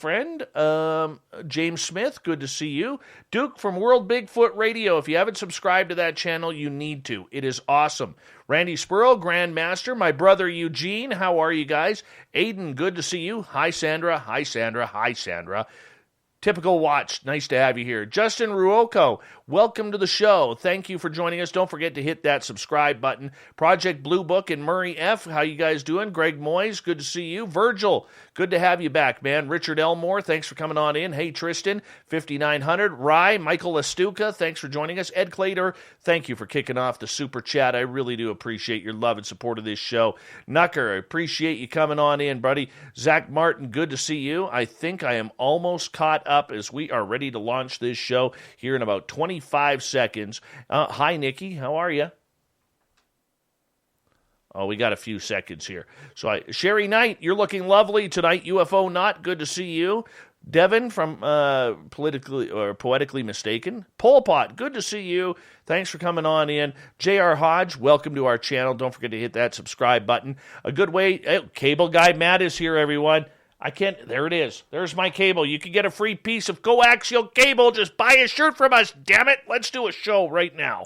friend. James Smith, good to see you. Duke from World Bigfoot Radio. If you haven't subscribed to that channel, you need to. It is awesome. Randy Spurl, Grandmaster. My brother Eugene, how are you guys? Aiden, good to see you. Hi, Sandra. Hi, Sandra. Hi, Sandra. Typical Watch, nice to have you here. Justin Ruocco, welcome to the show. Thank you for joining us. Don't forget to hit that subscribe button. Project Blue Book and Murray F., how you guys doing? Greg Moyes, good to see you. Virgil, good to have you back, man. Richard Elmore, thanks for coming on in. Hey, Tristan, 5900. Rye, Michael Estuca, thanks for joining us. Ed Clater, thank you for kicking off the super chat. I really do appreciate your love and support of this show. Nucker, I appreciate you coming on in, buddy. Zach Martin, good to see you. I think I am almost caught up as we are ready to launch this show here in about 25 seconds. Hi, Nikki. How are you? Oh, we got a few seconds here. Sherry Knight, you're looking lovely tonight. UFO Not, good to see you. Devin from Poetically Mistaken. Pol Pot, good to see you. Thanks for coming on in. J.R. Hodge, welcome to our channel. Don't forget to hit that subscribe button. A good way. Cable Guy Matt is here, everyone. There it is. There's my cable. You can get a free piece of coaxial cable. Just buy a shirt from us, damn it. Let's do a show right now.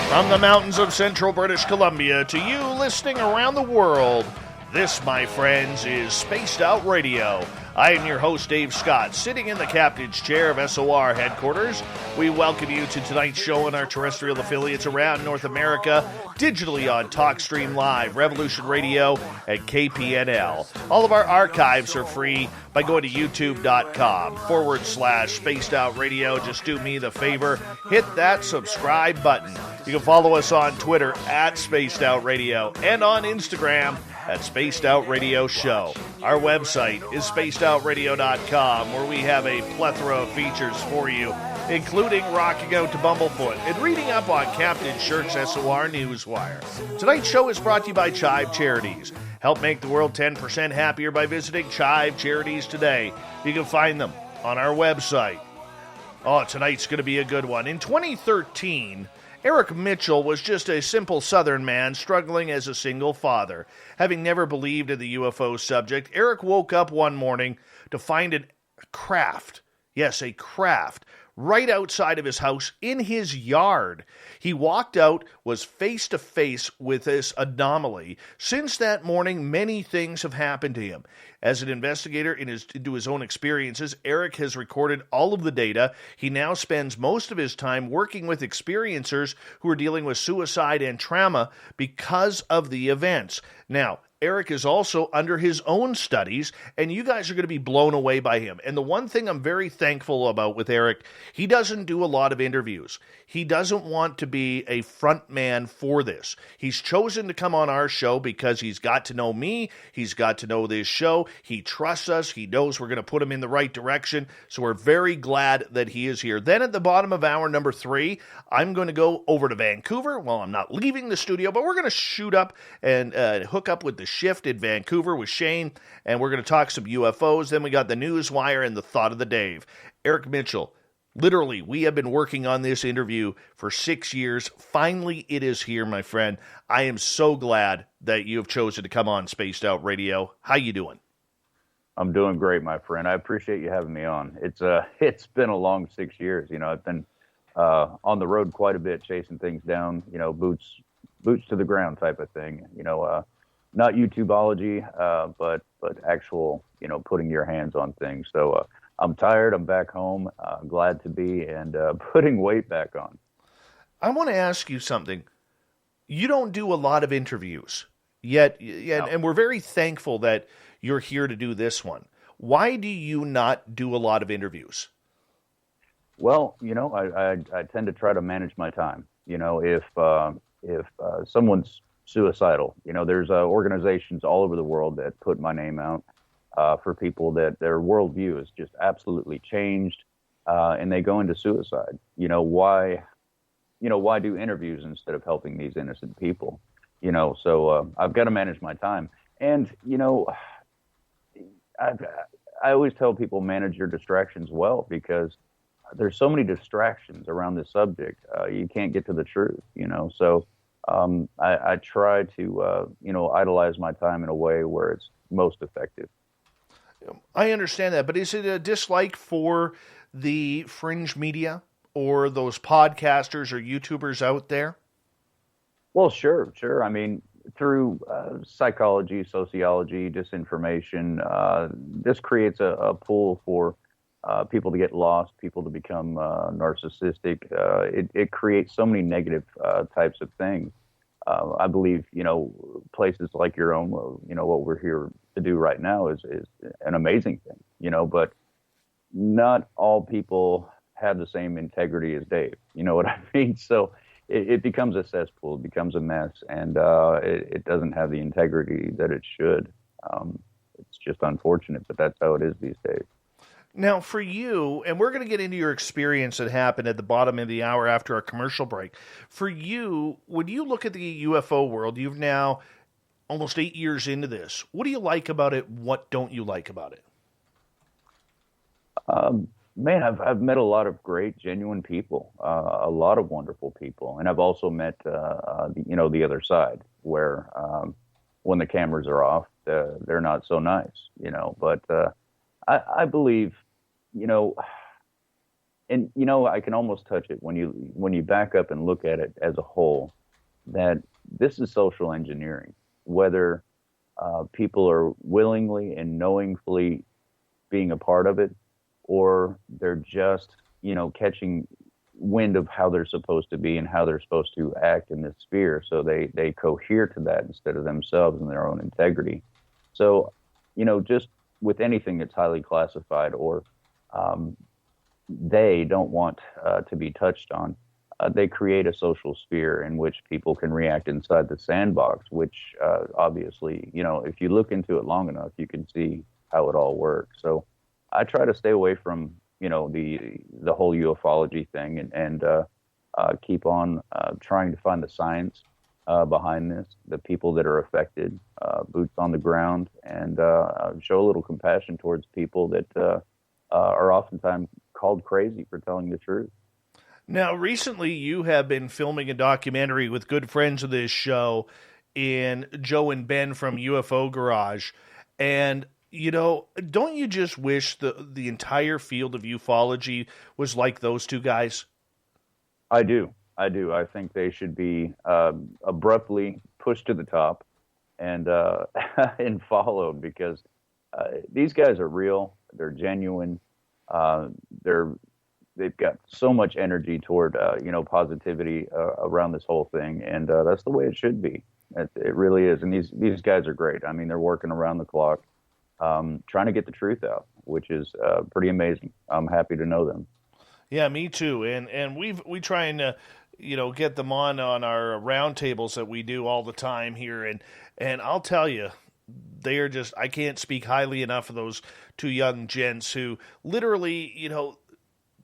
From the mountains of central British Columbia to you listening around the world, this, my friends, is Spaced Out Radio. I am your host, Dave Scott, sitting in the captain's chair of SOR headquarters. We welcome you to tonight's show and our terrestrial affiliates around North America, digitally on TalkStream Live, Revolution Radio, and KPNL. All of our archives are free by going to youtube.com/Spaced Out Radio. Just do me the favor, hit that subscribe button. You can follow us on Twitter @Spaced Out Radio and on Instagram @Spaced Out Radio Show. Our website is spacedoutradio.com, where we have a plethora of features for you, including rocking out to Bumblefoot and reading up on Captain Shirk's SOR Newswire. Tonight's show is brought to you by Chive Charities. Help make the world 10% happier by visiting Chive Charities today. You can find them on our website. Oh, tonight's going to be a good one. In 2013... Eric Mitchell was just a simple Southern man struggling as a single father. Having never believed in the UFO subject, Eric woke up one morning to find a craft, yes, a craft, right outside of his house in his yard. He walked out, was face to face with this anomaly. Since that morning, many things have happened to him. As an investigator into his own experiences, Eric has recorded all of the data. He now spends most of his time working with experiencers who are dealing with suicide and trauma because of the events. Now, Eric is also under his own studies, and you guys are going to be blown away by him. And the one thing I'm very thankful about with Eric, he doesn't do a lot of interviews. He doesn't want to be a front man for this. He's chosen to come on our show because he's got to know me. He's got to know this show. He trusts us. He knows we're going to put him in the right direction. So we're very glad that he is here. Then at the bottom of hour number 3, I'm going to go over to Vancouver. Well, I'm not leaving the studio, but we're going to shoot up and hook up with the Shift in Vancouver with Shane, and we're going to talk some UFOs. Then we got the Newswire and the Thought of the Dave. Eric Mitchell, literally, we have been working on this interview for 6 years. Finally, it is here, my friend. I am so glad that you have chosen to come on Spaced Out Radio. How you doing? I'm doing great, my friend. I appreciate you having me on. It's been a long 6 years. I've been on the road quite a bit, chasing things down. Boots to the ground type of thing. Not YouTubeology, but actual, putting your hands on things. So I'm tired. I'm back home. Glad to be, and putting weight back on. I want to ask you something. You don't do a lot of interviews, yet, No. and we're very thankful that you're here to do this one. Why do you not do a lot of interviews? Well, I tend to try to manage my time. If someone's suicidal, there's organizations all over the world that put my name out for people that their worldview is just absolutely changed. and they go into suicide. Why do interviews instead of helping these innocent people? So I've got to manage my time. And, I always tell people manage your distractions well, because there's so many distractions around this subject. You can't get to the truth, So I try to, idolize my time in a way where it's most effective. I understand that, but is it a dislike for the fringe media or those podcasters or YouTubers out there? Well, sure. I mean, through psychology, sociology, disinformation, this creates a pool for people to get lost, people to become narcissistic. It creates so many negative types of things. I believe, places like your own, what we're here to do right now is an amazing thing, but not all people have the same integrity as Dave. You know what I mean? So it becomes a cesspool, it becomes a mess, and it doesn't have the integrity that it should. It's just unfortunate, but that's how it is these days. Now, for you, and we're going to get into your experience that happened at the bottom of the hour after our commercial break. For you, when you look at the UFO world, you've now almost 8 years into this. What do you like about it? What don't you like about it? Man, I've met a lot of great, genuine people, a lot of wonderful people, and I've also met the other side, where when the cameras are off, they're not so nice, But I believe, and I can almost touch it when you back up and look at it as a whole, that this is social engineering, whether people are willingly and knowingly being a part of it, or they're just, catching wind of how they're supposed to be and how they're supposed to act in this sphere. So they cohere to that instead of themselves and their own integrity. So, just with anything that's highly classified or they don't want to be touched on, they create a social sphere in which people can react inside the sandbox, which obviously, if you look into it long enough, you can see how it all works. So I try to stay away from, the whole ufology thing and keep on trying to find the science behind this, the people that are affected, boots on the ground, and show a little compassion towards people that are oftentimes called crazy for telling the truth. Now, recently you have been filming a documentary with good friends of this show in Joe and Ben from UFO Garage. And, don't you just wish the entire field of ufology was like those two guys? I do. I think they should be abruptly pushed to the top and and followed, because these guys are real. They're genuine. They've got so much energy toward positivity around this whole thing, and that's the way it should be. It really is. And these guys are great. I mean, they're working around the clock, trying to get the truth out, which is pretty amazing. I'm happy to know them. Yeah, me too. And we try and get them on our roundtables that we do all the time here. And I'll tell you, they are just, I can't speak highly enough of those two young gents who literally,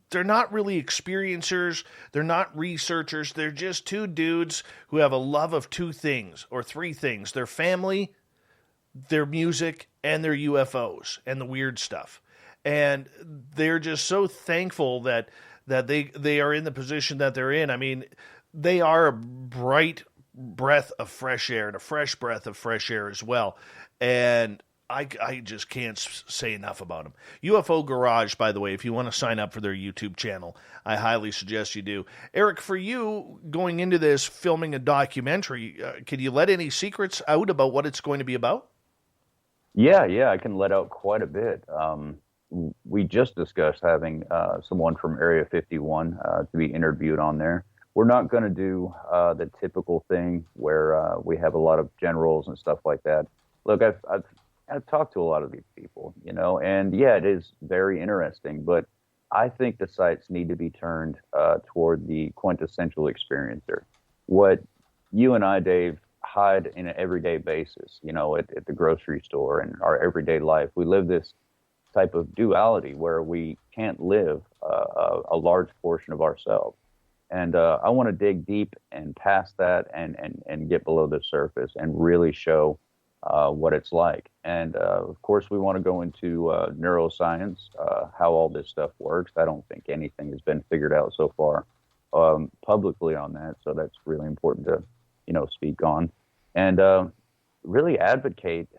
they're not really experiencers. They're not researchers. They're just two dudes who have a love of two things or three things: their family, their music, and their UFOs and the weird stuff. And they're just so thankful that they are in the position that they're in. I mean, they are a bright breath of fresh air and a fresh breath of fresh air as well. And I just can't say enough about them. UFO Garage, by the way, if you want to sign up for their YouTube channel, I highly suggest you do. Eric, for you, going into this, filming a documentary, can you let any secrets out about what it's going to be about? Yeah, I can let out quite a bit. We just discussed having someone from Area 51 to be interviewed on there. We're not going to do the typical thing where we have a lot of generals and stuff like that. Look, I've talked to a lot of these people, and yeah, it is very interesting, but I think the sights need to be turned toward the quintessential experiencer. What you and I, Dave, hide in an everyday basis, at the grocery store and our everyday life. We live this type of duality where we can't live a large portion of ourselves. And I want to dig deep and past that and get below the surface and really show what it's like. And of course, we want to go into neuroscience, how all this stuff works. I don't think anything has been figured out so far publicly on that. So that's really important to, speak on. And really advocate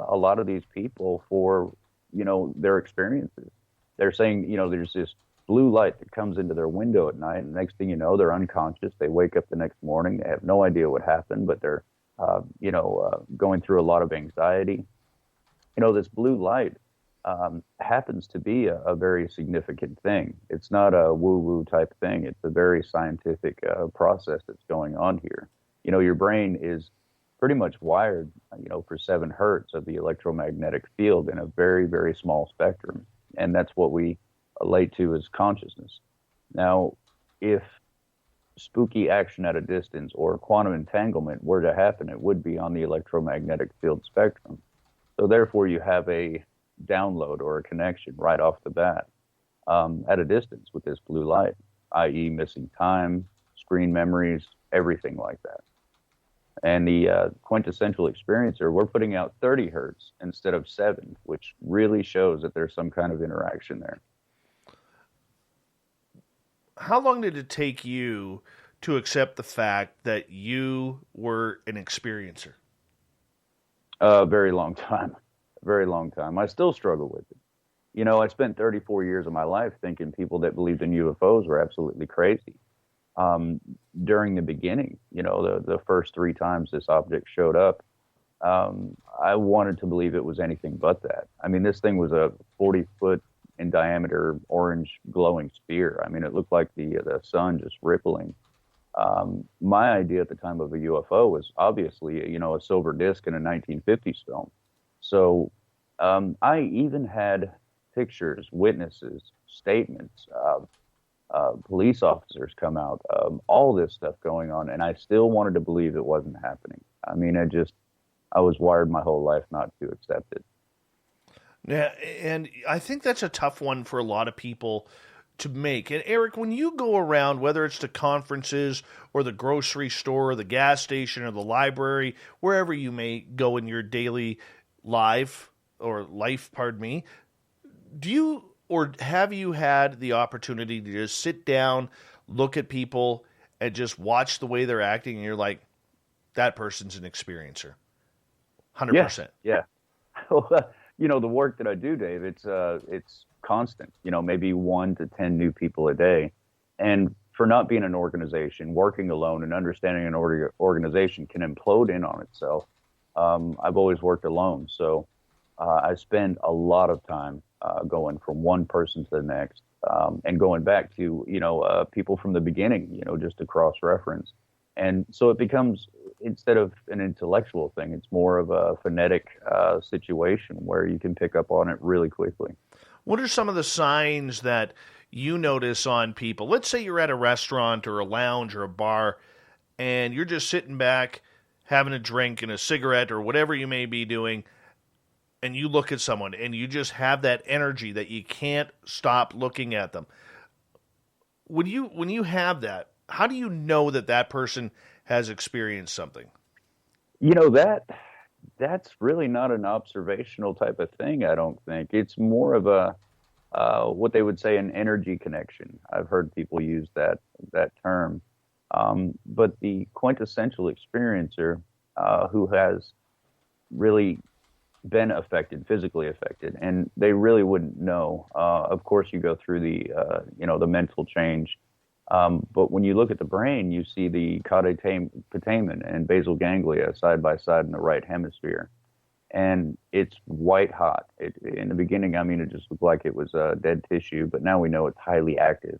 a lot of these people for, their experiences. They're saying, there's this blue light that comes into their window at night, and next thing you know, they're unconscious. They wake up the next morning. They have no idea what happened, but they're, going through a lot of anxiety. This blue light happens to be a very significant thing. It's not a woo-woo type thing. It's a very scientific process that's going on here. Your brain is pretty much wired, for 7 hertz of the electromagnetic field in a very, very small spectrum. And that's what we relate to as consciousness. Now, if spooky action at a distance or quantum entanglement were to happen, it would be on the electromagnetic field spectrum. So therefore, you have a download or a connection right off the bat at a distance with this blue light, i.e. missing time, screen memories, everything like that. And the quintessential experiencer, we're putting out 30 hertz instead of 7, which really shows that there's some kind of interaction there. How long did it take you to accept the fact that you were an experiencer? A very long time. A very long time. I still struggle with it. I spent 34 years of my life thinking people that believed in UFOs were absolutely crazy. During the beginning, the first 3 times this object showed up, I wanted to believe it was anything but that. I mean, this thing was a 40-foot in diameter orange glowing sphere. I mean, it looked like the sun just rippling. My idea at the time of a UFO was obviously, a silver disc in a 1950s film. So I even had pictures, witnesses, statements, police officers come out, all this stuff going on, and I still wanted to believe it wasn't happening. I mean, I was wired my whole life not to accept it. Yeah, and I think that's a tough one for a lot of people to make. And Eric, when you go around, whether it's to conferences or the grocery store or the gas station or the library, wherever you may go in your daily life, do you or have you had the opportunity to just sit down, look at people, and just watch the way they're acting, and you're like, that person's an experiencer? 100%. Yeah. The work that I do, Dave, it's constant, maybe 1 to 10 new people a day. And for not being an organization, working alone and understanding an organization can implode in on itself. I've always worked alone. So I spend a lot of time going from one person to the next and going back to, people from the beginning, just to cross-reference. And so it becomes, instead of an intellectual thing, it's more of a phonetic situation where you can pick up on it really quickly. What are some of the signs that you notice on people? Let's say you're at a restaurant or a lounge or a bar, and you're just sitting back, having a drink and a cigarette or whatever you may be doing, and you look at someone and you just have that energy that you can't stop looking at them. When you have that, how do you know that person has experienced something? That's really not an observational type of thing, I don't think. It's more of a what they would say an energy connection. I've heard people use that term. But the quintessential experiencer who has really been affected, physically affected, and they really wouldn't know. Of course, you go through the mental change. But when you look at the brain, you see the putamen and basal ganglia side by side in the right hemisphere. And it's white hot. In the beginning, it just looked like it was dead tissue, but now we know it's highly active,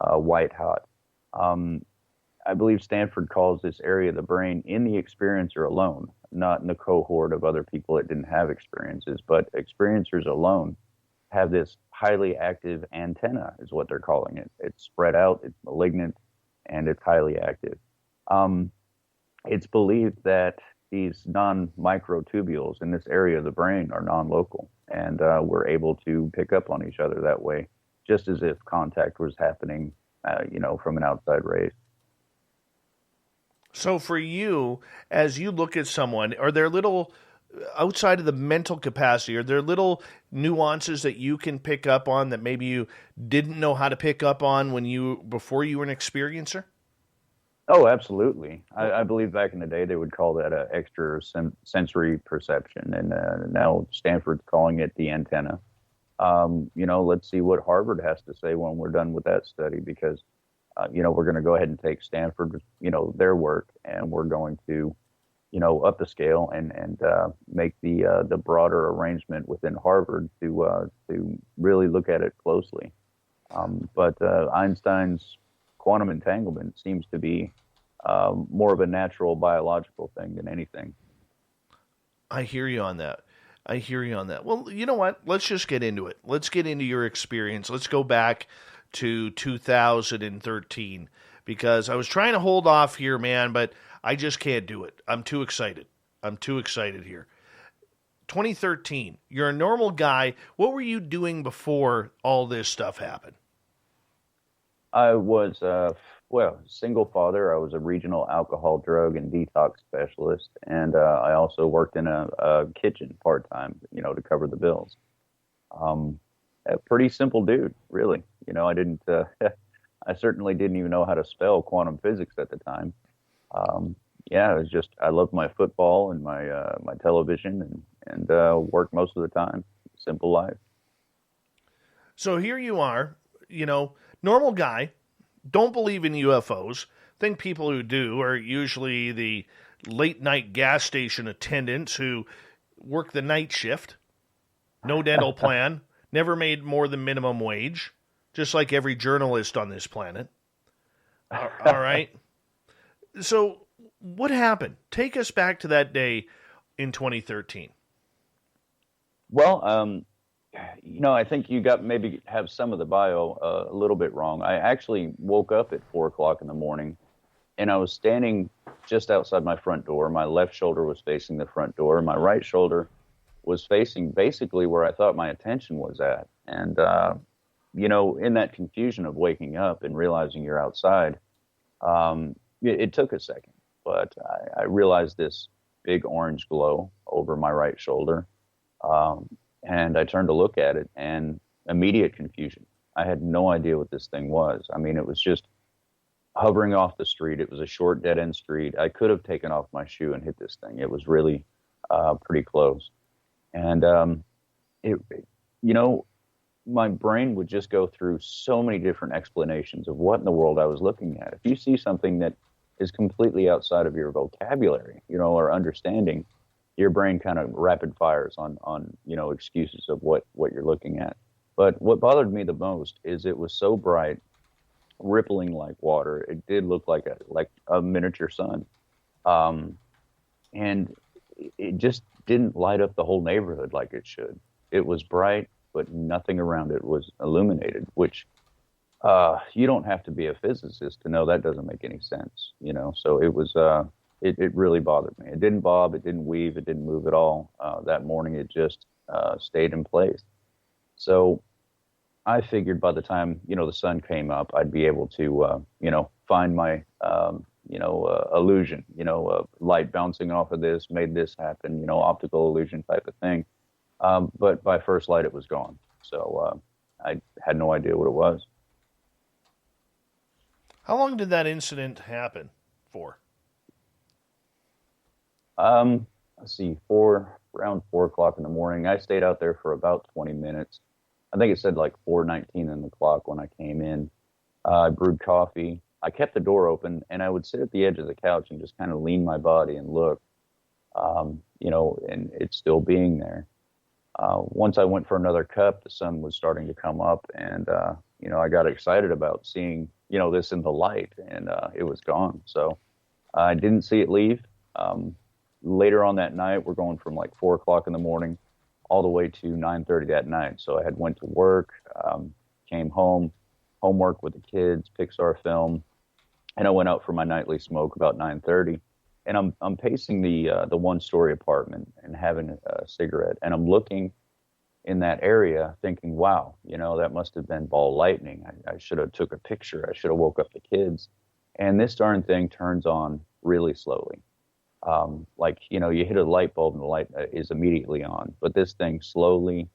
white hot. I believe Stanford calls this area of the brain in the experiencer alone, not in the cohort of other people that didn't have experiences, but experiencers alone have this highly active antenna, is what they're calling it. It's spread out, it's malignant, and it's highly active. It's believed that these non-microtubules in this area of the brain are non-local, and we're able to pick up on each other that way, just as if contact was happening, from an outside race. So for you, as you look at someone, are there little, outside of the mental capacity, are there little nuances that you can pick up on that maybe you didn't know how to pick up on before you were an experiencer? Oh, absolutely. I believe back in the day they would call that extra sensory perception, and now Stanford's calling it the antenna. Let's see what Harvard has to say when we're done with that study, because we're going to go ahead and take Stanford, their work, and we're going to, up the scale and make the broader arrangement within Harvard to really look at it closely. But Einstein's quantum entanglement seems to be more of a natural biological thing than anything. I hear you on that. Well, you know what? Let's just get into it. Let's get into your experience. Let's go back to 2013, because I was trying to hold off here, man, but I just can't do it. I'm too excited here. 2013, you're a normal guy. What were you doing before all this stuff happened? I was, single father. I was a regional alcohol, drug, and detox specialist, and I also worked in a kitchen part-time, to cover the bills. A pretty simple dude, really. I didn't, I certainly didn't even know how to spell quantum physics at the time. It was just, I loved my football and my television and worked most of the time. Simple life. So here you are, normal guy, don't believe in UFOs. Think people who do are usually the late night gas station attendants who work the night shift, no dental plan, never made more than minimum wage, just like every journalist on this planet. All right. So what happened? Take us back to that day in 2013. Well, I think you maybe have some of the bio a little bit wrong. I actually woke up at 4:00 in the morning, and I was standing just outside my front door. My left shoulder was facing the front door. My right shoulder was facing basically where I thought my attention was at. And, in that confusion of waking up and realizing you're outside, it took a second. But I realized this big orange glow over my right shoulder. And I turned to look at it, and immediate confusion. I had no idea what this thing was. I mean, it was just hovering off the street. It was a short dead-end street. I could have taken off my shoe and hit this thing. It was really pretty close. And, my brain would just go through so many different explanations of what in the world I was looking at. If you see something that is completely outside of your vocabulary, or understanding, your brain kind of rapid fires on excuses of what you're looking at. But what bothered me the most is it was so bright, rippling like water. It did look like a miniature sun. And it just didn't light up the whole neighborhood like it should. It was bright, but nothing around it was illuminated, which you don't have to be a physicist to know that doesn't make any sense, So it was, it really bothered me. It didn't bob, it didn't weave, it didn't move at all. That morning, it just stayed in place. So I figured by the time, the sun came up, I'd be able to, find my, illusion, light bouncing off of this, made this happen, optical illusion type of thing. But by first light, it was gone. So I had no idea what it was. How long did that incident happen for? Let's see, around 4:00 in the morning. I stayed out there for about 20 minutes. I think it said like 4:19 in the clock when I came in. I brewed coffee. I kept the door open, and I would sit at the edge of the couch and just kind of lean my body and look, and it's still being there. Once I went for another cup, the sun was starting to come up, and, I got excited about seeing, this in the light, and it was gone. So I didn't see it leave. Later on that night, we're going from like 4:00 in the morning all the way to 9:30 that night. So I had went to work, came home, homework with the kids, Pixar film, and I went out for my nightly smoke about 9:30. And I'm pacing the 1-story apartment and having a cigarette, and I'm looking in that area thinking, wow, that must have been ball lightning. I should have took a picture. I should have woke up the kids. And this darn thing turns on really slowly. Like, you hit a light bulb and the light is immediately on. But this thing slowly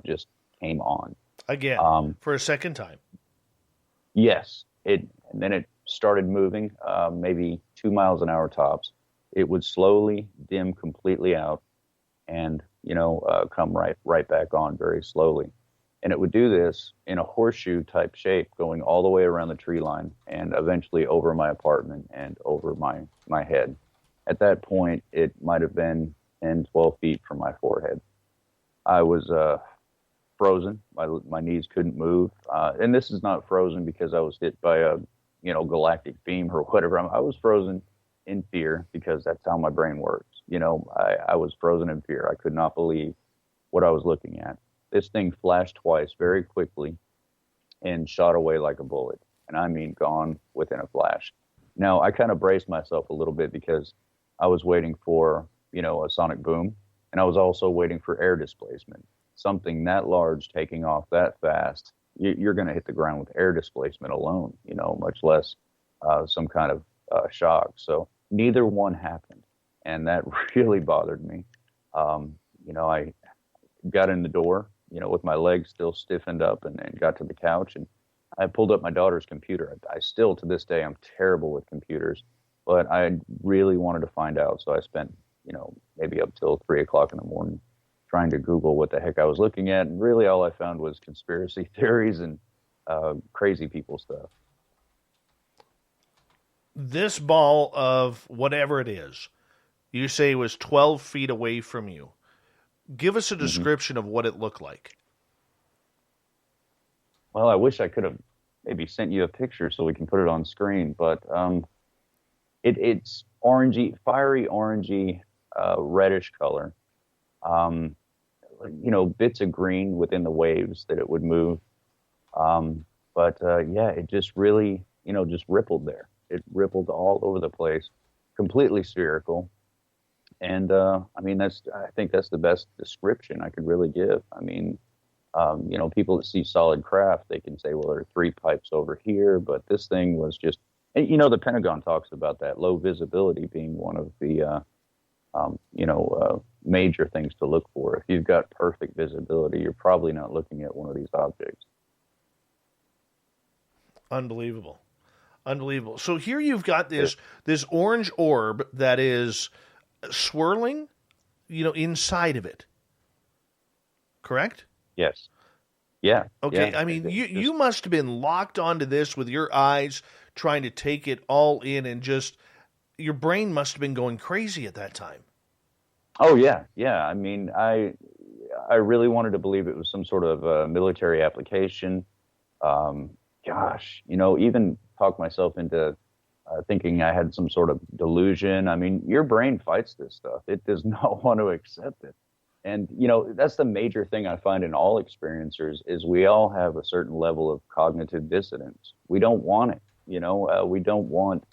just came on. Again, for a second time. Yes. And then it started moving, maybe 2 miles an hour tops. It would slowly dim completely out and, come right back on very slowly. And it would do this in a horseshoe type shape, going all the way around the tree line and eventually over my apartment and over my head. At that point, it might have been 10, 12 feet from my forehead. I was frozen. My knees couldn't move. And this is not frozen because I was hit by a, galactic beam or whatever. I was frozen in fear because that's how my brain works. I was frozen in fear. I could not believe what I was looking at. This thing flashed twice very quickly and shot away like a bullet. And I mean, gone within a flash. Now, I kind of braced myself a little bit because I was waiting for, a sonic boom. And I was also waiting for air displacement. Something that large taking off that fast, you're going to hit the ground with air displacement alone, much less some kind of shock. So neither one happened. And that really bothered me. I got in the door, with my legs still stiffened up and got to the couch, and I pulled up my daughter's computer. I still, to this day, I'm terrible with computers, but I really wanted to find out. So I spent, maybe up till 3 o'clock in the morning trying to Google what the heck I was looking at. And really all I found was conspiracy theories and crazy people stuff. This ball of whatever it is, you say was 12 feet away from you. Give us a description of what it looked like. Well, I wish I could have maybe sent you a picture so we can put it on screen, but it's orangey, fiery orangey, reddish color. Bits of green within the waves that it would move. It just really, just rippled there. It rippled all over the place, completely spherical. And, I think that's the best description I could really give. I mean, people that see solid craft, they can say, well, there are 3 pipes over here, but this thing was just, the Pentagon talks about that low visibility being one of the, major things to look for. If you've got perfect visibility, you're probably not looking at one of these objects. Unbelievable. So here you've got this orange orb that is swirling, inside of it. Correct? Yes. Yeah. Okay. Yeah. I mean, you must have been locked onto this with your eyes, trying to take it all in, and just your brain must have been going crazy at that time. Oh yeah. Yeah. I mean, I really wanted to believe it was some sort of military application. Even talked myself into thinking I had some sort of delusion. I mean, your brain fights this stuff. It does not want to accept it. And, that's the major thing I find in all experiencers is we all have a certain level of cognitive dissonance. We don't want it. We don't want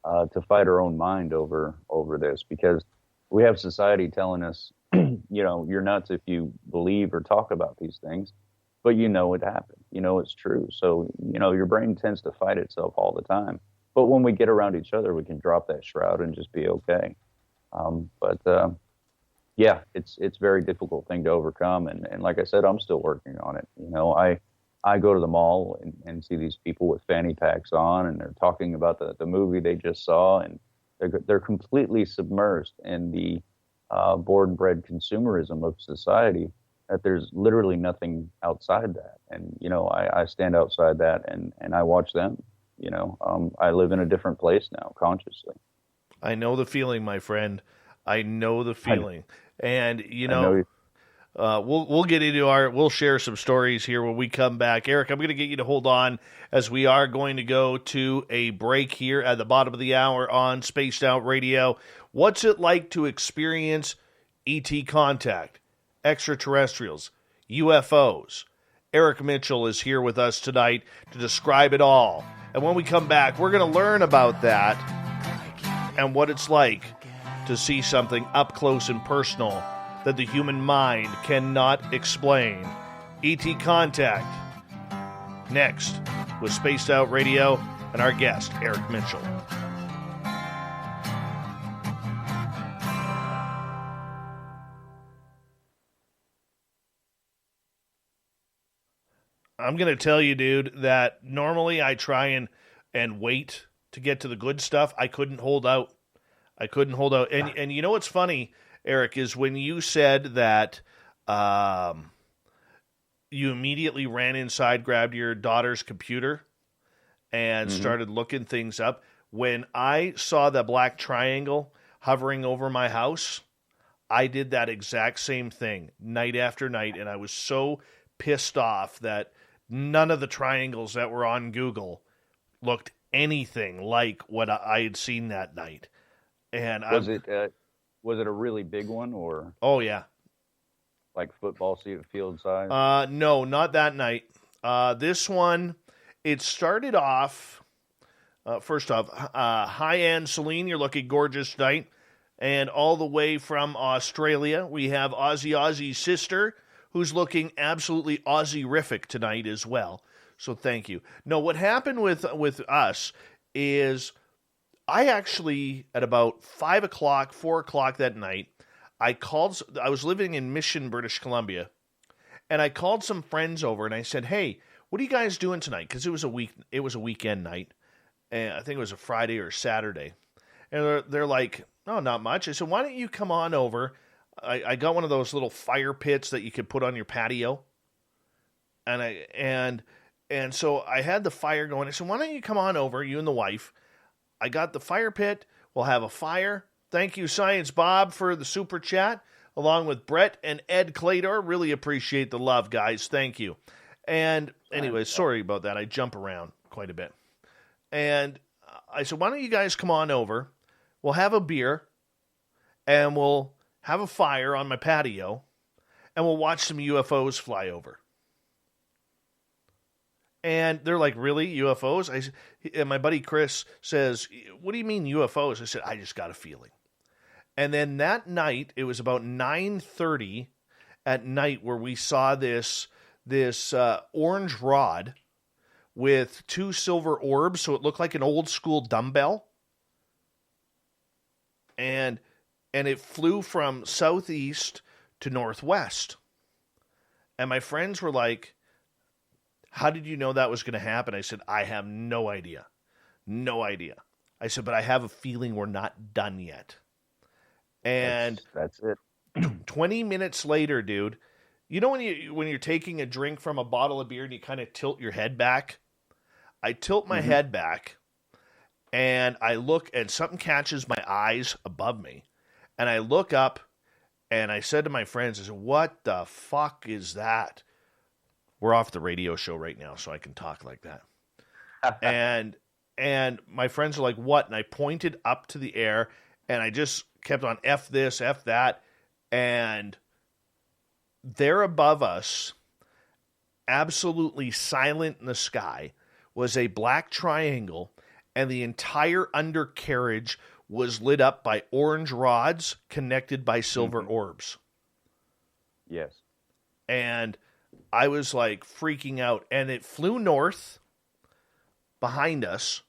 to fight our own mind over this because we have society telling us, you're nuts if you believe or talk about these things, but it happened. It's true. So, your brain tends to fight itself all the time. But when we get around each other, we can drop that shroud and just be okay. It's a very difficult thing to overcome. And like I said, I'm still working on it. I go to the mall and see these people with fanny packs on, and they're talking about the movie they just saw, and they're completely submersed in the born and bred consumerism of society, that there's literally nothing outside that. And, I stand outside that and I watch them. I live in a different place now, consciously. I know the feeling, my friend. I know the feeling. And, we'll get into we'll share some stories here when we come back. Eric, I'm going to get you to hold on as we are going to go to a break here at the bottom of the hour on Spaced Out Radio. What's it like to experience ET contact, extraterrestrials, UFOs? Eric Mitchell is here with us tonight to describe it all. And when we come back, we're going to learn about that and what it's like to see something up close and personal that the human mind cannot explain. ET Contact, next, with Spaced Out Radio and our guest, Eric Mitchell. I'm going to tell you, dude, that normally I try and wait to get to the good stuff. I couldn't hold out. And you know what's funny, Eric, is when you said that you immediately ran inside, grabbed your daughter's computer, and started looking things up. When I saw the black triangle hovering over my house, I did that exact same thing night after night, and I was so pissed off that none of the triangles that were on Google looked anything like what I had seen that night. And was it a really big one, or? Oh yeah, like football field size? No, not that night. This one, it started off. First off, hi Anne Celine, you're looking gorgeous tonight, and all the way from Australia, we have Ozzy's sister, who's looking absolutely Aussie-rific tonight as well. So thank you. No, what happened with us is I actually, at about 5 o'clock, 4 o'clock that night, I was living in Mission, British Columbia, and I called some friends over and I said, hey, what are you guys doing tonight? Because it was a weekend night, and I think it was a Friday or Saturday. And they're like, oh, not much. I said, why don't you come on over? I got one of those little fire pits that you could put on your patio. And so I had the fire going. I said, why don't you come on over, you and the wife? I got the fire pit. We'll have a fire. Thank you, Science Bob, for the super chat, along with Brett and Ed Clador. Really appreciate the love, guys. Thank you. And anyway, sorry about that. I jump around quite a bit. And I said, why don't you guys come on over? We'll have a beer, and we'll have a fire on my patio, and we'll watch some UFOs fly over. And they're like, really, UFOs? And my buddy Chris says, what do you mean UFOs? I said, I just got a feeling. And then that night, it was about 9:30 at night where we saw this orange rod with 2 silver orbs, so it looked like an old school dumbbell. And it flew from southeast to northwest. And my friends were like, how did you know that was going to happen? I said, I have no idea. No idea. I said, but I have a feeling we're not done yet. And that's it. 20 minutes later, dude, you know when you're taking a drink from a bottle of beer and you kind of tilt your head back? I tilt my head back, and I look, and something catches my eyes above me. And I look up, and I said to my friends, I said, what the fuck is that? We're off the radio show right now, so I can talk like that. And my friends are like, what? And I pointed up to the air, and I just kept on F this, F that. And there above us, absolutely silent in the sky, was a black triangle, and the entire undercarriage was lit up by orange rods connected by silver orbs. Yes. And I was like freaking out, and it flew north behind us.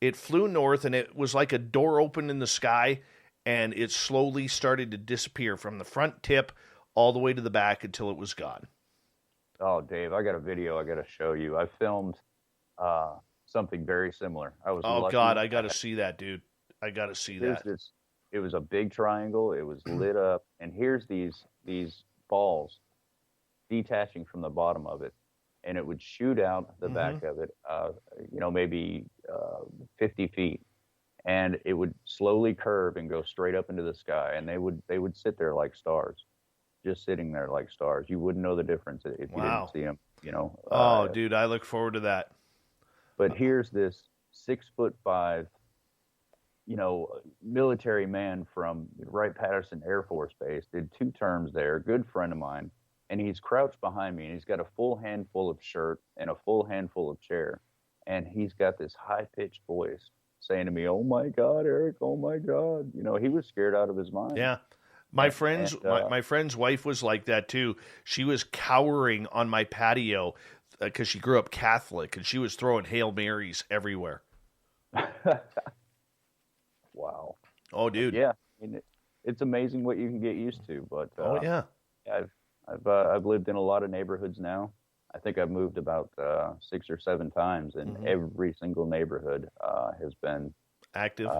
It flew north, and it was like a door opened in the sky, and it slowly started to disappear from the front tip all the way to the back until it was gone. Oh, Dave, I got a video I got to show you. I filmed something very similar. Oh, God, I got to see that, dude. I got to see that. It was a big triangle. It was lit up, and here's these balls detaching from the bottom of it, and it would shoot out the back of it, maybe 50 feet, and it would slowly curve and go straight up into the sky, and they would sit there like stars, just sitting there like stars. You wouldn't know the difference if you didn't see them. Dude, I look forward to that. But here's this 6'5", military man from Wright-Patterson Air Force Base, did 2 terms there, good friend of mine, and he's crouched behind me, and he's got a full handful of shirt and a full handful of chair, and he's got this high-pitched voice, saying to me, "Oh my God, Eric! Oh my God!" You know, he was scared out of his mind. Yeah. And, My friend's wife was like that too. She was cowering on my patio because she grew up Catholic, and she was throwing Hail Marys everywhere. wow. Oh, dude. Yeah, I mean, it's amazing what you can get used to. But Oh, yeah. I've lived in a lot of neighborhoods now. I think I've moved about 6 or 7 times, and every single neighborhood has been Active.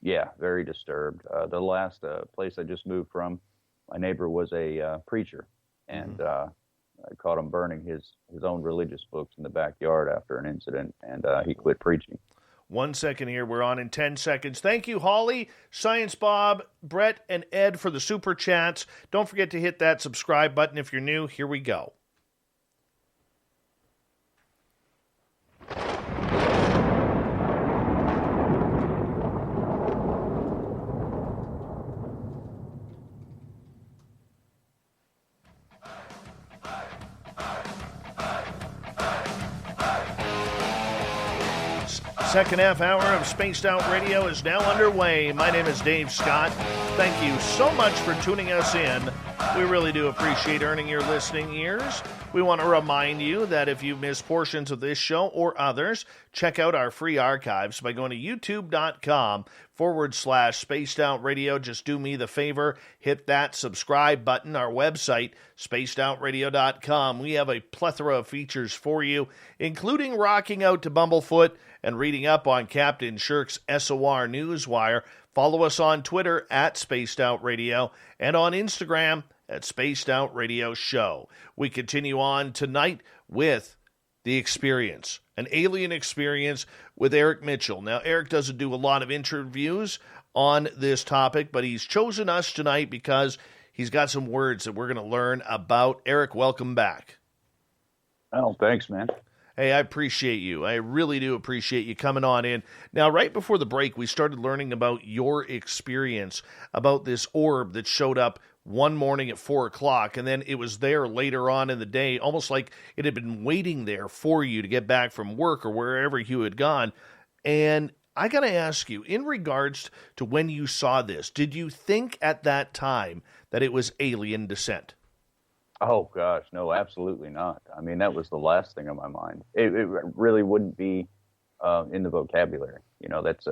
yeah, very disturbed. The last place I just moved from, my neighbor was a preacher, and I caught him burning his own religious books in the backyard after an incident, and he quit preaching. 1 second here. We're on in 10 seconds. Thank you, Holly, Science Bob, Brett, and Ed for the super chats. Don't forget to hit that subscribe button if you're new. Here we go. Second half hour of Spaced Out Radio is now underway. My name is Dave Scott. Thank you so much for tuning us in. We really do appreciate earning your listening ears. We want to remind you that if you missed portions of this show or others, check out our free archives by going to youtube.com/Spaced Out Radio. Just do me the favor, hit that subscribe button. Our website, spacedoutradio.com. We have a plethora of features for you, including rocking out to Bumblefoot and reading up on Captain Shirk's SOR Newswire. Follow us on Twitter at Spaced Out Radio and on Instagram at Spaced Out Radio Show. We continue on tonight with The Experience, an alien experience with Eric Mitchell. Now, Eric doesn't do a lot of interviews on this topic, but he's chosen us tonight because he's got some words that we're going to learn about. Eric, welcome back. Oh, thanks, man. Hey, I appreciate you. I really do appreciate you coming on in. Now, right before the break, we started learning about your experience, about this orb that showed up one morning at 4 o'clock, and then it was there later on in the day, almost like it had been waiting there for you to get back from work or wherever you had gone. And I got to ask you, in regards to when you saw this, did you think at that time that it was alien descent? Oh, gosh, no, absolutely not. I mean, that was the last thing on my mind. It really wouldn't be in the vocabulary. You know, that's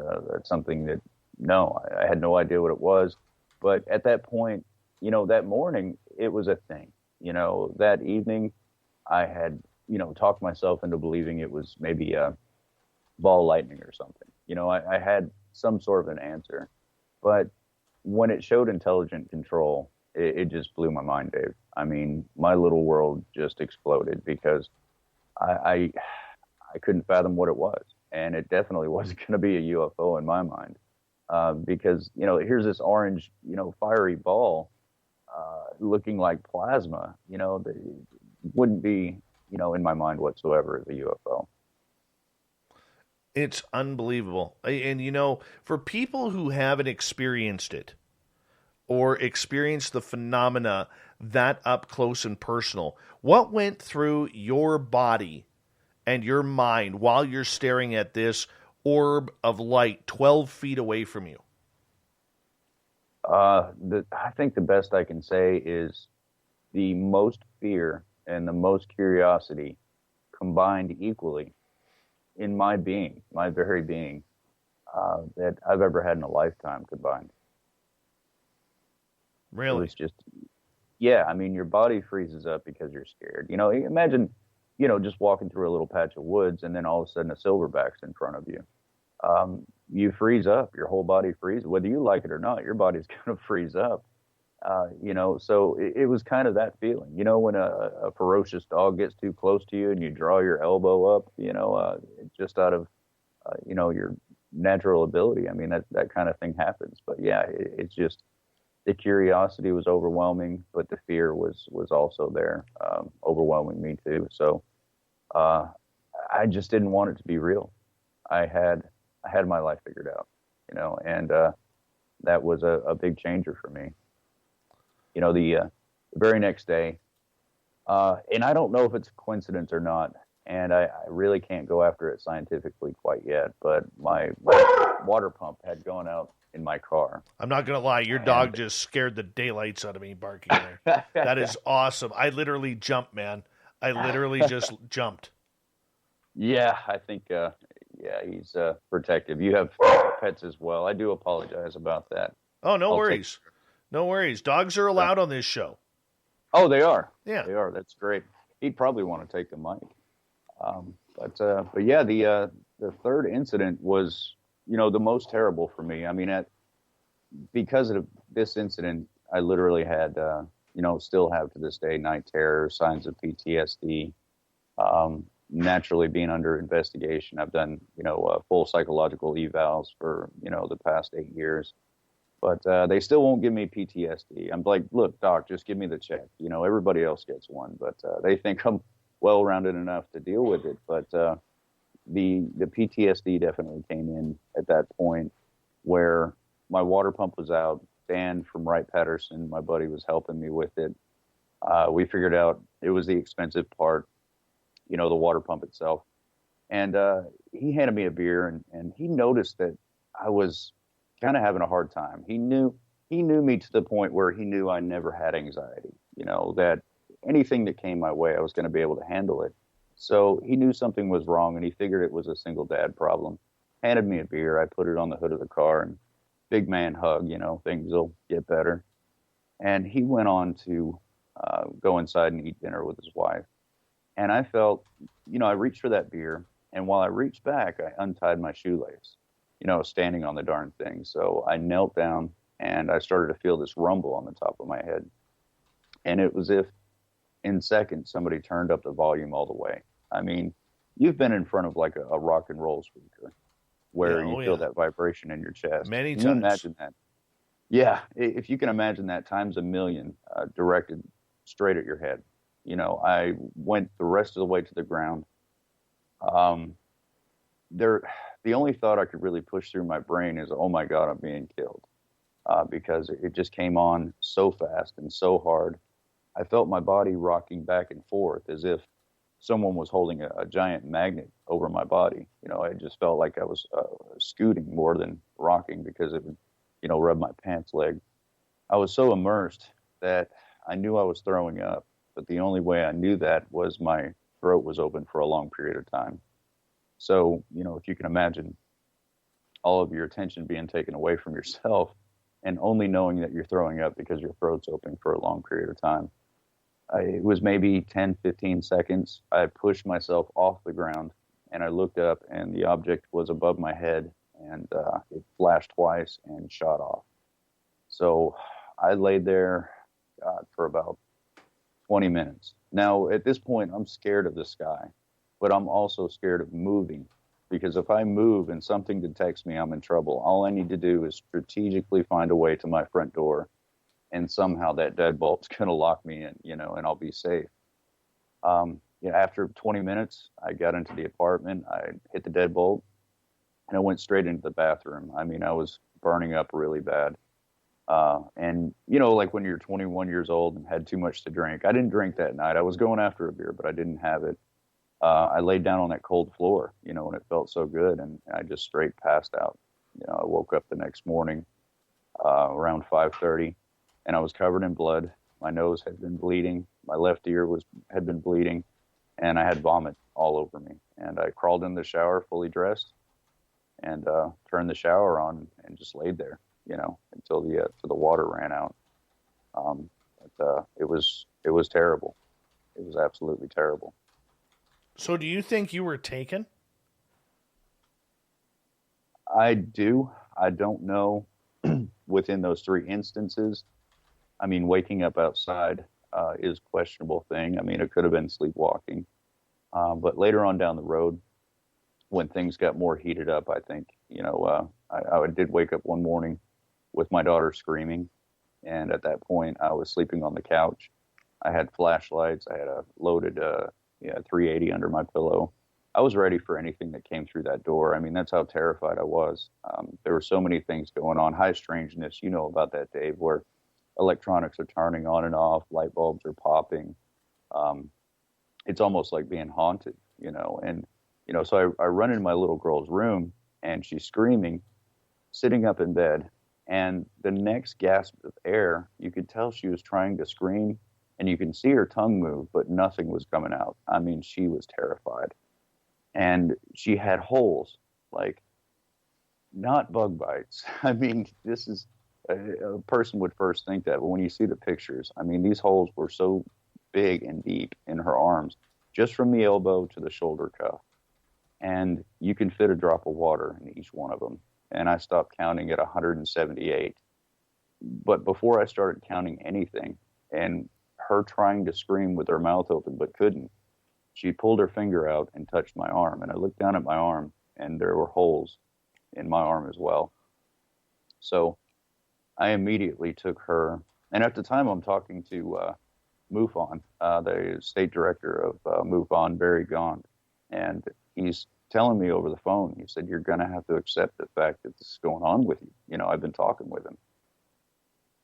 something that, no, I had no idea what it was. But at that point, you know, that morning, it was a thing. You know, that evening, I had, you know, talked myself into believing it was maybe a ball lightning or something. You know, I had some sort of an answer. But when it showed intelligent control, it just blew my mind, Dave. I mean, my little world just exploded because I couldn't fathom what it was. And it definitely wasn't going to be a UFO in my mind. Because, you know, here's this orange, you know, fiery ball looking like plasma, you know, that wouldn't be, you know, in my mind whatsoever as a UFO. It's unbelievable. And, you know, for people who haven't experienced it or experienced the phenomena that up close and personal, what went through your body and your mind while you're staring at this orb of light 12 feet away from you? I think the best I can say is the most fear and the most curiosity combined equally in my being, my very being, that I've ever had in a lifetime combined. Really? It was just, yeah, I mean, your body freezes up because you're scared. You know, imagine, you know, just walking through a little patch of woods and then all of a sudden a silverback's in front of you. You freeze up, your whole body freezes. Whether you like it or not, your body's going to freeze up. You know, so it was kind of that feeling. You know, when a ferocious dog gets too close to you and you draw your elbow up, you know, just out of, you know, your natural ability. I mean, that kind of thing happens. But yeah, it's just, the curiosity was overwhelming, but the fear was also there, overwhelming me too. So I just didn't want it to be real. I had my life figured out, you know, and that was a big changer for me. You know, the very next day, and I don't know if it's a coincidence or not, and I really can't go after it scientifically quite yet. But my water pump had gone out in my car. I'm not going to lie. Your dog just scared the daylights out of me barking there. That is awesome. I literally jumped, man. I literally just jumped. Yeah, I think, he's protective. You have pets as well. I do apologize about that. Oh, no worries. No worries. Dogs are allowed on this show. Oh, they are. Yeah. They are. That's great. He'd probably want to take the mic. But yeah, the third incident was, the most terrible for me. I mean, because of this incident, I literally had, still have to this day night terrors, signs of PTSD. Naturally, being under investigation, I've done, full psychological evals for, the past 8 years. But they still won't give me PTSD. I'm like, look, doc, just give me the check. Everybody else gets one, but they think I'm well-rounded enough to deal with it. But the PTSD definitely came in at that point where my water pump was out. Dan from Wright Patterson, my buddy, was helping me with it. We figured out it was the expensive part, the water pump itself. And he handed me a beer, and he noticed that I was kind of having a hard time. He knew me to the point where he knew I never had anxiety, that anything that came my way, I was going to be able to handle it. So he knew something was wrong, and he figured it was a single dad problem. Handed me a beer. I put it on the hood of the car, and big man hug, things will get better. And he went on to go inside and eat dinner with his wife. And I felt, I reached for that beer, and while I reached back, I untied my shoelace, standing on the darn thing. So I knelt down, and I started to feel this rumble on the top of my head. And it was as if in seconds somebody turned up the volume all the way. I mean, you've been in front of like a rock and roll speaker where you feel that vibration in your chest. Many times. Can you imagine that? Yeah, if you can imagine that times a million directed straight at your head. I went the rest of the way to the ground. The only thought I could really push through my brain is, oh my God, I'm being killed. Because it just came on so fast and so hard. I felt my body rocking back and forth as if someone was holding a giant magnet over my body. I just felt like I was scooting more than rocking because it would, rub my pants leg. I was so immersed that I knew I was throwing up, but the only way I knew that was my throat was open for a long period of time. So, if you can imagine all of your attention being taken away from yourself and only knowing that you're throwing up because your throat's open for a long period of time. It was maybe 10, 15 seconds. I pushed myself off the ground, and I looked up, and the object was above my head, and it flashed twice and shot off. So I laid there for about 20 minutes. Now, at this point, I'm scared of the sky, but I'm also scared of moving, because if I move and something detects me, I'm in trouble. All I need to do is strategically find a way to my front door, and somehow that deadbolt's going to lock me in, and I'll be safe. After 20 minutes, I got into the apartment, I hit the deadbolt, and I went straight into the bathroom. I mean, I was burning up really bad. And, like when you're 21 years old and had too much to drink, I didn't drink that night. I was going after a beer, but I didn't have it. I laid down on that cold floor, and it felt so good, and I just straight passed out. I woke up the next morning around 5:30. And I was covered in blood. My nose had been bleeding. My left ear had been bleeding, and I had vomit all over me. And I crawled in the shower fully dressed, and turned the shower on and just laid there, until the water ran out. It was terrible. It was absolutely terrible. So, do you think you were taken? I do. I don't know. Within those 3 instances. I mean, waking up outside is a questionable thing. I mean, it could have been sleepwalking. But later on down the road, when things got more heated up, I think, I did wake up one morning with my daughter screaming. And at that point, I was sleeping on the couch. I had flashlights. I had a loaded 380 under my pillow. I was ready for anything that came through that door. I mean, that's how terrified I was. There were so many things going on. High strangeness, about that, Dave, where electronics are turning on and off, light bulbs are popping. It's almost like being haunted, and, so I run into my little girl's room, and she's screaming, sitting up in bed, and the next gasp of air, you could tell she was trying to scream, and you can see her tongue move, but nothing was coming out. I mean, she was terrified. And she had holes, like, not bug bites. I mean, this is, a person would first think that, but when you see the pictures, I mean, these holes were so big and deep in her arms, just from the elbow to the shoulder cuff. And you can fit a drop of water in each one of them. And I stopped counting at 178. But before I started counting anything, and her trying to scream with her mouth open but couldn't, she pulled her finger out and touched my arm. And I looked down at my arm, and there were holes in my arm as well. So I immediately took her, and at the time I'm talking to MUFON, the state director of MUFON, Barry Gond, and he's telling me over the phone, he said, you're going to have to accept the fact that this is going on with you. I've been talking with him.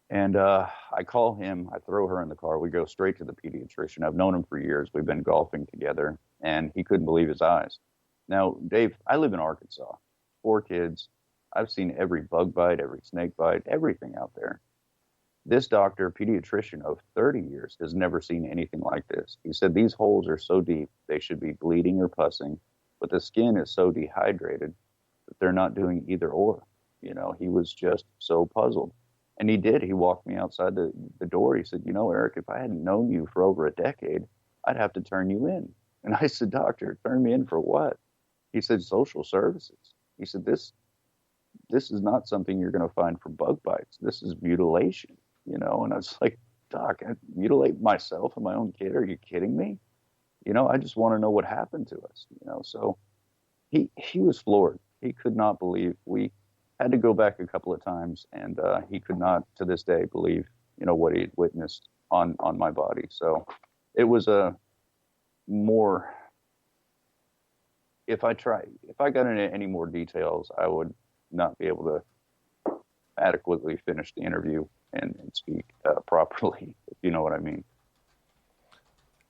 And I call him, I throw her in the car, we go straight to the pediatrician. I've known him for years, we've been golfing together, and he couldn't believe his eyes. Now, Dave, I live in Arkansas, 4 kids, I've seen every bug bite, every snake bite, everything out there. This doctor, pediatrician of 30 years, has never seen anything like this. He said these holes are so deep, they should be bleeding or pussing, but the skin is so dehydrated that they're not doing either or. He was just so puzzled. And he did. He walked me outside the door. He said, Eric, if I hadn't known you for over a decade, I'd have to turn you in. And I said, doctor, turn me in for what? He said, social services. He said, this is not something you're going to find for bug bites. This is mutilation, And I was like, doc, I mutilate myself and my own kid. Are you kidding me? I just want to know what happened to us, So he was floored. He could not believe. We had to go back a couple of times, and he could not, to this day, believe, what he had witnessed on my body. So it was more. If I got into any more details, I would not be able to adequately finish the interview and speak properly, if you know what I mean.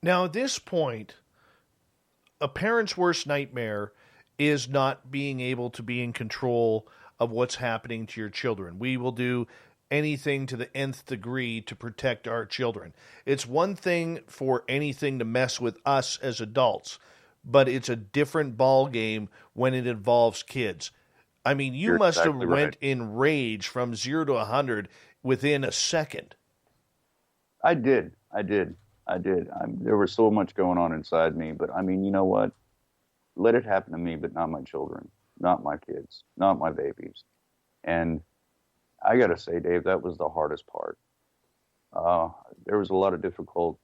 Now, at this point, a parent's worst nightmare is not being able to be in control of what's happening to your children. We will do anything to the nth degree to protect our children. It's one thing for anything to mess with us as adults, but it's a different ball game when it involves kids. I mean, you must have went in rage from 0 to 100 within a second. I did. There was so much going on inside me, but I mean, you know what? Let it happen to me, but not my children, not my kids, not my babies. And I got to say, Dave, that was the hardest part. There was a lot of difficult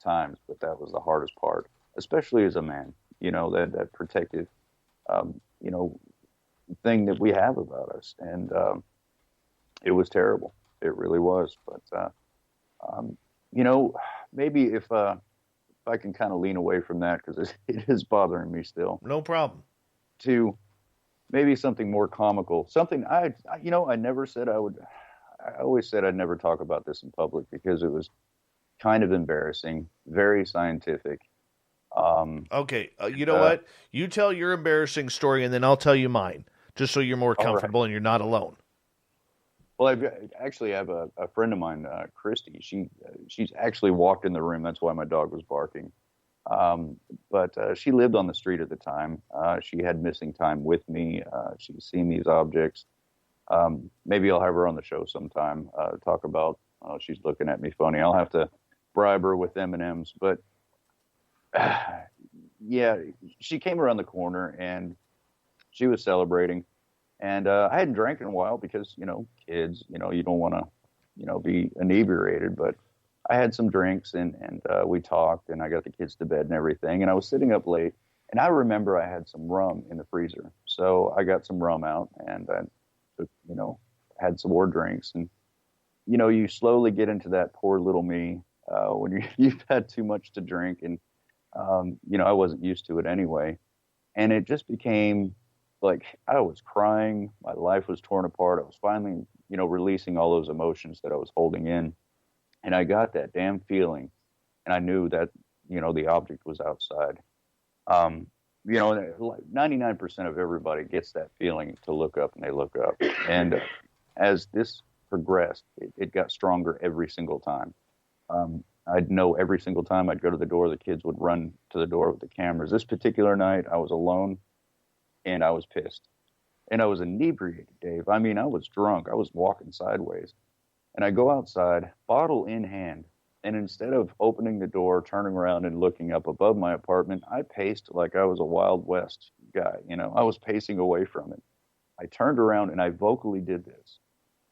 times, but that was the hardest part, especially as a man, that protective, thing that we have about us. And it was terrible. It really was. But, maybe if I can kind of lean away from that, because it is bothering me still. No problem. To maybe something more comical, something I never said I would. I always said I'd never talk about this in public because it was kind of embarrassing, very scientific. Okay, you know what? You tell your embarrassing story, and then I'll tell you mine, just so you're more comfortable and you're not alone. Well, I have a friend of mine, Christy. She's actually walked in the room. That's why my dog was barking. But she lived on the street at the time. She had missing time with me. She's seen these objects. Maybe I'll have her on the show sometime, talk about, she's looking at me funny. I'll have to bribe her with M&Ms. But yeah, she came around the corner and she was celebrating. And I hadn't drank in a while because, kids, you don't want to, be inebriated. But I had some drinks and we talked and I got the kids to bed and everything. And I was sitting up late and I remember I had some rum in the freezer. So I got some rum out and I took, had some more drinks. And, you slowly get into that poor little me when you've had too much to drink. And, I wasn't used to it anyway. And it just became like I was crying. My life was torn apart. I was finally, releasing all those emotions that I was holding in. And I got that damn feeling. And I knew that, the object was outside. You know, like 99% of everybody gets that feeling to look up, and they look up. And as this progressed, it got stronger every single time. I'd know every single time I'd go to the door, the kids would run to the door with the cameras. This particular night, I was alone, and I was pissed. And I was inebriated, Dave. I mean, I was drunk. I was walking sideways. And I go outside, bottle in hand, and instead of opening the door, turning around, and looking up above my apartment, I paced like I was a Wild West guy. You know, I was pacing away from it. I turned around, and I vocally did this.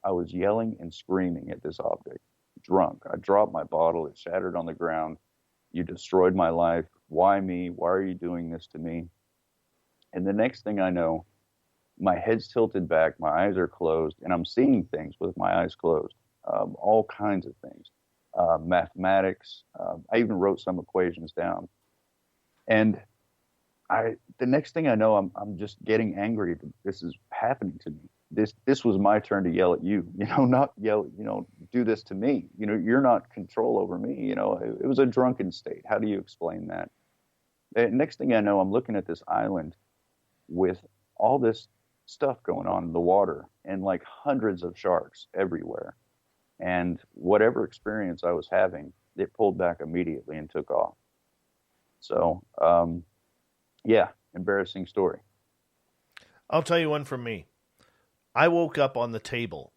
I was yelling and screaming at this object. Drunk. I dropped my bottle. It shattered on the ground. You destroyed my life. Why me? Why are you doing this to me? And the next thing I know, my head's tilted back, my eyes are closed, and I'm seeing things with my eyes closed. All kinds of things. Mathematics. I even wrote some equations down. And the next thing I know, I'm just getting angry that this is happening to me. This was my turn to yell at you, you know, not yell, you know, do this to me. You know, you're not control over me. You know, it was a drunken state. How do you explain that? And next thing I know, I'm looking at this island with all this stuff going on in the water and like hundreds of sharks everywhere. And whatever experience I was having, it pulled back immediately and took off. So, yeah, embarrassing story. I'll tell you one from me. I woke up on the table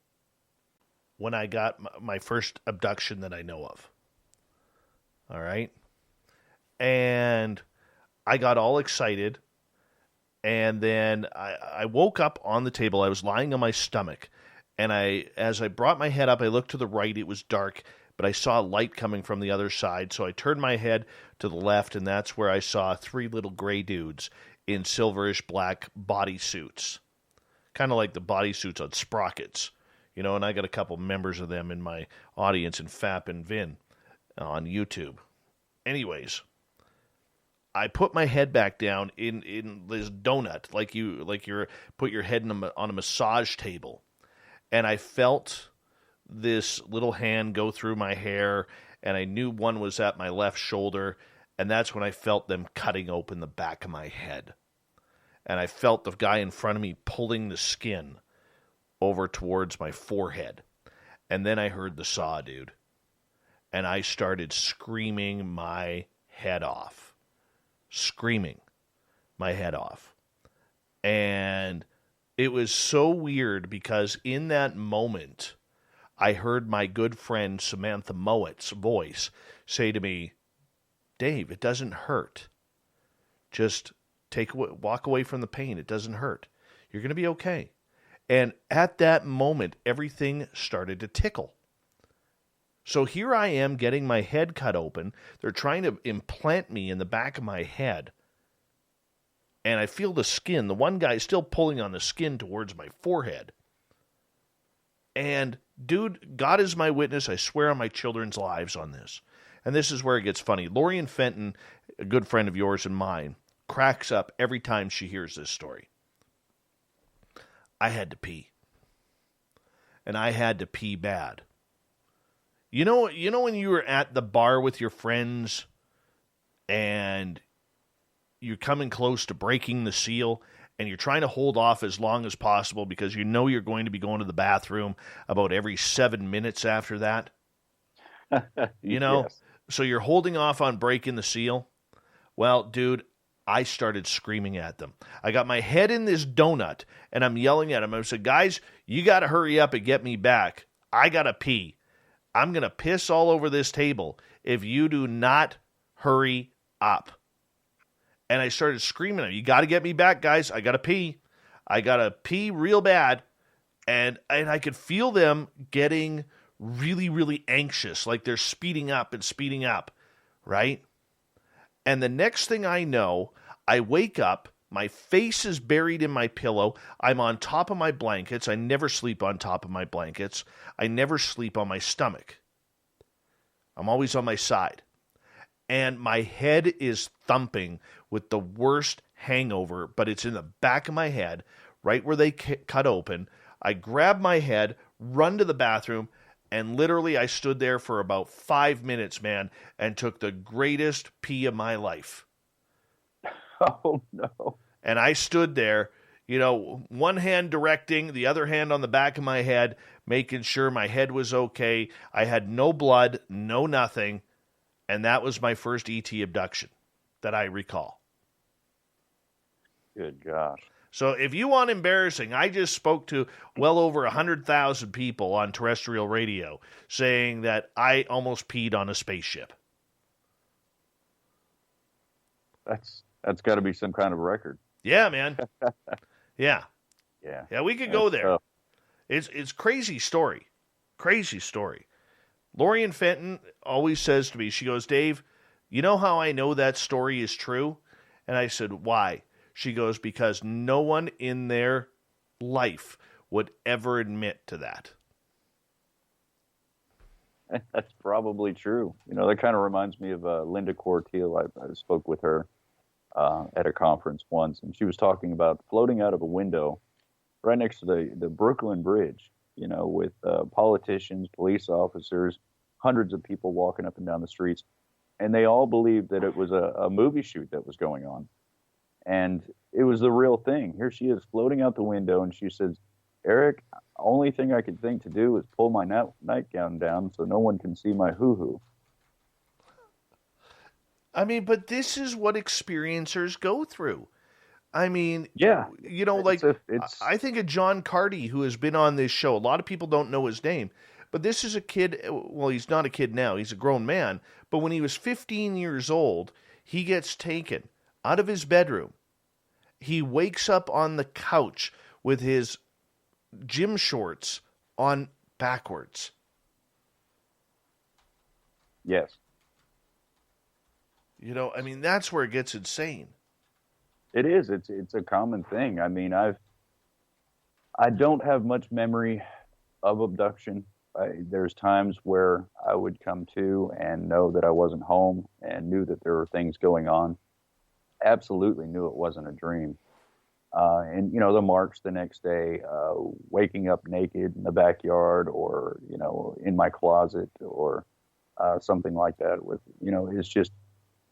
when I got my first abduction that I know of. All right? And I got all excited. And then I woke up on the table. I was lying on my stomach. And as I brought my head up, I looked to the right. It was dark, but I saw light coming from the other side. So I turned my head to the left, and that's where I saw three little gray dudes in silverish black bodysuits. Kind of like the bodysuits on Sprockets, you know, and I got a couple members of them in my audience in FAP and Vin on YouTube. Anyways, I put my head back down in this donut, like you're put your head on a massage table, and I felt this little hand go through my hair, and I knew one was at my left shoulder, and that's when I felt them cutting open the back of my head. And I felt the guy in front of me pulling the skin over towards my forehead. And then I heard the saw, dude. And I started screaming my head off. Screaming my head off. And it was so weird because in that moment, I heard my good friend Samantha Mowett's voice say to me, Dave, it doesn't hurt. Just walk away from the pain. It doesn't hurt. You're going to be okay. And at that moment, everything started to tickle. So here I am getting my head cut open. They're trying to implant me in the back of my head. And I feel the skin. The one guy is still pulling on the skin towards my forehead. And, dude, God is my witness. I swear on my children's lives on this. And this is where it gets funny. Lorian Fenton, a good friend of yours and mine, cracks up every time she hears this story. I had to pee. And I had to pee bad. You know when you were at the bar with your friends and you're coming close to breaking the seal and you're trying to hold off as long as possible because you know you're going to be going to the bathroom about every 7 minutes after that? You know? Yes. So you're holding off on breaking the seal? Well, dude, I started screaming at them. I got my head in this donut, and I'm yelling at them. I said, guys, you got to hurry up and get me back. I got to pee. I'm going to piss all over this table if you do not hurry up. And I started screaming at them, you got to get me back, guys. I got to pee. I got to pee real bad. And I could feel them getting really, really anxious, like they're speeding up, right? And the next thing I know, I wake up, my face is buried in my pillow, I'm on top of my blankets, I never sleep on top of my blankets, I never sleep on my stomach. I'm always on my side. And my head is thumping with the worst hangover, but it's in the back of my head, right where they cut open. I grab my head, run to the bathroom, and literally I stood there for about 5 minutes, man, and took the greatest pee of my life. Oh, no. And I stood there, one hand directing, the other hand on the back of my head, making sure my head was okay. I had no blood, no nothing. And that was my first ET abduction that I recall. Good gosh. So if you want embarrassing, I just spoke to well over 100,000 people on terrestrial radio saying that I almost peed on a spaceship. That's got to be some kind of record. Yeah, man. Yeah. Yeah. Yeah, we could go there. Tough. It's crazy story. Crazy story. Lorian Fenton always says to me, she goes, Dave, you know how I know that story is true? And I said, why? She goes, because no one in their life would ever admit to that. That's probably true. That kind of reminds me of Linda Corteil. I spoke with her at a conference once, and she was talking about floating out of a window right next to the Brooklyn Bridge, with politicians, police officers, hundreds of people walking up and down the streets. And they all believed that it was a movie shoot that was going on. And it was the real thing. Here she is floating out the window, and she says, Eric, only thing I could think to do is pull my nightgown down so no one can see my hoo-hoo. I mean, but this is what experiencers go through. I mean, yeah, I think of John Carty, who has been on this show. A lot of people don't know his name, but this is a kid. Well, he's not a kid now. He's a grown man. But when he was 15 years old, he gets taken out of his bedroom. He wakes up on the couch with his gym shorts on backwards. Yes. I mean, that's where it gets insane. It is. It's a common thing. I mean, I don't have much memory of abduction. There's times where I would come to and know that I wasn't home and knew that there were things going on. Absolutely knew it wasn't a dream. And the marks the next day, waking up naked in the backyard or, in my closet or something like that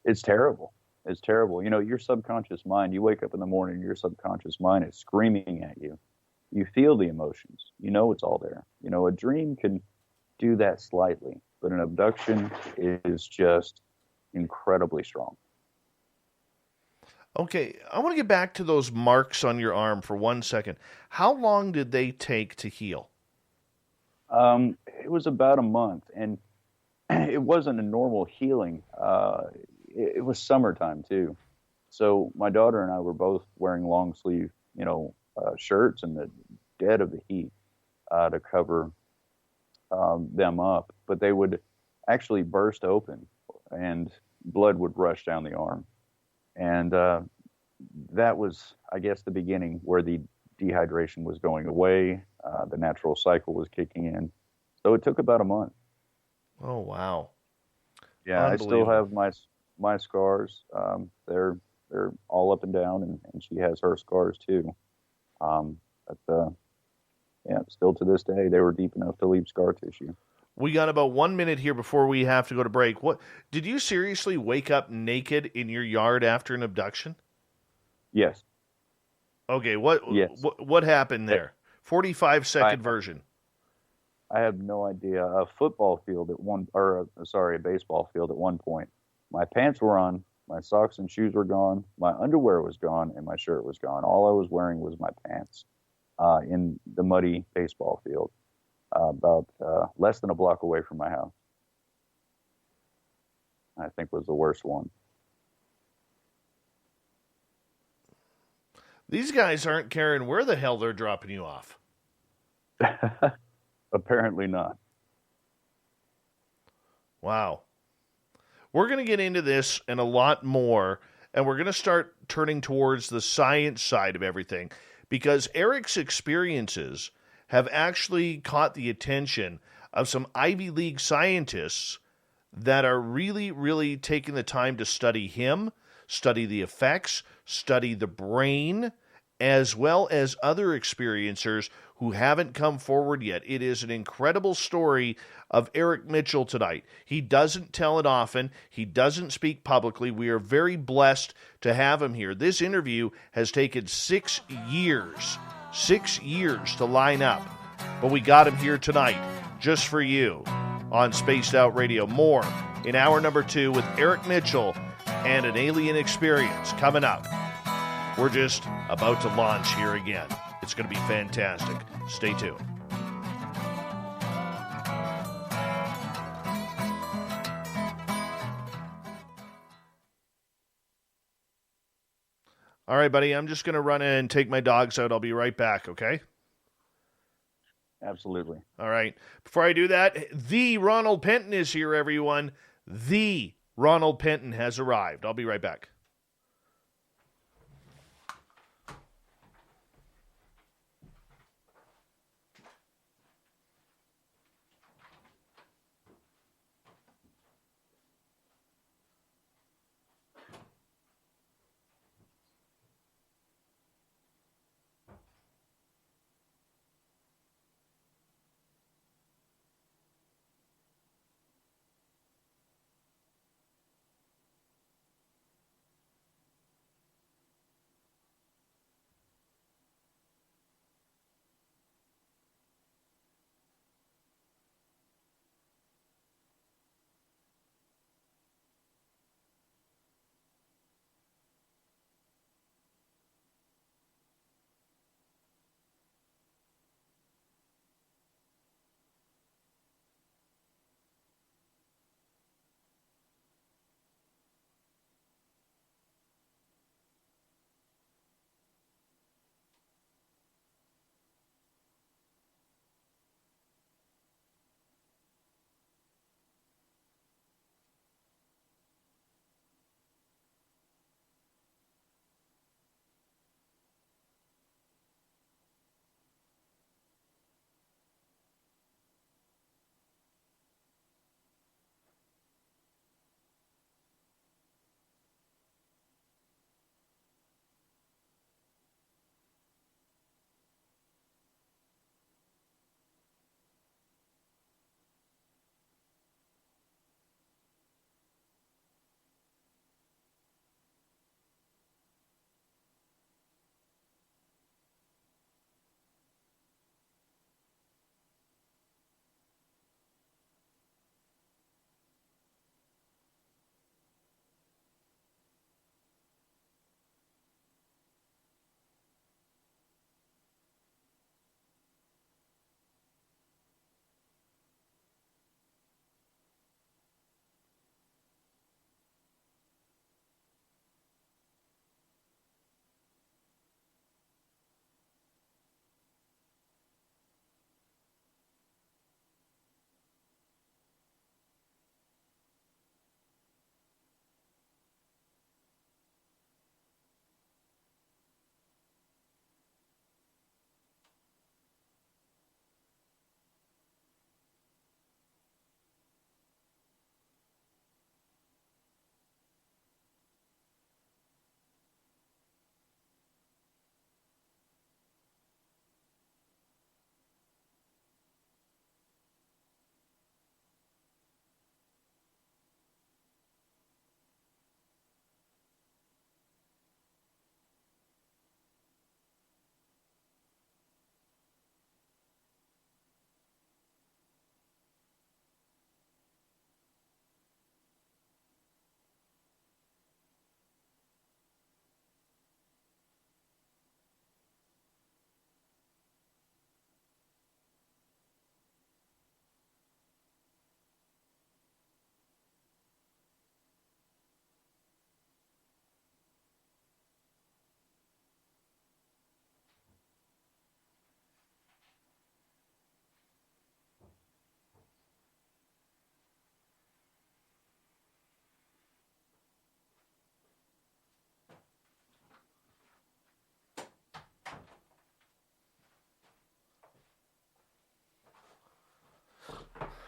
it's terrible. It's terrible. Your subconscious mind, you wake up in the morning, your subconscious mind is screaming at you. You feel the emotions. It's all there. A dream can do that slightly, but an abduction is just incredibly strong. Okay, I want to get back to those marks on your arm for 1 second. How long did they take to heal? It was about a month, and it wasn't a normal healing. It was summertime too, so my daughter and I were both wearing long sleeve, shirts in the dead of the heat to cover them up. But they would actually burst open, and blood would rush down the arm. And that was, I guess, the beginning where the dehydration was going away. The natural cycle was kicking in. So it took about a month. Oh, wow. Yeah, I still have my scars. They're all up and down, and she has her scars too. Still to this day, they were deep enough to leave scar tissue. We got about 1 minute here before we have to go to break. What did you seriously wake up naked in your yard after an abduction? Yes. Okay, Yes. What happened there? 45-second version. I have no idea. A baseball field at one point. My pants were on, my socks and shoes were gone, my underwear was gone, and my shirt was gone. All I was wearing was my pants in the muddy baseball field. About less than a block away from my house. I think was the worst one. These guys aren't caring where the hell they're dropping you off. Apparently not. Wow. We're going to get into this and a lot more, and we're going to start turning towards the science side of everything, because Eric's experiences have actually caught the attention of some Ivy League scientists that are really, really taking the time to study him, study the effects, study the brain, as well as other experiencers who haven't come forward yet. It is an incredible story of Eric Mitchell tonight. He doesn't tell it often. He doesn't speak publicly. We are very blessed to have him here. This interview has taken 6 years. 6 years to line up. But we got him here tonight, just for you, on Spaced Out Radio. More in hour number 2 with Eric Mitchell and an alien experience coming up. We're just about to launch here again. It's going to be fantastic. Stay tuned. All right, buddy, I'm just going to run in and take my dogs out. I'll be right back, okay? Absolutely. All right. Before I do that, the Ronald Penton is here, everyone. The Ronald Penton has arrived. I'll be right back.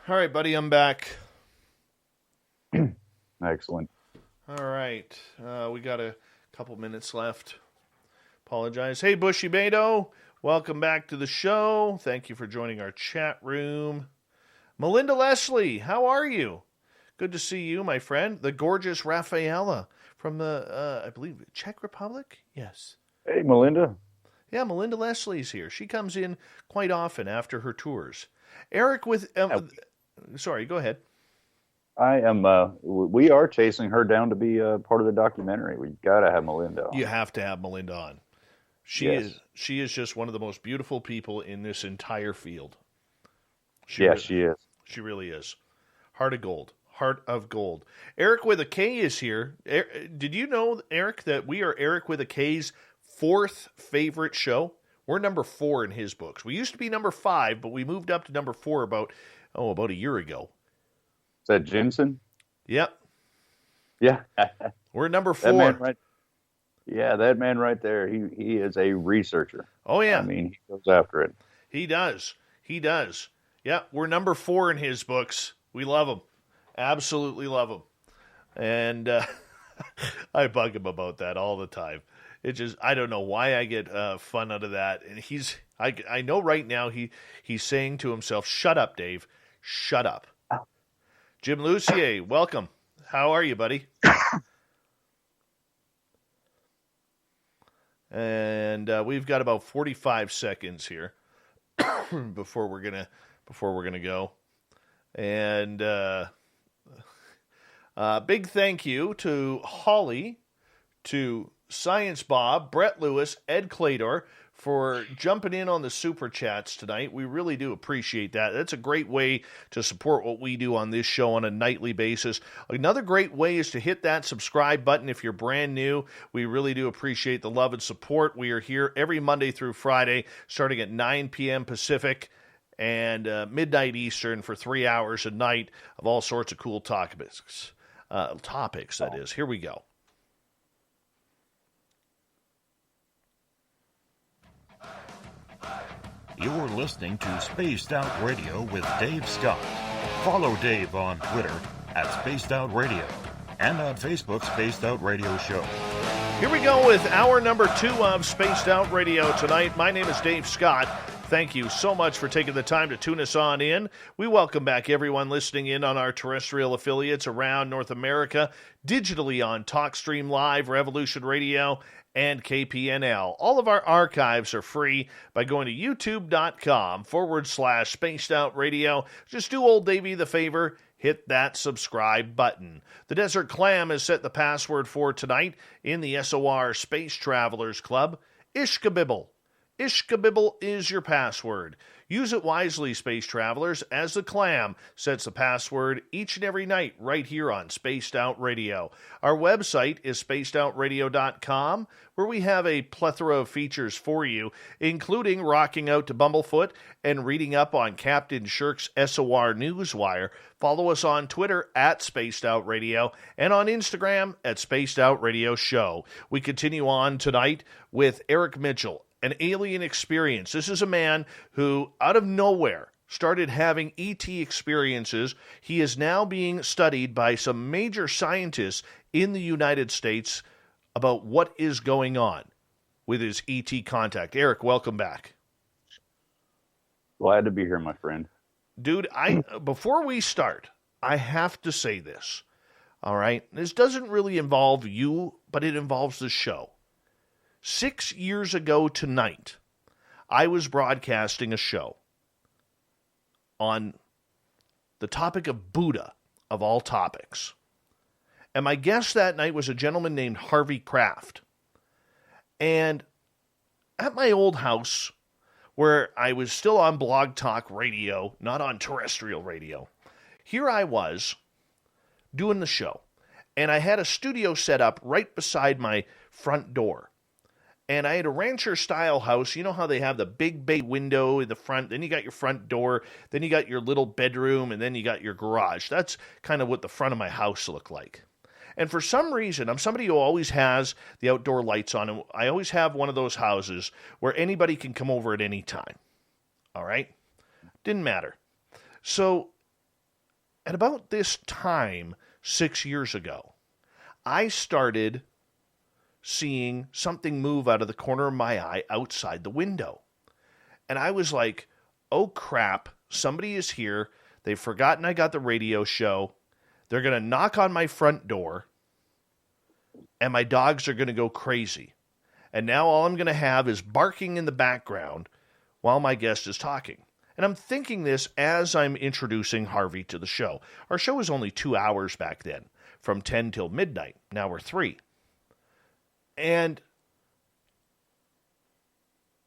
All right, buddy, I'm back. Excellent. All right. We got a couple minutes left. Apologize. Hey, Bushy Beto. Welcome back to the show. Thank you for joining our chat room. Melinda Leslie, how are you? Good to see you, my friend. The gorgeous Rafaela from the, I believe, Czech Republic? Yes. Hey, Melinda. Yeah, Melinda Leslie's here. She comes in quite often after her tours. Eric with, sorry, go ahead. We are chasing her down to be part of the documentary. We got to have Melinda on. You have to have Melinda on. She is just one of the most beautiful people in this entire field. She is. She really is. Heart of gold. Heart of gold. Eric with a K is here. Did you know, Eric, that we are Eric with a K's fourth favorite show? We're number 4 in his books. We used to be number 5, but we moved up to number 4 about a year ago. Is that Jensen? Yep. Yeah. We're number 4. That man that man right there, he is a researcher. Oh, yeah. I mean, he goes after it. He does. Yeah, we're number 4 in his books. We love him. Absolutely love him. And I bug him about that all the time. It just, I don't know why I get fun out of that. And I know right now he's saying to himself, shut up, Dave. Shut up. Oh. Jim Lucier, welcome. How are you, buddy? And we've got about 45 seconds here before we're gonna go. And big thank you to Holly, to Science Bob, Brett Lewis, Ed Clador for jumping in on the Super Chats tonight. We really do appreciate that. That's a great way to support what we do on this show on a nightly basis. Another great way is to hit that subscribe button if you're brand new. We really do appreciate the love and support. We are here every Monday through Friday, starting at 9 p.m. Pacific and midnight Eastern for 3 hours a night of all sorts of cool topics. That is. Here we go. You're listening to Spaced Out Radio with Dave Scott. Follow Dave on Twitter at Spaced Out Radio and on Facebook, Spaced Out Radio Show. Here we go with hour number 2 of Spaced Out Radio tonight. My name is Dave Scott. Thank you so much for taking the time to tune us on in. We welcome back everyone listening in on our terrestrial affiliates around North America, digitally on TalkStream Live, Revolution Radio, and KPNL. All of our archives are free by going to youtube.com/Spaced Out Radio. Just do old Davey the favor, hit that subscribe button. The Desert Clam has set the password for tonight in the SOR Space Travelers Club. Ishkabibble. Ishkabibble is your password. Use it wisely, space travelers, as the Clam sets the password each and every night right here on Spaced Out Radio. Our website is spacedoutradio.com, where we have a plethora of features for you, including rocking out to Bumblefoot and reading up on Captain Shirk's SOR Newswire. Follow us on Twitter at Spaced Out Radio and on Instagram at Spaced Out Radio Show. We continue on tonight with Eric Mitchell, an alien experience. This is a man who, out of nowhere, started having ET experiences. He is now being studied by some major scientists in the United States about what is going on with his ET contact. Eric, welcome back. Glad to be here, my friend. Dude, before we start, I have to say this. All right? This doesn't really involve you, but it involves the show. 6 years ago tonight, I was broadcasting a show on the topic of Buddha, of all topics. And my guest that night was a gentleman named Harvey Kraft. And at my old house, where I was still on Blog Talk Radio, not on terrestrial radio, here I was doing the show. And I had a studio set up right beside my front door. And I had a rancher-style house. You know how they have the big bay window in the front, then you got your front door, then you got your little bedroom, and then you got your garage. That's kind of what the front of my house looked like. And for some reason, I'm somebody who always has the outdoor lights on, and I always have one of those houses where anybody can come over at any time. All right? Didn't matter. So, at about this time, 6 years ago, I started seeing something move out of the corner of my eye outside the window. And I was like, oh crap, somebody is here. They've forgotten I got the radio show. They're going to knock on my front door, and my dogs are going to go crazy. And now all I'm going to have is barking in the background while my guest is talking. And I'm thinking this as I'm introducing Harvey to the show. Our show was only 2 hours back then, from 10 till midnight. Now we're 3. And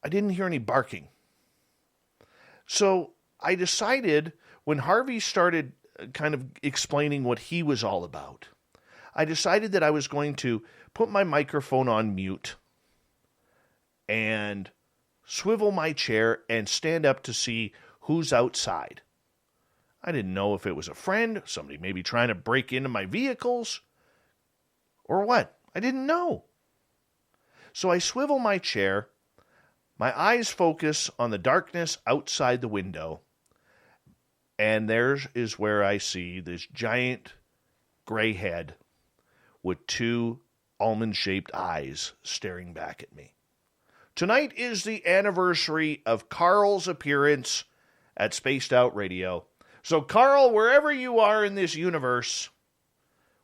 I didn't hear any barking. So I decided, when Harvey started kind of explaining what he was all about, I decided that I was going to put my microphone on mute and swivel my chair and stand up to see who's outside. I didn't know if it was a friend, somebody maybe trying to break into my vehicles, or what. I didn't know. So I swivel my chair, my eyes focus on the darkness outside the window, and there is where I see this giant gray head with 2 almond-shaped eyes staring back at me. Tonight is the anniversary of Carl's appearance at Spaced Out Radio. So, Carl, wherever you are in this universe,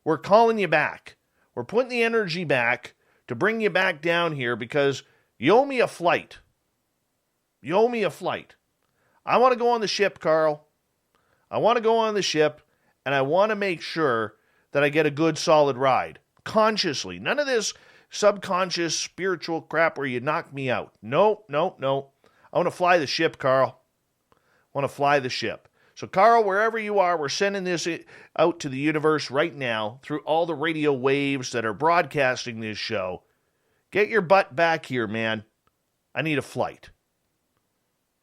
we're calling you back. We're putting the energy back to bring you back down here because you owe me a flight. You owe me a flight. I want to go on the ship, Carl. I want to go on the ship, and I want to make sure that I get a good, solid ride. Consciously. None of this subconscious, spiritual crap where you knock me out. No. I want to fly the ship, Carl. I want to fly the ship. So, Carl, wherever you are, we're sending this out to the universe right now through all the radio waves that are broadcasting this show. Get your butt back here, man. I need a flight.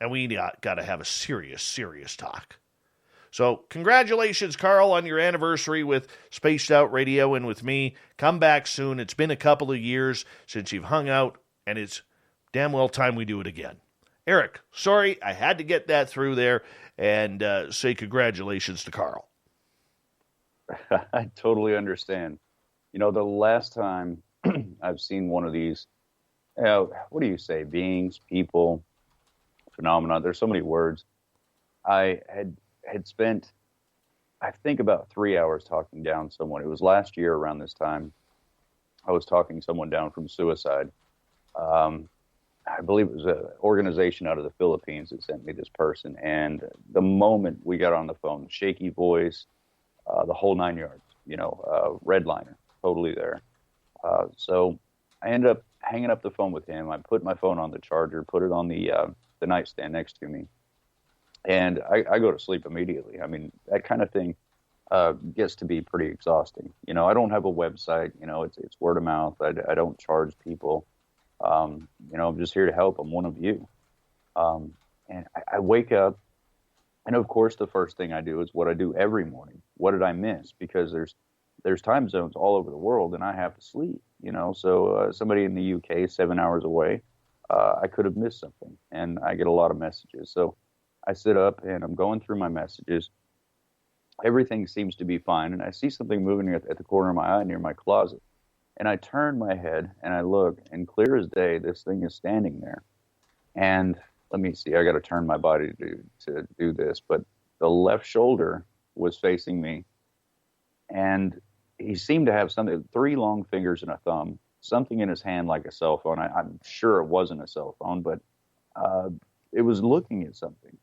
And we got to have a serious talk. So, congratulations, Carl, on your anniversary with Spaced Out Radio and with me. Come back soon. It's been a couple of years since you've hung out, and it's damn well time we do it again. Eric, sorry, I had to get that through there and say congratulations to Carl. I totally understand. You know, the last time I've seen one of these, what do you say, beings, people, phenomena, there's so many words. I had spent, I think, about 3 hours talking down someone. It was last year around this time. I was talking someone down from suicide. I believe it was an organization out of the Philippines that sent me this person. And the moment we got on the phone, shaky voice, the whole 9 yards, redliner, totally there. So I ended up hanging up the phone with him. I put my phone on the charger, put it on the nightstand next to me. And I go to sleep immediately. I mean, that kind of thing gets to be pretty exhausting. You know, I don't have a website. You know, it's word of mouth. I don't charge people. I'm just here to help. I'm one of you. And I wake up, and of course, the first thing I do is what I do every morning. What did I miss? Because there's time zones all over the world, and I have to sleep. You know, so somebody in the UK 7 hours away, I could have missed something, and I get a lot of messages. So I sit up and I'm going through my messages. Everything seems to be fine, and I see something moving at the corner of my eye near my closet. And I turn my head and I look, and clear as day, this thing is standing there. And let me see, I got to turn my body to do this, but the left shoulder was facing me, and he seemed to have something, 3 long fingers and a thumb, something in his hand like a cell phone. I'm sure it wasn't a cell phone, but it was looking at something.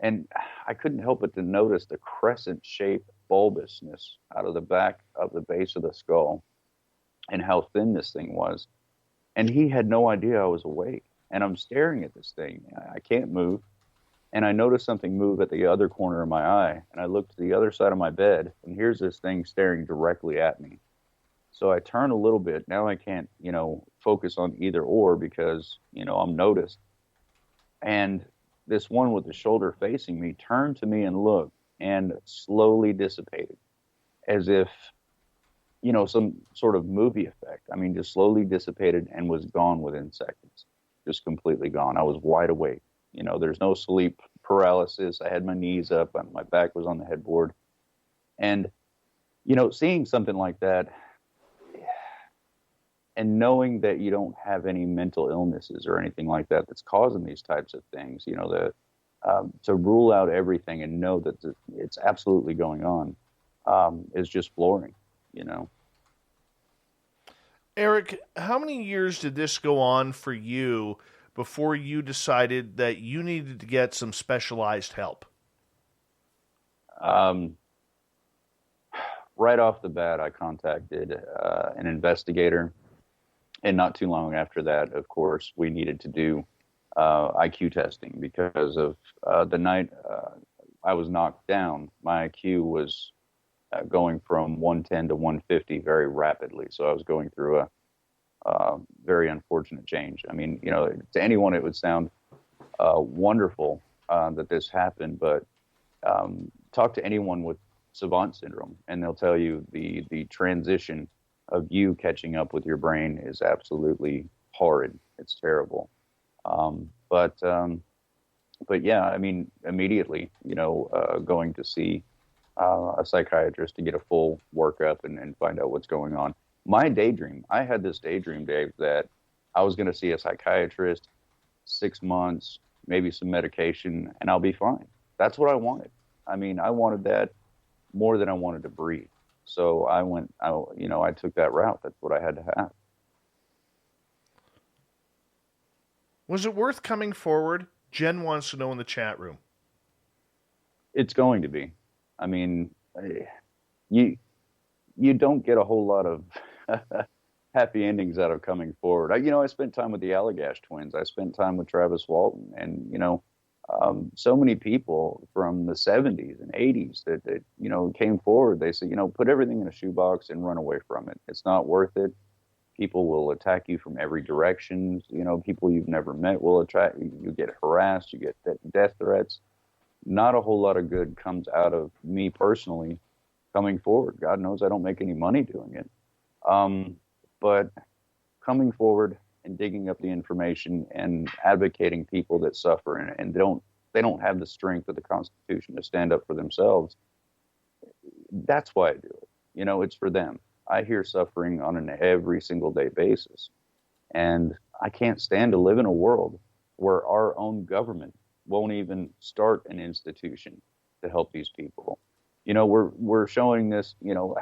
And I couldn't help but to notice the crescent-shaped bulbousness out of the back of the base of the skull and how thin this thing was. And he had no idea I was awake. And I'm staring at this thing. I can't move. And I notice something move at the other corner of my eye. And I look to the other side of my bed, and here's this thing staring directly at me. So I turn a little bit. Now I can't, focus on either or because, I'm noticed. And this one with the shoulder facing me turned to me and looked and slowly dissipated as if, some sort of movie effect. I mean, just slowly dissipated and was gone within seconds, just completely gone. I was wide awake. There's no sleep paralysis. I had my knees up and my back was on the headboard. And, seeing something like that, and knowing that you don't have any mental illnesses or anything like that that's causing these types of things, you know, to rule out everything and know that it's absolutely going on is just flooring, you know. Eric, how many years did this go on for you before you decided that you needed to get some specialized help? Right off the bat, I contacted an investigator. And not too long after that, of course, we needed to do IQ testing because of the night I was knocked down. My IQ was going from 110 to 150 very rapidly. So I was going through a very unfortunate change. I mean, you know, to anyone it would sound wonderful that this happened, but talk to anyone with savant syndrome, and they'll tell you the transition of you catching up with your brain is absolutely horrid. It's terrible. But yeah, I mean, immediately, you know, going to see a psychiatrist to get a full workup and find out what's going on. My daydream, I had this daydream, Dave, that I was going to see a psychiatrist, 6 months, maybe some medication, and I'll be fine. That's what I wanted. I mean, I wanted that more than I wanted to breathe. So I took that route. That's what I had to have. Was it worth coming forward? Jen wants to know in the chat room. It's going to be. I mean, you don't get a whole lot of happy endings out of coming forward. I spent time with the Allagash twins. I spent time with Travis Walton, and so many people from the 70s and 80s that came forward. They said, put everything in a shoebox and run away from it. It's not worth it. People will attack you from every direction. People you've never met will attack you. You get harassed. You get death threats. Not a whole lot of good comes out of me personally coming forward. God knows I don't make any money doing it. But coming forward and digging up the information and advocating people that suffer and they don't have the strength of the Constitution to stand up for themselves. That's why I do it. It's for them. I hear suffering on an every single day basis. And I can't stand to live in a world where our own government won't even start an institution to help these people. We're showing this,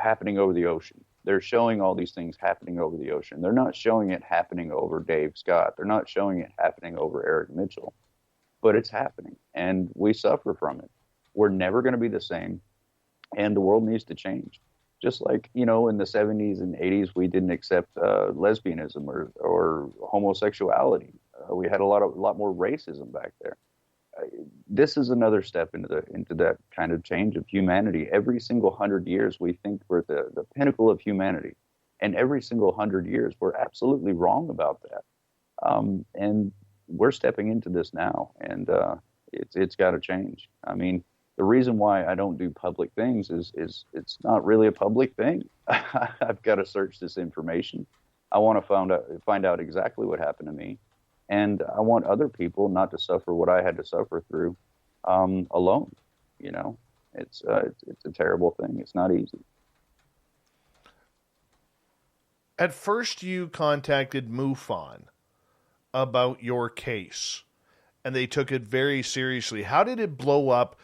happening over the ocean. They're showing all these things happening over the ocean. They're not showing it happening over Dave Scott. They're not showing it happening over Eric Mitchell. But it's happening, and we suffer from it. We're never going to be the same, and the world needs to change. Just like, in the 70s and 80s, we didn't accept lesbianism or homosexuality. We had a lot more racism back there. This is another step into that kind of change of humanity. Every single 100 years, we think we're at the pinnacle of humanity. And every single 100 years, we're absolutely wrong about that. And we're stepping into this now, and it's got to change. I mean, the reason why I don't do public things is it's not really a public thing. I've got to search this information. I want to find out exactly what happened to me. And I want other people not to suffer what I had to suffer through alone. It's a terrible thing. It's not easy. At first, you contacted MUFON about your case, and they took it very seriously. How did it blow up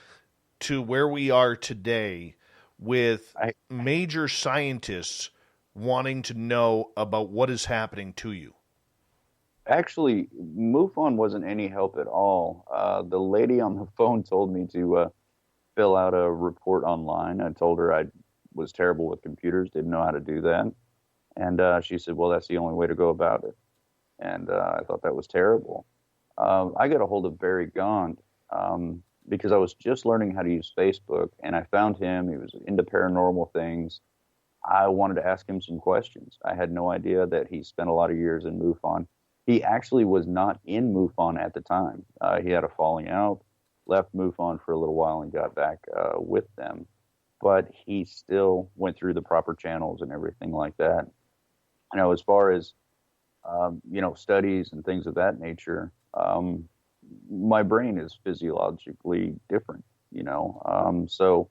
to where we are today with major scientists wanting to know about what is happening to you? Actually, MUFON wasn't any help at all. The lady on the phone told me to fill out a report online. I told her I was terrible with computers, didn't know how to do that. And she said, well, that's the only way to go about it. And I thought that was terrible. I got a hold of Barry Gaunt because I was just learning how to use Facebook, and I found him. He was into paranormal things. I wanted to ask him some questions. I had no idea that he spent a lot of years in MUFON. He actually was not in MUFON at the time. He had a falling out, left MUFON for a little while and got back with them. But he still went through the proper channels and everything like that. As far as, studies and things of that nature, my brain is physiologically different, so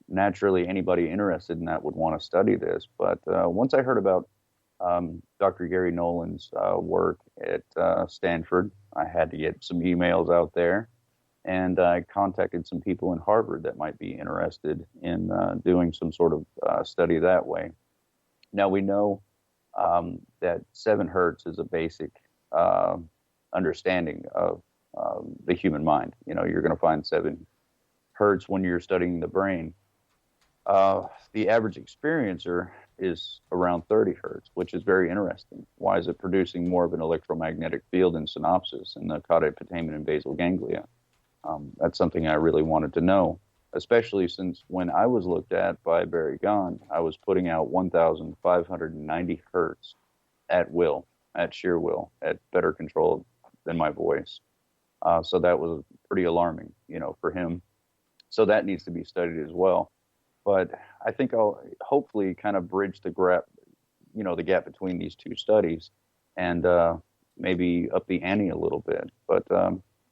naturally anybody interested in that would want to study this. But once I heard about Dr. Gary Nolan's work at Stanford. I had to get some emails out there, and I contacted some people in Harvard that might be interested in doing some sort of study that way. Now, we know that 7 hertz is a basic understanding of the human mind. You're going to find 7 hertz when you're studying the brain. The average experiencer is around 30 hertz, which is very interesting. Why is it producing more of an electromagnetic field in synapses in the caudate putamen and basal ganglia? That's something I really wanted to know, especially since when I was looked at by Barry Gond, I was putting out 1,590 hertz at will, at sheer will, at better control than my voice. So that was pretty alarming, for him. So that needs to be studied as well. But I think I'll hopefully kind of bridge the gap between these two studies and maybe up the ante a little bit. But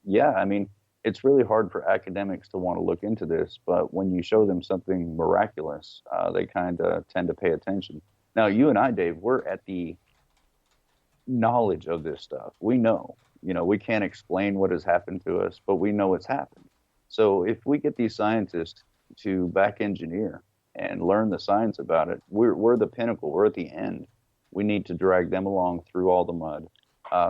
yeah, I mean, it's really hard for academics to want to look into this, but when you show them something miraculous, they kind of tend to pay attention. Now, you and I, Dave, we're at the knowledge of this stuff. We know, we can't explain what has happened to us, but we know it's happened. So if we get these scientists to back engineer and learn the science about it, we're the pinnacle. We're at the end. We need to drag them along through all the mud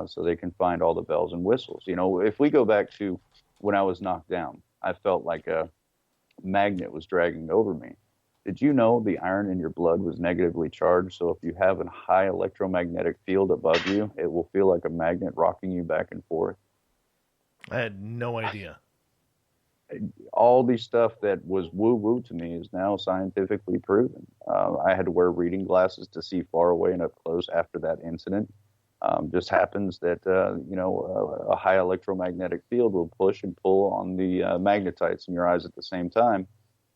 so they can find all the bells and whistles. If we go back to when I was knocked down, I felt like a magnet was dragging over me. Did you know the iron in your blood was negatively charged? So if you have a high electromagnetic field above you, it will feel like a magnet rocking you back and forth. I had no idea. All the stuff that was woo-woo to me is now scientifically proven. I had to wear reading glasses to see far away and up close after that incident. Just happens that, a high electromagnetic field will push and pull on the magnetites in your eyes at the same time,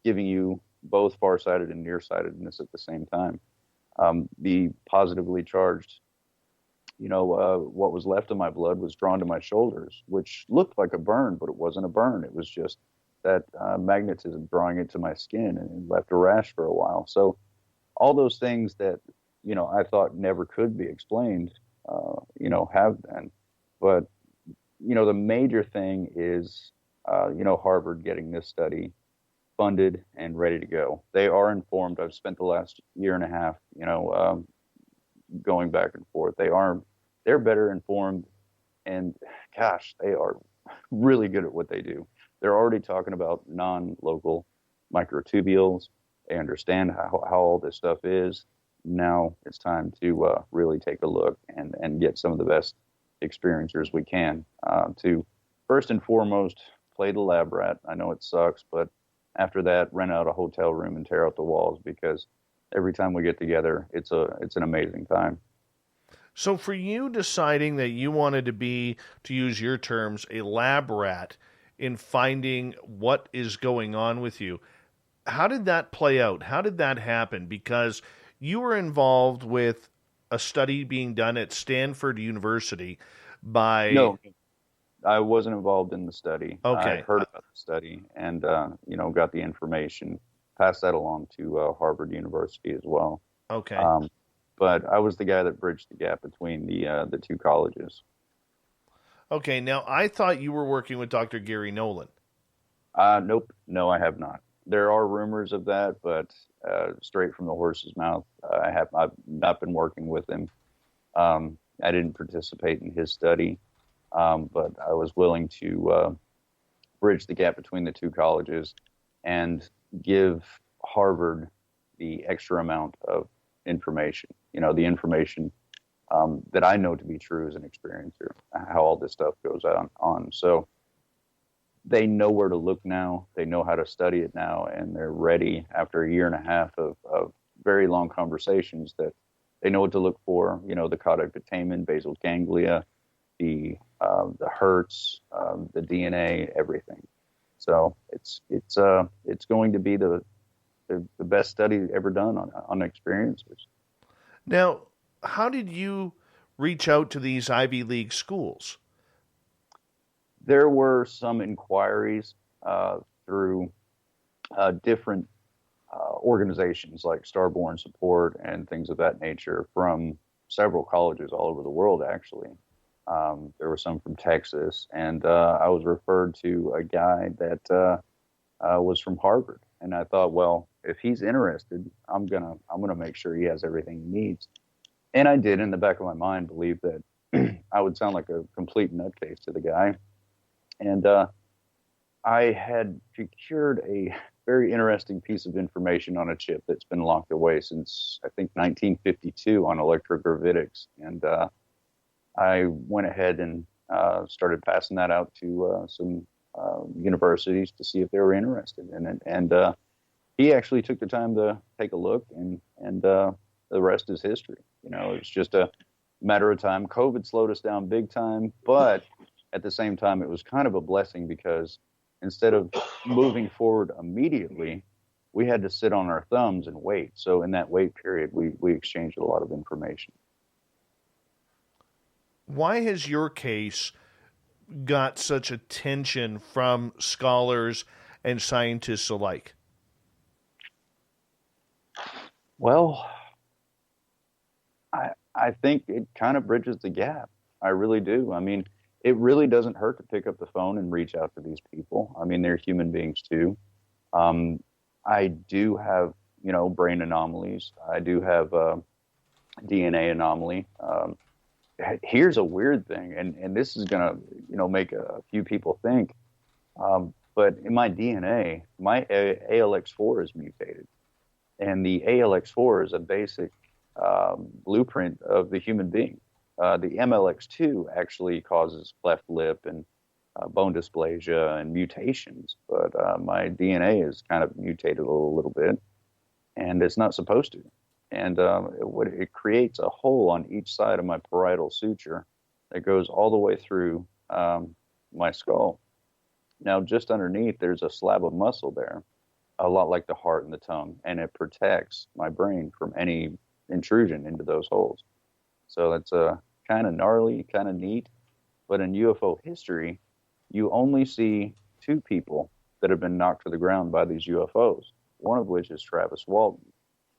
giving you both farsighted and nearsightedness at the same time. The positively charged, what was left of my blood was drawn to my shoulders, which looked like a burn, but it wasn't a burn. It was just that magnetism drawing it to my skin, and it left a rash for a while. So all those things that, I thought never could be explained, have been. But, the major thing is, Harvard getting this study funded and ready to go. They are informed. I've spent the last year and a half, going back and forth. They're better informed, and gosh, they are really good at what they do. They're already talking about non-local microtubules. They understand how all this stuff is. Now it's time to really take a look and get some of the best experiencers we can to first and foremost play the lab rat. I know it sucks, but after that, rent out a hotel room and tear out the walls, because every time we get together, it's an amazing time. So for you deciding that you wanted to be, to use your terms, a lab rat in finding what is going on with you, how did that play out? How did that happen? Because you were involved with a study being done at Stanford University by... No, I wasn't involved in the study. Okay. I heard about the study and, got the information, passed that along to Harvard University as well. Okay. But I was the guy that bridged the gap between the two colleges. Okay, now I thought you were working with Dr. Gary Nolan. Nope. No, I have not. There are rumors of that, but straight from the horse's mouth, I've not been working with him. I didn't participate in his study, but I was willing to bridge the gap between the two colleges and give Harvard the extra amount of information, the information that I know to be true as an experiencer, how all this stuff goes on. So they know where to look now. They know how to study it now, and they're ready after a year and a half of very long conversations that they know what to look for. The caudate putamen, basal ganglia, the hertz, the DNA, everything. So it's going to be the best study ever done on experiencers. Now, how did you reach out to these Ivy League schools? There were some inquiries through different organizations like Starborn Support and things of that nature from several colleges all over the world, actually. There were some from Texas, and I was referred to a guy that was from Harvard. And I thought, well, if he's interested, I'm gonna make sure he has everything he needs. And I did, in the back of my mind, believe that I would sound like a complete nutcase to the guy. And I had procured a very interesting piece of information on a chip that's been locked away since, I think, 1952 on electrogravitics. And I went ahead and started passing that out to some universities to see if they were interested in it. And he actually took the time to take a look, and the rest is history. You know, it's just a matter of time. COVID slowed us down big time, but at the same time, it was kind of a blessing, because instead of moving forward immediately, we had to sit on our thumbs and wait. So in that wait period, we exchanged a lot of information. Why has your case got such attention from scholars and scientists alike? Well, I think it kind of bridges the gap. I really do. I mean, it really doesn't hurt to pick up the phone and reach out to these people. I mean, they're human beings too. I do have, brain anomalies. I do have a DNA anomaly. Here's a weird thing, and this is going to, make a few people think. But in my DNA, my ALX4 is mutated. And the ALX4 is a basic blueprint of the human being. The MLX2 actually causes cleft lip and bone dysplasia and mutations, but my DNA is kind of mutated a little bit, and it's not supposed to. And it creates a hole on each side of my parietal suture that goes all the way through my skull. Now, just underneath, there's a slab of muscle there, a lot like the heart and the tongue, and it protects my brain from any intrusion into those holes. So it's kind of gnarly, kind of neat. But in UFO history, you only see two people that have been knocked to the ground by these UFOs, one of which is Travis Walton,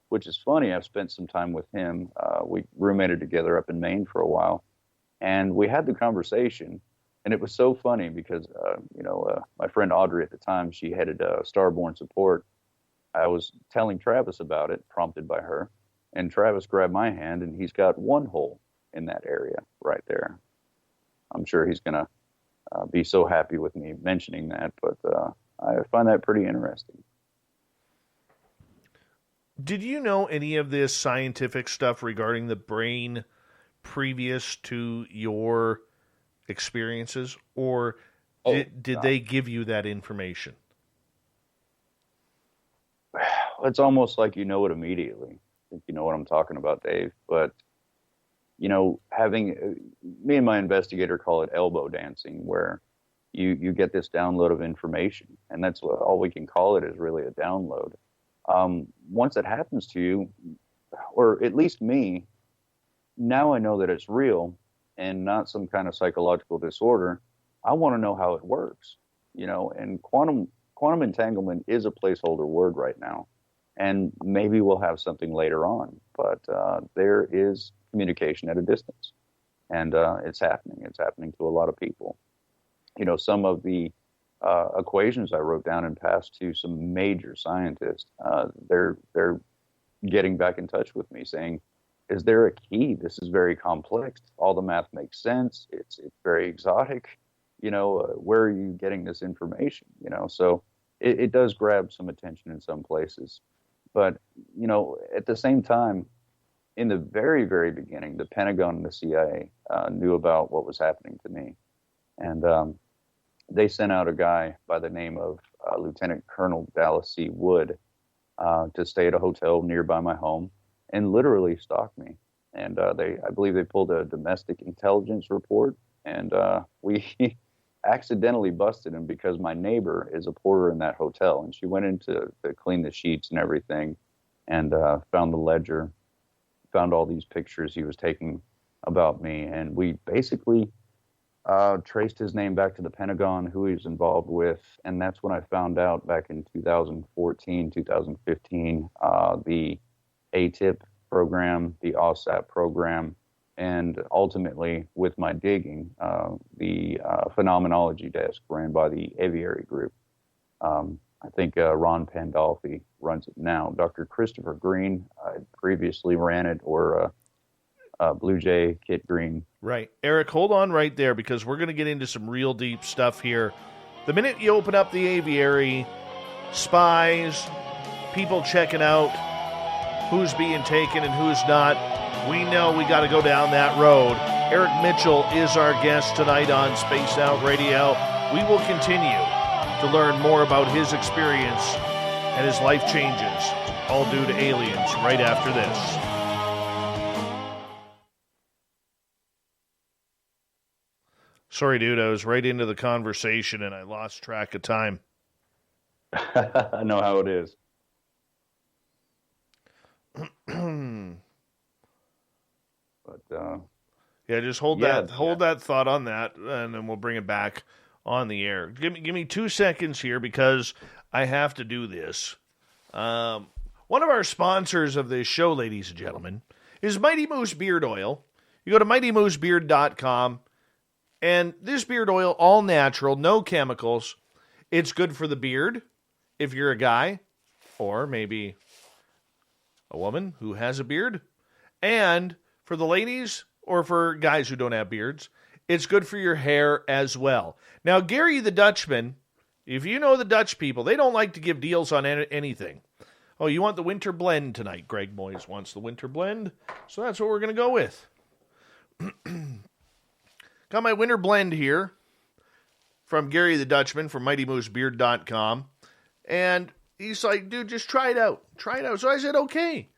which is funny. I've spent some time with him. We roommated together up in Maine for a while, and we had the conversation. And it was so funny because, my friend Audrey at the time, she headed Starborn Support. I was telling Travis about it, prompted by her. And Travis grabbed my hand, and he's got one hole in that area right there. I'm sure he's going to be so happy with me mentioning that, but I find that pretty interesting. Did you know any of this scientific stuff regarding the brain previous to your experiences, or did they give you that information? It's almost like you know it immediately. I think you know what I'm talking about, Dave. But, having me and my investigator call it elbow dancing, where you get this download of information, and that's all we can call it, is really a download. Once it happens to you, or at least me, now I know that it's real and not some kind of psychological disorder. I want to know how it works, and quantum entanglement is a placeholder word right now. And maybe we'll have something later on, but there is communication at a distance, and it's happening. It's happening to a lot of people. Some of the equations I wrote down and passed to some major scientists, they're getting back in touch with me saying, is there a key? This is very complex. All the math makes sense. It's very exotic. Where are you getting this information? So it does grab some attention in some places. But, at the same time, in the very, very beginning, the Pentagon and the CIA knew about what was happening to me. And they sent out a guy by the name of Lieutenant Colonel Dallas C. Wood to stay at a hotel nearby my home and literally stalk me. And I believe they pulled a domestic intelligence report, and we accidentally busted him because my neighbor is a porter in that hotel, and she went in to clean the sheets and everything, and found the ledger, found all these pictures he was taking about me, and we basically traced his name back to the Pentagon, who he was involved with, and that's when I found out back in 2014, 2015, the ATIP program, the OSAP program, and ultimately with my digging, the phenomenology desk ran by the Aviary Group. I think Ron Pandolfi runs it now. Dr. Christopher Green previously ran it, or Blue Jay Kit Green. Right. Eric, hold on right there, because we're going to get into some real deep stuff here. The minute you open up the aviary, spies, people checking out who's being taken and who's not, we know we got to go down that road. Eric Mitchell is our guest tonight on Spaced Out Radio. We will continue to learn more about his experience and his life changes, all due to aliens, right after this. Sorry, dude, I was right into the conversation and I lost track of time. I know how it is. But yeah, just hold that thought on that, and then we'll bring it back on the air. Give me 2 seconds here, because I have to do this. One of our sponsors of this show, ladies and gentlemen, is Mighty Moose Beard Oil. You go to mightymoosebeard.com, and this beard oil, all natural, no chemicals. It's good for the beard if you're a guy, or maybe a woman who has a beard. And for the ladies, or for guys who don't have beards, it's good for your hair as well. Now, Gary the Dutchman, if you know the Dutch people, they don't like to give deals on anything. Oh, you want the winter blend tonight? Greg Moyes wants the winter blend, so that's what we're going to go with. Got my winter blend here from Gary the Dutchman from MightyMooseBeard.com. And he's like, dude, just try it out. Try it out. So I said, okay.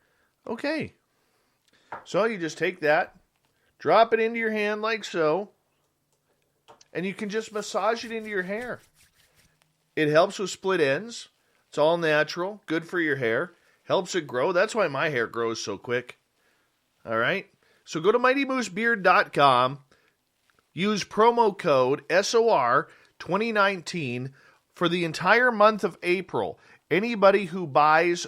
So you just take that, drop it into your hand like so, and you can just massage it into your hair. It helps with split ends. It's all natural, good for your hair, helps it grow. That's why my hair grows so quick. All right? So go to MightyMooseBeard.com, use promo code SOR2019 for the entire month of April. Anybody who buys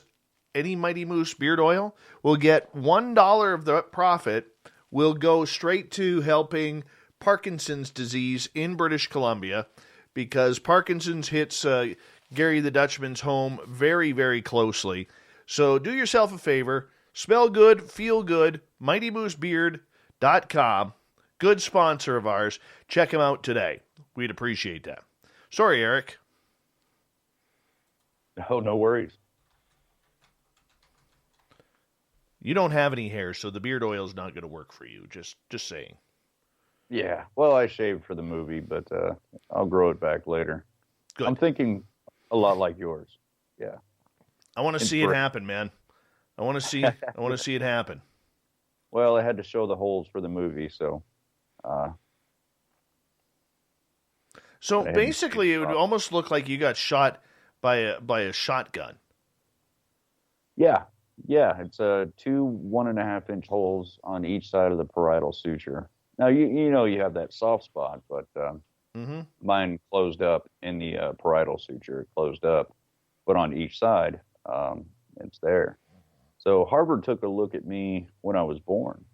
any Mighty Moose beard oil will get $1 of the profit will go straight to helping Parkinson's disease in British Columbia, because Parkinson's hits Gary the Dutchman's home very, very closely. So do yourself a favor. Smell good, feel good. MightyMooseBeard.com. Good sponsor of ours. Check him out today. We'd appreciate that. Sorry, Eric. Oh, no worries. You don't have any hair, so the beard oil is not going to work for you. Just saying. Yeah. Well, I shaved for the movie, but I'll grow it back later. Good. I'm thinking a lot like yours. Yeah. I want to see it happen, man. I want to see it happen. Well, I had to show the holes for the movie, so. So basically, it would almost look like you got shot by a shotgun. Yeah. It's 2 1.5-inch holes on each side of the parietal suture. Now you know you have that soft spot, but mine closed up in the parietal suture. It closed up, but on each side, it's there. So Harvard took a look at me when I was born.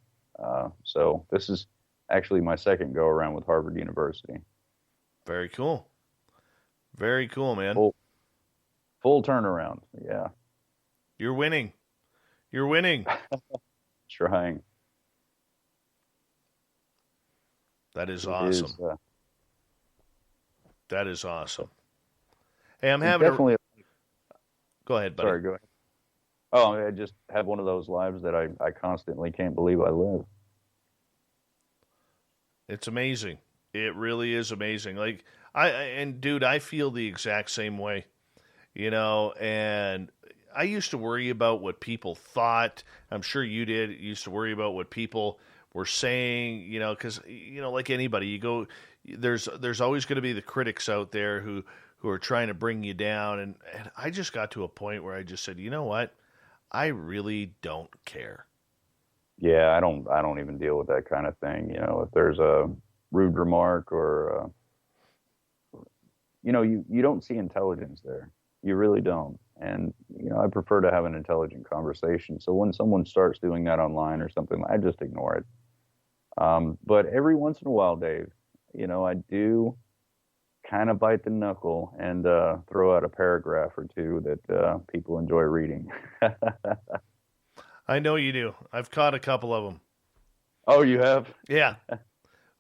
So this is actually my second go around with Harvard University. Very cool. Very cool, man. Full turnaround. Yeah. You're winning. Trying. That is awesome. That is awesome. Hey, I'm having definitely. Go ahead, buddy. Sorry, go ahead. Oh, I just have one of those lives that I constantly can't believe I live. It's amazing. It really is amazing. Like dude, I feel the exact same way. And I used to worry about what people thought. I'm sure you did. You used to worry about what people were saying, because, like anybody, there's always going to be the critics out there who are trying to bring you down. And I just got to a point where I just said, you know what? I really don't care. Yeah, I don't even deal with that kind of thing. If there's a rude remark or, you don't see intelligence there. You really don't. And, I prefer to have an intelligent conversation. So when someone starts doing that online or something, I just ignore it. But every once in a while, Dave, I do kind of bite the knuckle and throw out a paragraph or two that people enjoy reading. I know you do. I've caught a couple of them. Oh, you have? Yeah.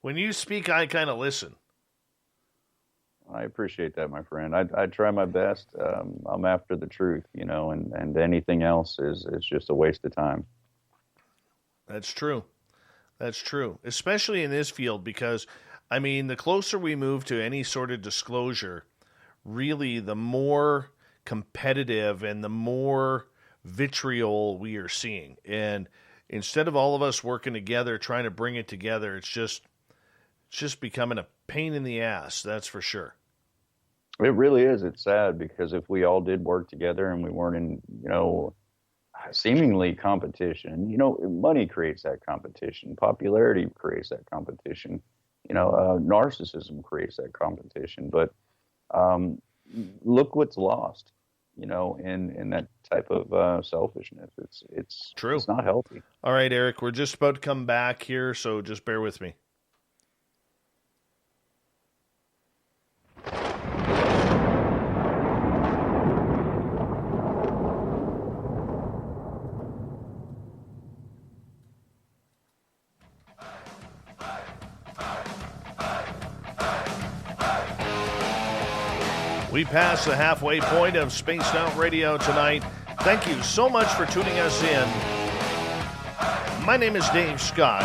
When you speak, I kind of listen. I appreciate that, my friend. I try my best. I'm after the truth, and anything else is just a waste of time. That's true. That's true. Especially in this field because, I mean, the closer we move to any sort of disclosure, really the more competitive and the more vitriol we are seeing. And instead of all of us working together, trying to bring it together, it's just becoming a pain in the ass, that's for sure. It really is. It's sad because if we all did work together and we weren't in, seemingly competition, money creates that competition, popularity creates that competition, narcissism creates that competition. But look what's lost, in that type of selfishness. It's true. It's not healthy. All right, Eric, we're just about to come back here, so just bear with me. We passed the halfway point of Spaced Out Radio tonight. Thank you so much for tuning us in. My name is Dave Scott.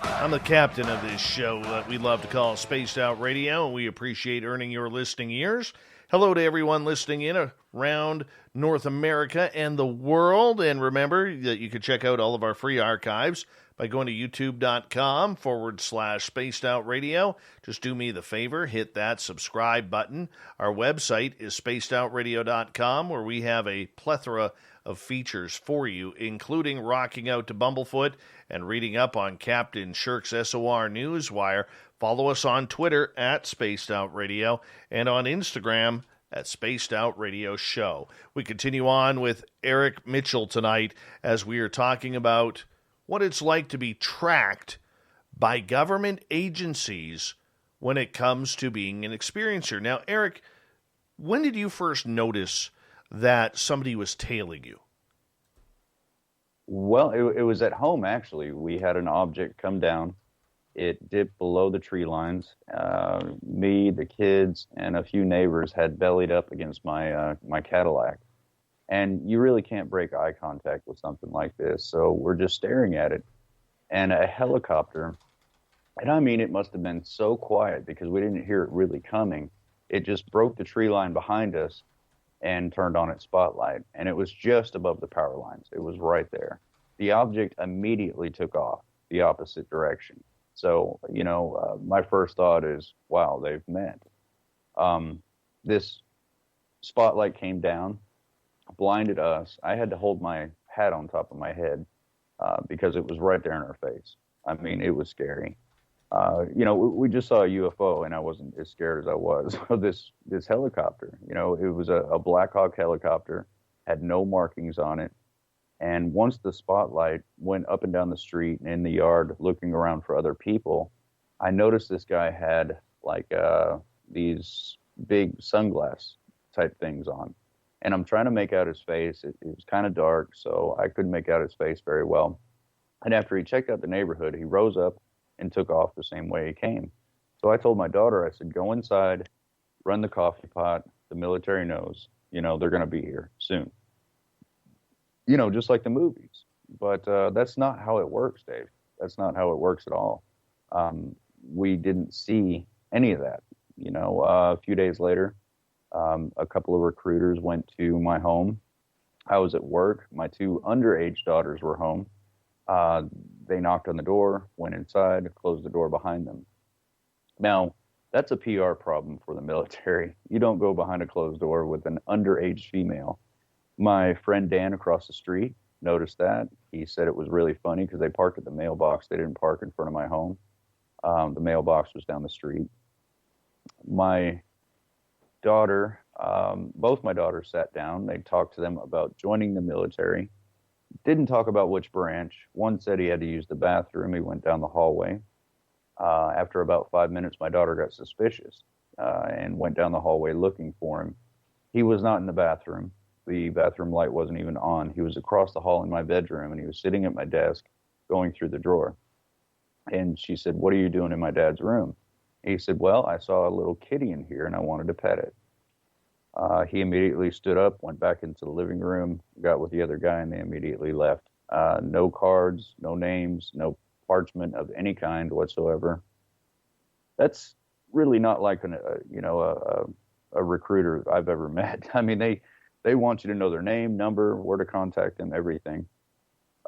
I'm the captain of this show that we love to call Spaced Out Radio, and we appreciate earning your listening ears. Hello to everyone listening in around North America and the world. And remember that you can check out all of our free archives by going to youtube.com/Spaced Out Radio. Just do me the favor, hit that subscribe button. Our website is spacedoutradio.com, where we have a plethora of features for you, including rocking out to Bumblefoot and reading up on Captain Shirk's SOR Newswire. Follow us on Twitter at Spaced Out Radio and on Instagram at Spaced Out Radio Show. We continue on with Eric Mitchell tonight as we are talking about what it's like to be tracked by government agencies when it comes to being an experiencer. Now, Eric, when did you first notice that somebody was tailing you? Well, it was at home, actually. We had an object come down. It dipped below the tree lines. Me, the kids, and a few neighbors had bellied up against my Cadillac. And you really can't break eye contact with something like this. So we're just staring at it. And a helicopter, and I mean, it must have been so quiet because we didn't hear it really coming. It just broke the tree line behind us and turned on its spotlight. And it was just above the power lines. It was right there. The object immediately took off the opposite direction. So, my first thought is, wow, they've met. This spotlight came down, blinded us. I had to hold my hat on top of my head because it was right there in our face. I mean, it was scary. We just saw a UFO, and I wasn't as scared as I was of this helicopter. It was a Black Hawk helicopter, had no markings on it. And once the spotlight went up and down the street and in the yard looking around for other people, I noticed this guy had these big sunglass type things on. And I'm trying to make out his face. It was kind of dark, so I couldn't make out his face very well. And after he checked out the neighborhood, he rose up and took off the same way he came. So I told my daughter, I said, go inside, run the coffee pot. The military knows, they're going to be here soon. Just like the movies. But that's not how it works, Dave. That's not how it works at all. We didn't see any of that. A few days later, a couple of recruiters went to my home. I was at work. My two underage daughters were home. They knocked on the door, went inside, closed the door behind them. Now, that's a PR problem for the military. You don't go behind a closed door with an underage female. My friend Dan across the street noticed that. He said it was really funny because they parked at the mailbox. They didn't park in front of my home. The mailbox was down the street. My daughter, both my daughters sat down. They talked to them about joining the military. Didn't talk about which branch. One said he had to use the bathroom. He went down the hallway. After about 5 minutes, my daughter got suspicious and went down the hallway looking for him. He was not in the bathroom. The bathroom light wasn't even on. He was across the hall in my bedroom, and he was sitting at my desk going through the drawer. And she said, "What are you doing in my dad's room?" He said, "Well, I saw a little kitty in here, and I wanted to pet it." He immediately stood up, went back into the living room, got with the other guy, and they immediately left. No cards, no names, no parchment of any kind whatsoever. That's really not like a recruiter I've ever met. I mean, they want you to know their name, number, where to contact them, everything.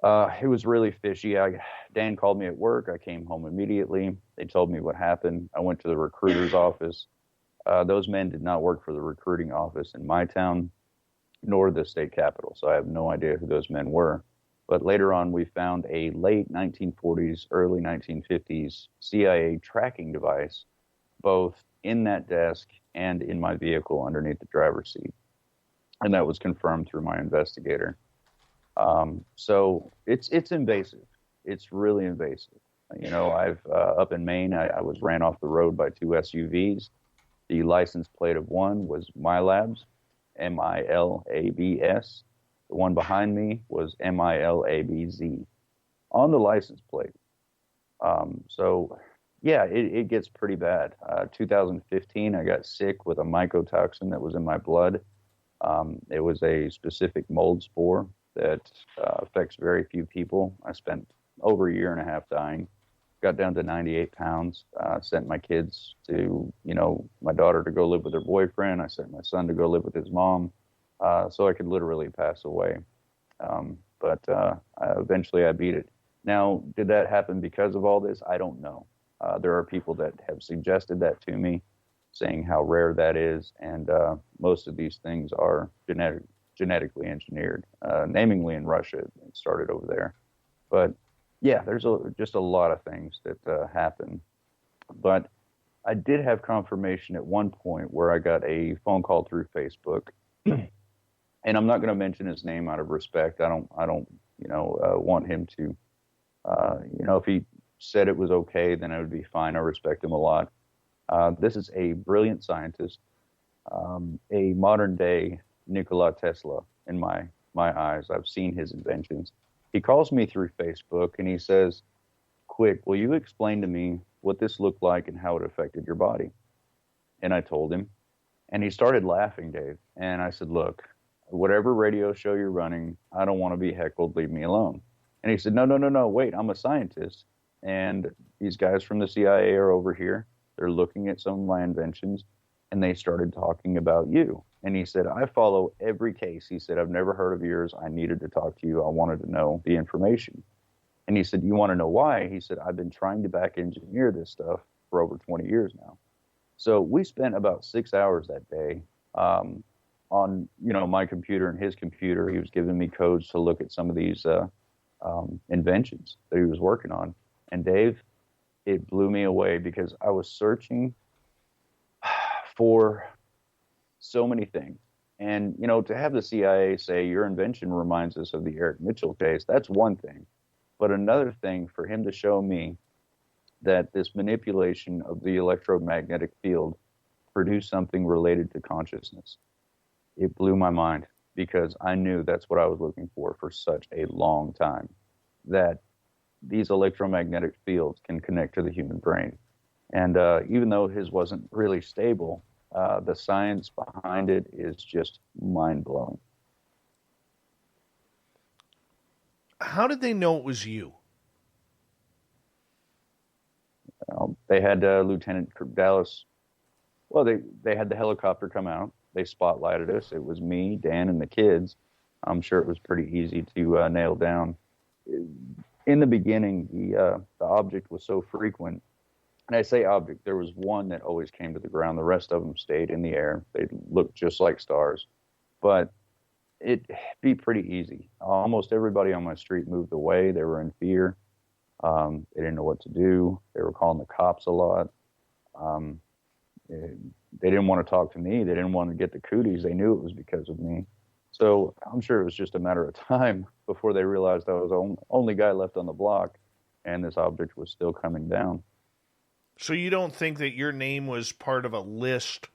It was really fishy. Dan called me at work. I came home immediately. They told me what happened. I went to the recruiter's office. Those men did not work for the recruiting office in my town, nor the state capitol, so I have no idea who those men were. But later on, we found a late 1940s, early 1950s CIA tracking device, both in that desk and in my vehicle underneath the driver's seat. And that was confirmed through my investigator. So it's invasive. It's really invasive. I've up in Maine, I was ran off the road by two SUVs. The license plate of one was Milabs, Milabs. The one behind me was Milabz on the license plate. So, yeah, it gets pretty bad. 2015, I got sick with a mycotoxin that was in my blood. It was a specific mold spore that affects very few people. I spent over a year and a half dying. Got down to 98 pounds, sent my kids to, my daughter to go live with her boyfriend. I sent my son to go live with his mom, so I could literally pass away. But eventually I beat it. Now, did that happen because of all this? I don't know. There are people that have suggested that to me, saying how rare that is, and most of these things are genetically engineered, namely in Russia. It started over there. But yeah, there's just a lot of things that happen. But I did have confirmation at one point where I got a phone call through Facebook, and I'm not going to mention his name out of respect. I don't want him to, if he said it was okay, then it would be fine. I respect him a lot. This is a brilliant scientist, a modern day Nikola Tesla in my eyes. I've seen his inventions. He calls me through Facebook and he says, "Quick, will you explain to me what this looked like and how it affected your body?" And I told him, and he started laughing, Dave. And I said, "Look, whatever radio show you're running, I don't want to be heckled. Leave me alone." And he said, No, wait, I'm a scientist. And these guys from the CIA are over here. They're looking at some of my inventions, and they started talking about you. And he said, "I follow every case." He said, "I've never heard of yours. I needed to talk to you. I wanted to know the information." And he said, "You want to know why?" He said, "I've been trying to back engineer this stuff for over 20 years now." So we spent about 6 hours that day on, my computer and his computer. He was giving me codes to look at some of these inventions that he was working on. And Dave, it blew me away because I was searching for so many things. And, to have the CIA say your invention reminds us of the Eric Mitchell case, that's one thing. But another thing for him to show me that this manipulation of the electromagnetic field produced something related to consciousness, it blew my mind because I knew that's what I was looking for such a long time, that these electromagnetic fields can connect to the human brain. And even though his wasn't really stable, the science behind it is just mind-blowing. How did they know it was you? They had Lieutenant Dallas. Well, they had the helicopter come out. They spotlighted us. It was me, Dan, and the kids. I'm sure it was pretty easy to nail down. In the beginning, the object was so frequent. And I say object, there was one that always came to the ground. The rest of them stayed in the air. They looked just like stars. But it'd be pretty easy. Almost everybody on my street moved away. They were in fear. They didn't know what to do. They were calling the cops a lot. They didn't want to talk to me. They didn't want to get the cooties. They knew it was because of me. So I'm sure it was just a matter of time before they realized I was the only guy left on the block, and this object was still coming down. So you don't think that your name was part of a list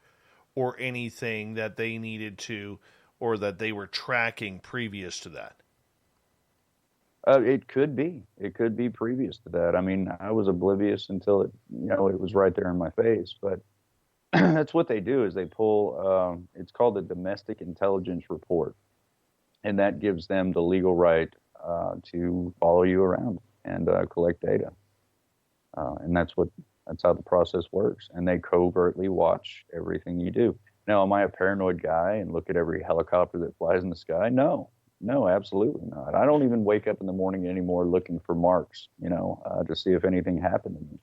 or anything that they needed to, or that they were tracking previous to that? It could be. It could be previous to that. I mean, I was oblivious until it was right there in my face. But that's what they do is they pull. It's called a domestic intelligence report, and that gives them the legal right to follow you around and collect data. And that's how the process works. And they covertly watch everything you do. Now, am I a paranoid guy and look at every helicopter that flies in the sky? No, absolutely not. I don't even wake up in the morning anymore looking for marks, to see if anything happened to me.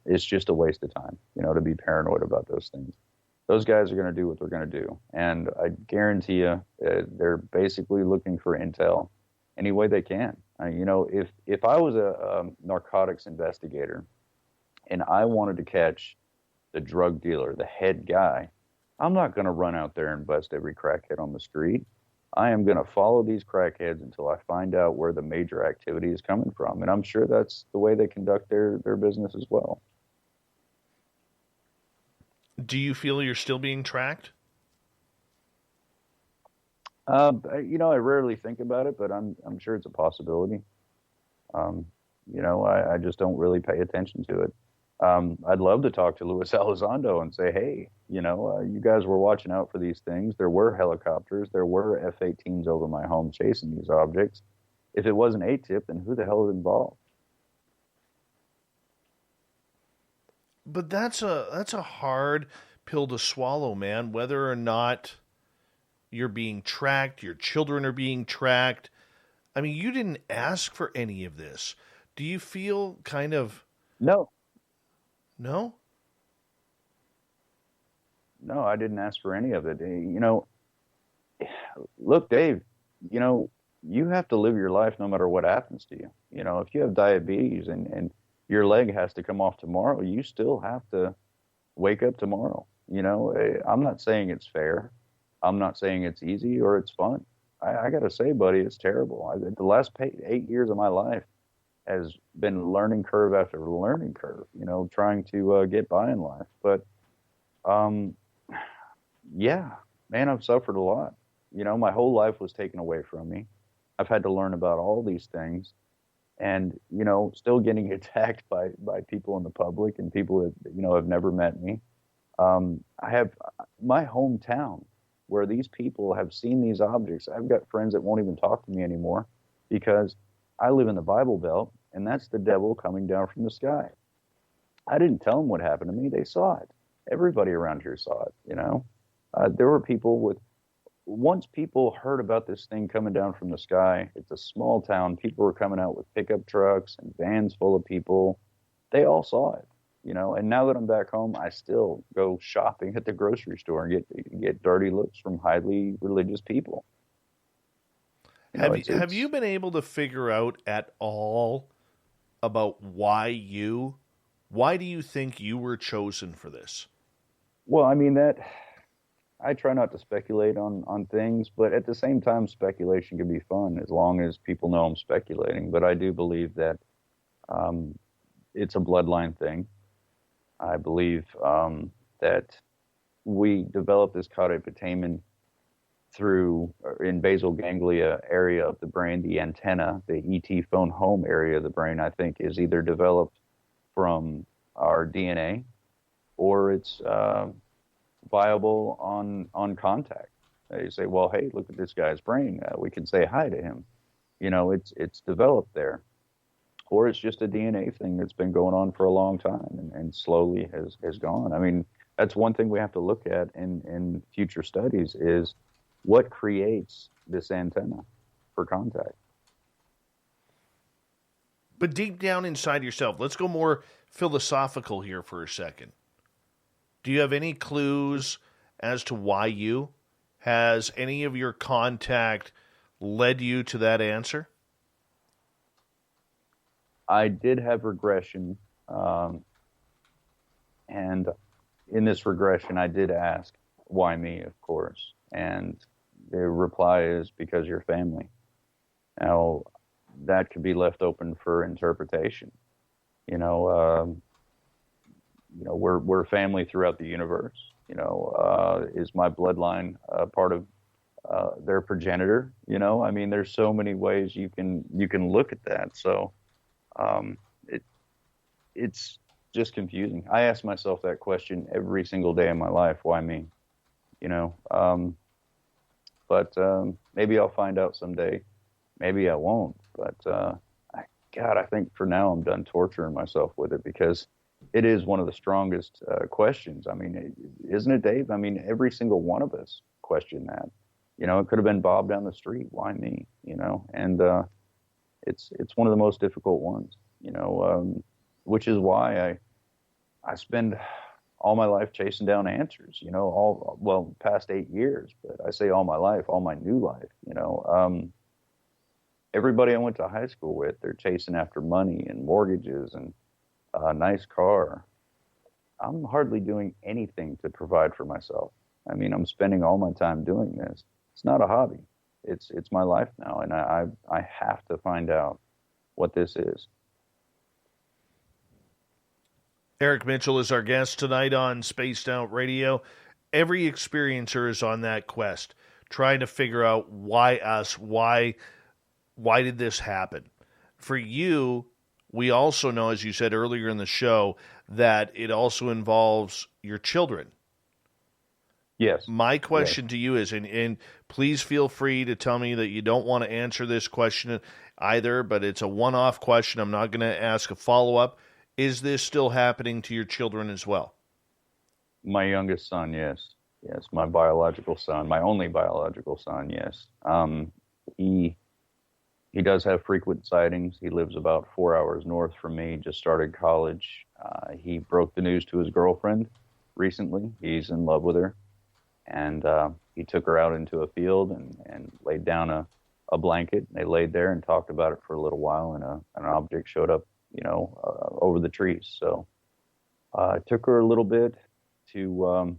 It's just a waste of time, to be paranoid about those things. Those guys are going to do what they're going to do. And I guarantee you, they're basically looking for intel any way they can. If I was a narcotics investigator and I wanted to catch the drug dealer, the head guy, I'm not going to run out there and bust every crackhead on the street. I am going to follow these crackheads until I find out where the major activity is coming from. And I'm sure that's the way they conduct their business as well. Do you feel you're still being tracked? I rarely think about it, but I'm sure it's a possibility. I just don't really pay attention to it. I'd love to talk to Luis Elizondo and say, hey, you guys were watching out for these things. There were helicopters. There were F-18s over my home chasing these objects. If it wasn't ATIP, then who the hell is involved? But that's a hard pill to swallow, man. Whether or not you're being tracked, your children are being tracked. I mean, you didn't ask for any of this. Do you feel kind of... No, I didn't ask for any of it. Look, Dave, you have to live your life no matter what happens to you. If you have diabetes and your leg has to come off tomorrow, you still have to wake up tomorrow. I'm not saying it's fair. I'm not saying it's easy or it's fun. I got to say, buddy, it's terrible. The last 8 years of my life has been learning curve after learning curve, trying to get by in life. But, yeah, man, I've suffered a lot. My whole life was taken away from me. I've had to learn about all these things and, still getting attacked by people in the public and people that, have never met me. I have my hometown where these people have seen these objects. I've got friends that won't even talk to me anymore because I live in the Bible Belt, and that's the devil coming down from the sky. I didn't tell them what happened to me. They saw it. Everybody around here saw it, There were people once people heard about this thing coming down from the sky, it's a small town. People were coming out with pickup trucks and vans full of people. They all saw it, And now that I'm back home, I still go shopping at the grocery store and get dirty looks from highly religious people. Have you been able to figure out at all about why do you think you were chosen for this? Well, I mean, I try not to speculate on things, but at the same time, speculation can be fun as long as people know I'm speculating. But I do believe that it's a bloodline thing. I believe that we develop this caudiputamen in basal ganglia area of the brain, the antenna, the ET phone home area of the brain, I think is either developed from our DNA or it's viable on contact. You say, well, hey, look at this guy's brain. We can say hi to him. It's developed there. Or it's just a DNA thing that's been going on for a long time and slowly has gone. I mean, that's one thing we have to look at in future studies is what creates this antenna for contact. But deep down inside yourself, let's go more philosophical here for a second. Do you have any clues as to why you? Has any of your contact led you to that answer? I did have regression, and in this regression, I did ask, why me, of course, and the reply is because you're family. Now, that could be left open for interpretation. We're family throughout the universe. Is my bloodline part of their progenitor? I mean, there's so many ways you can look at that. So it's just confusing. I ask myself that question every single day of my life. Why me? But maybe I'll find out someday. Maybe I won't. But I think for now I'm done torturing myself with it, because it is one of the strongest questions. I mean, isn't it, Dave? I mean, every single one of us question that. It could have been Bob down the street. Why me? And it's one of the most difficult ones. Which is why I spend all my life chasing down answers. Past 8 years, but I say all my life, all my new life. Everybody I went to high school with, they're chasing after money and mortgages and a nice car. I'm hardly doing anything to provide for myself. I mean, I'm spending all my time doing this. It's not a hobby. It's my life now, and I have to find out what this is. Eric Mitchell is our guest tonight on Spaced Out Radio. Every experiencer is on that quest, trying to figure out why us, why did this happen? For you, we also know, as you said earlier in the show, that it also involves your children. Yes. My question to you is, and please feel free to tell me that you don't want to answer this question either, but it's a one-off question. I'm not going to ask a follow-up. Is this still happening to your children as well? My youngest son, yes. Yes, my biological son, my only biological son, yes. He does have frequent sightings. He lives about 4 hours north from me, just started college. He broke the news to his girlfriend recently. He's in love with her. And he took her out into a field and laid down a blanket. They laid there and talked about it for a little while, and an object showed up, over the trees. So it took her a little bit to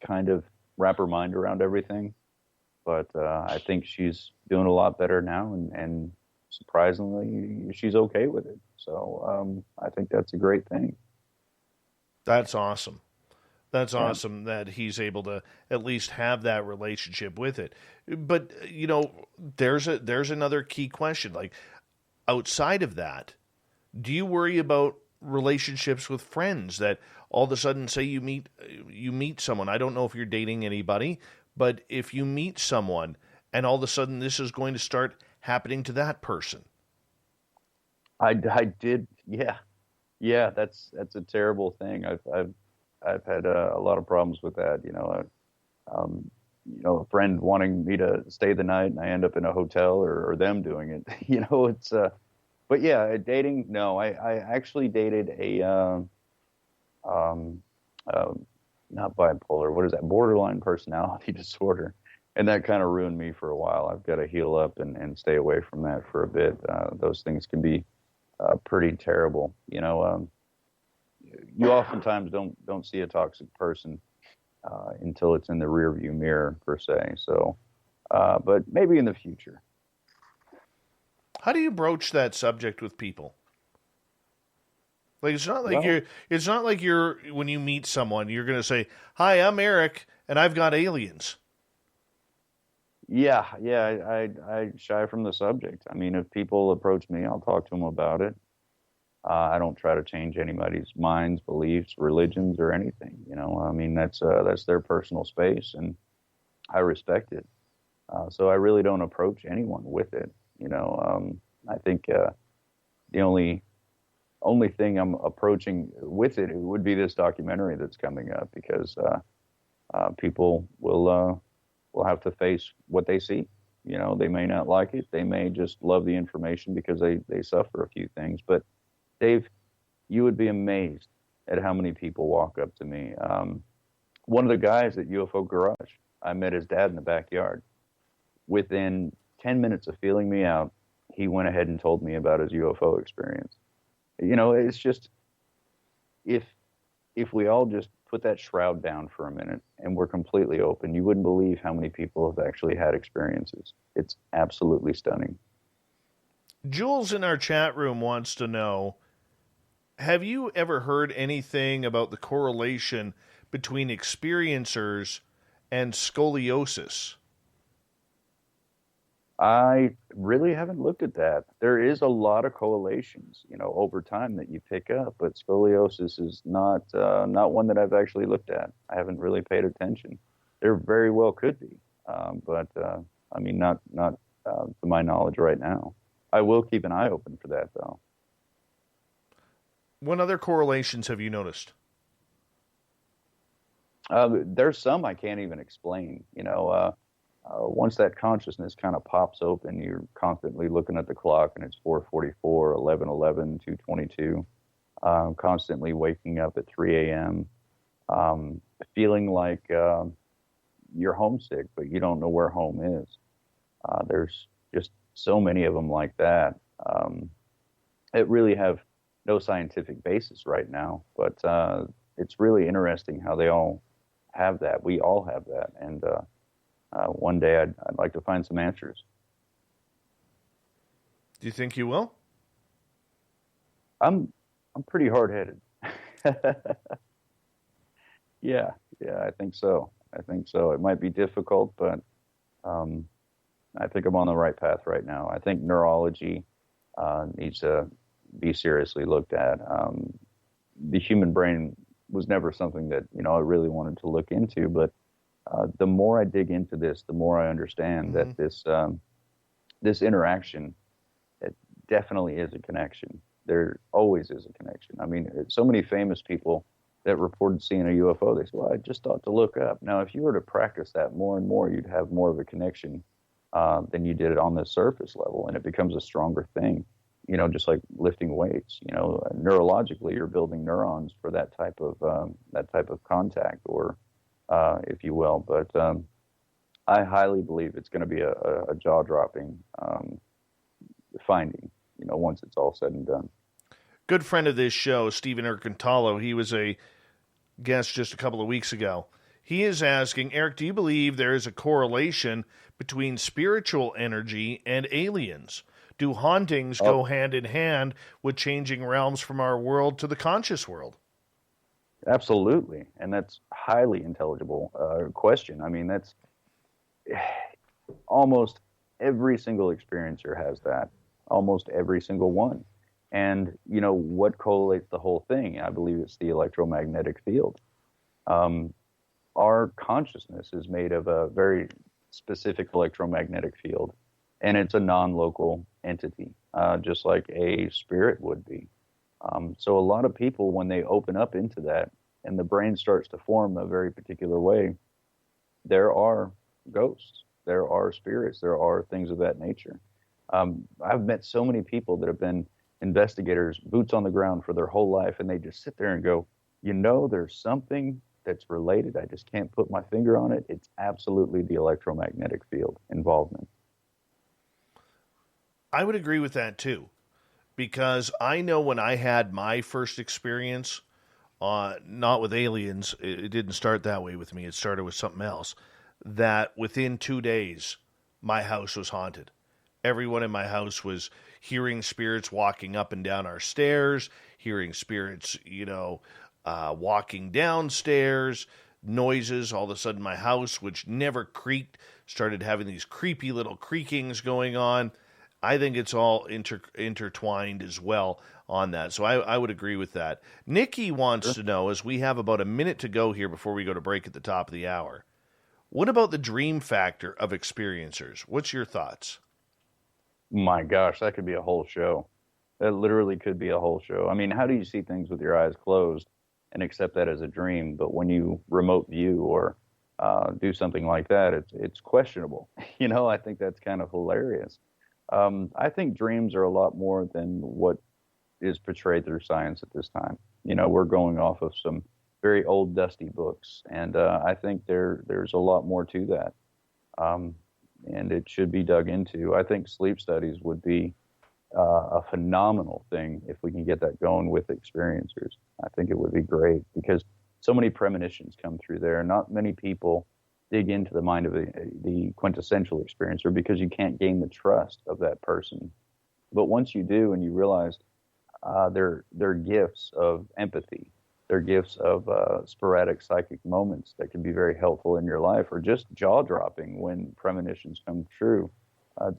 kind of wrap her mind around everything. But I think she's doing a lot better now, and surprisingly, she's okay with it. So I think that's a great thing. That's awesome. That's awesome that he's able to at least have that relationship with it. But, there's another key question. Like, outside of that, do you worry about relationships with friends that all of a sudden, say you meet someone? I don't know if you're dating anybody, but if you meet someone and all of a sudden this is going to start happening to that person. I did. Yeah. That's a terrible thing. I've had a lot of problems with that. A friend wanting me to stay the night and I end up in a hotel, or them doing it. It's, but yeah, dating. No, I actually dated a, not bipolar. What is that? Borderline personality disorder. And that kind of ruined me for a while. I've got to heal up and stay away from that for a bit. Those things can be pretty terrible. You oftentimes don't see a toxic person until it's in the rearview mirror, per se. So, but maybe in the future. How do you broach that subject with people? Like, it's not like you're when you meet someone, you're going to say, "Hi, I'm Eric, and I've got aliens." Yeah, I shy from the subject. I mean, if people approach me, I'll talk to them about it. I don't try to change anybody's minds, beliefs, religions, or anything. I mean, that's their personal space, and I respect it. So I really don't approach anyone with it. I think the only thing I'm approaching with it would be this documentary that's coming up, because people will have to face what they see. They may not like it. They may just love the information because they suffer a few things. But Dave, you would be amazed at how many people walk up to me. One of the guys at UFO Garage, I met his dad in the backyard. Within 10 minutes of feeling me out, he went ahead and told me about his UFO experience. It's just, if we all just put that shroud down for a minute and we're completely open, you wouldn't believe how many people have actually had experiences. It's absolutely stunning. Jules in our chat room wants to know, have you ever heard anything about the correlation between experiencers and scoliosis? I really haven't looked at that. There is a lot of correlations, over time that you pick up, but scoliosis is not one that I've actually looked at. I haven't really paid attention. There very well could be, but I mean, not to my knowledge right now. I will keep an eye open for that, though. What other correlations have you noticed? There's some I can't even explain. Once that consciousness kind of pops open, you're constantly looking at the clock and it's 4:44, 11:11, 2:22, constantly waking up at 3 a.m., feeling like you're homesick, but you don't know where home is. There's just so many of them like that. It really have no scientific basis right now, but it's really interesting how they all have that. We all have that, and one day I'd like to find some answers. Do you think you will? I'm pretty hard-headed. Yeah, I think so. It might be difficult, but I think I'm on the right path right now. I think neurology needs to be seriously looked at. The human brain was never something that I really wanted to look into, but the more I dig into this, the more I understand that this interaction, it definitely is a connection. There always is a connection. I mean, so many famous people that reported seeing a UFO, they said, well, I just thought to look up. Now, if you were to practice that more and more, you'd have more of a connection than you did on the surface level, and it becomes a stronger thing, just like lifting weights. Neurologically, you're building neurons for that type of contact, or if you will. But I highly believe it's going to be a jaw-dropping finding, once it's all said and done. Good friend of this show, Stephen Ercantalo, he was a guest just a couple of weeks ago. He is asking, Eric, do you believe there is a correlation between spiritual energy and aliens? Do hauntings go hand in hand with changing realms from our world to the conscious world? Absolutely, and that's highly intelligible question. I mean, that's almost every single experiencer has that, almost every single one. And, what correlates the whole thing? I believe it's the electromagnetic field. Our consciousness is made of a very specific electromagnetic field, and it's a non-local entity, just like a spirit would be. So a lot of people, when they open up into that and the brain starts to form a very particular way, there are ghosts, there are spirits, there are things of that nature. I've met so many people that have been investigators, boots on the ground for their whole life, and they just sit there and go, there's something that's related. I just can't put my finger on it. It's absolutely the electromagnetic field involvement. I would agree with that too, because I know when I had my first experience, not with aliens, it didn't start that way with me. It started with something else, that within 2 days, my house was haunted. Everyone in my house was hearing spirits walking up and down our stairs, hearing spirits, walking downstairs, noises. All of a sudden, my house, which never creaked, started having these creepy little creakings going on. I think it's all intertwined as well on that. So I would agree with that. Nikki wants to know, as we have about a minute to go here before we go to break at the top of the hour, what about the dream factor of experiencers? What's your thoughts? My gosh, that could be a whole show. That literally could be a whole show. I mean, how do you see things with your eyes closed and accept that as a dream? But when you remote view or do something like that, it's questionable. I think that's kind of hilarious. I think dreams are a lot more than what is portrayed through science at this time. We're going off of some very old, dusty books, and I think there's a lot more to that. And it should be dug into. I think sleep studies would be a phenomenal thing if we can get that going with experiencers. I think it would be great, because so many premonitions come through there. Not many people dig into the mind of the quintessential experiencer because you can't gain the trust of that person. But once you do, and you realize they're gifts of empathy, they're gifts of sporadic psychic moments that can be very helpful in your life, or just jaw-dropping when premonitions come true.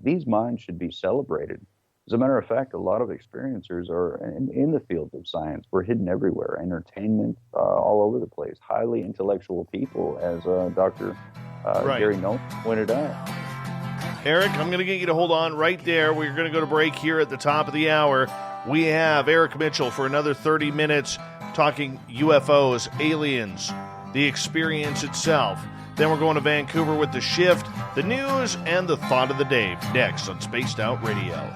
These minds should be celebrated. As a matter of fact, a lot of experiencers are in the field of science. We're hidden everywhere, entertainment, all over the place. Highly intellectual people, as Dr. Gary Nolan pointed out. Eric, I'm going to get you to hold on right there. We're going to go to break here at the top of the hour. We have Eric Mitchell for another 30 minutes talking UFOs, aliens, the experience itself. Then we're going to Vancouver with The Shift, the news, and the thought of the day next on Spaced Out Radio.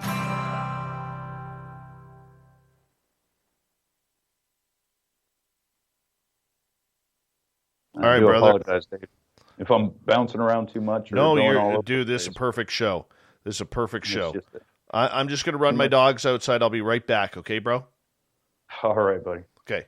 All right, brother. I apologize, Dave, if I'm bouncing around too much. No, dude, this is a perfect show. This is a perfect show. I'm just going to run my dogs outside. I'll be right back. Okay, bro? All right, buddy. Okay.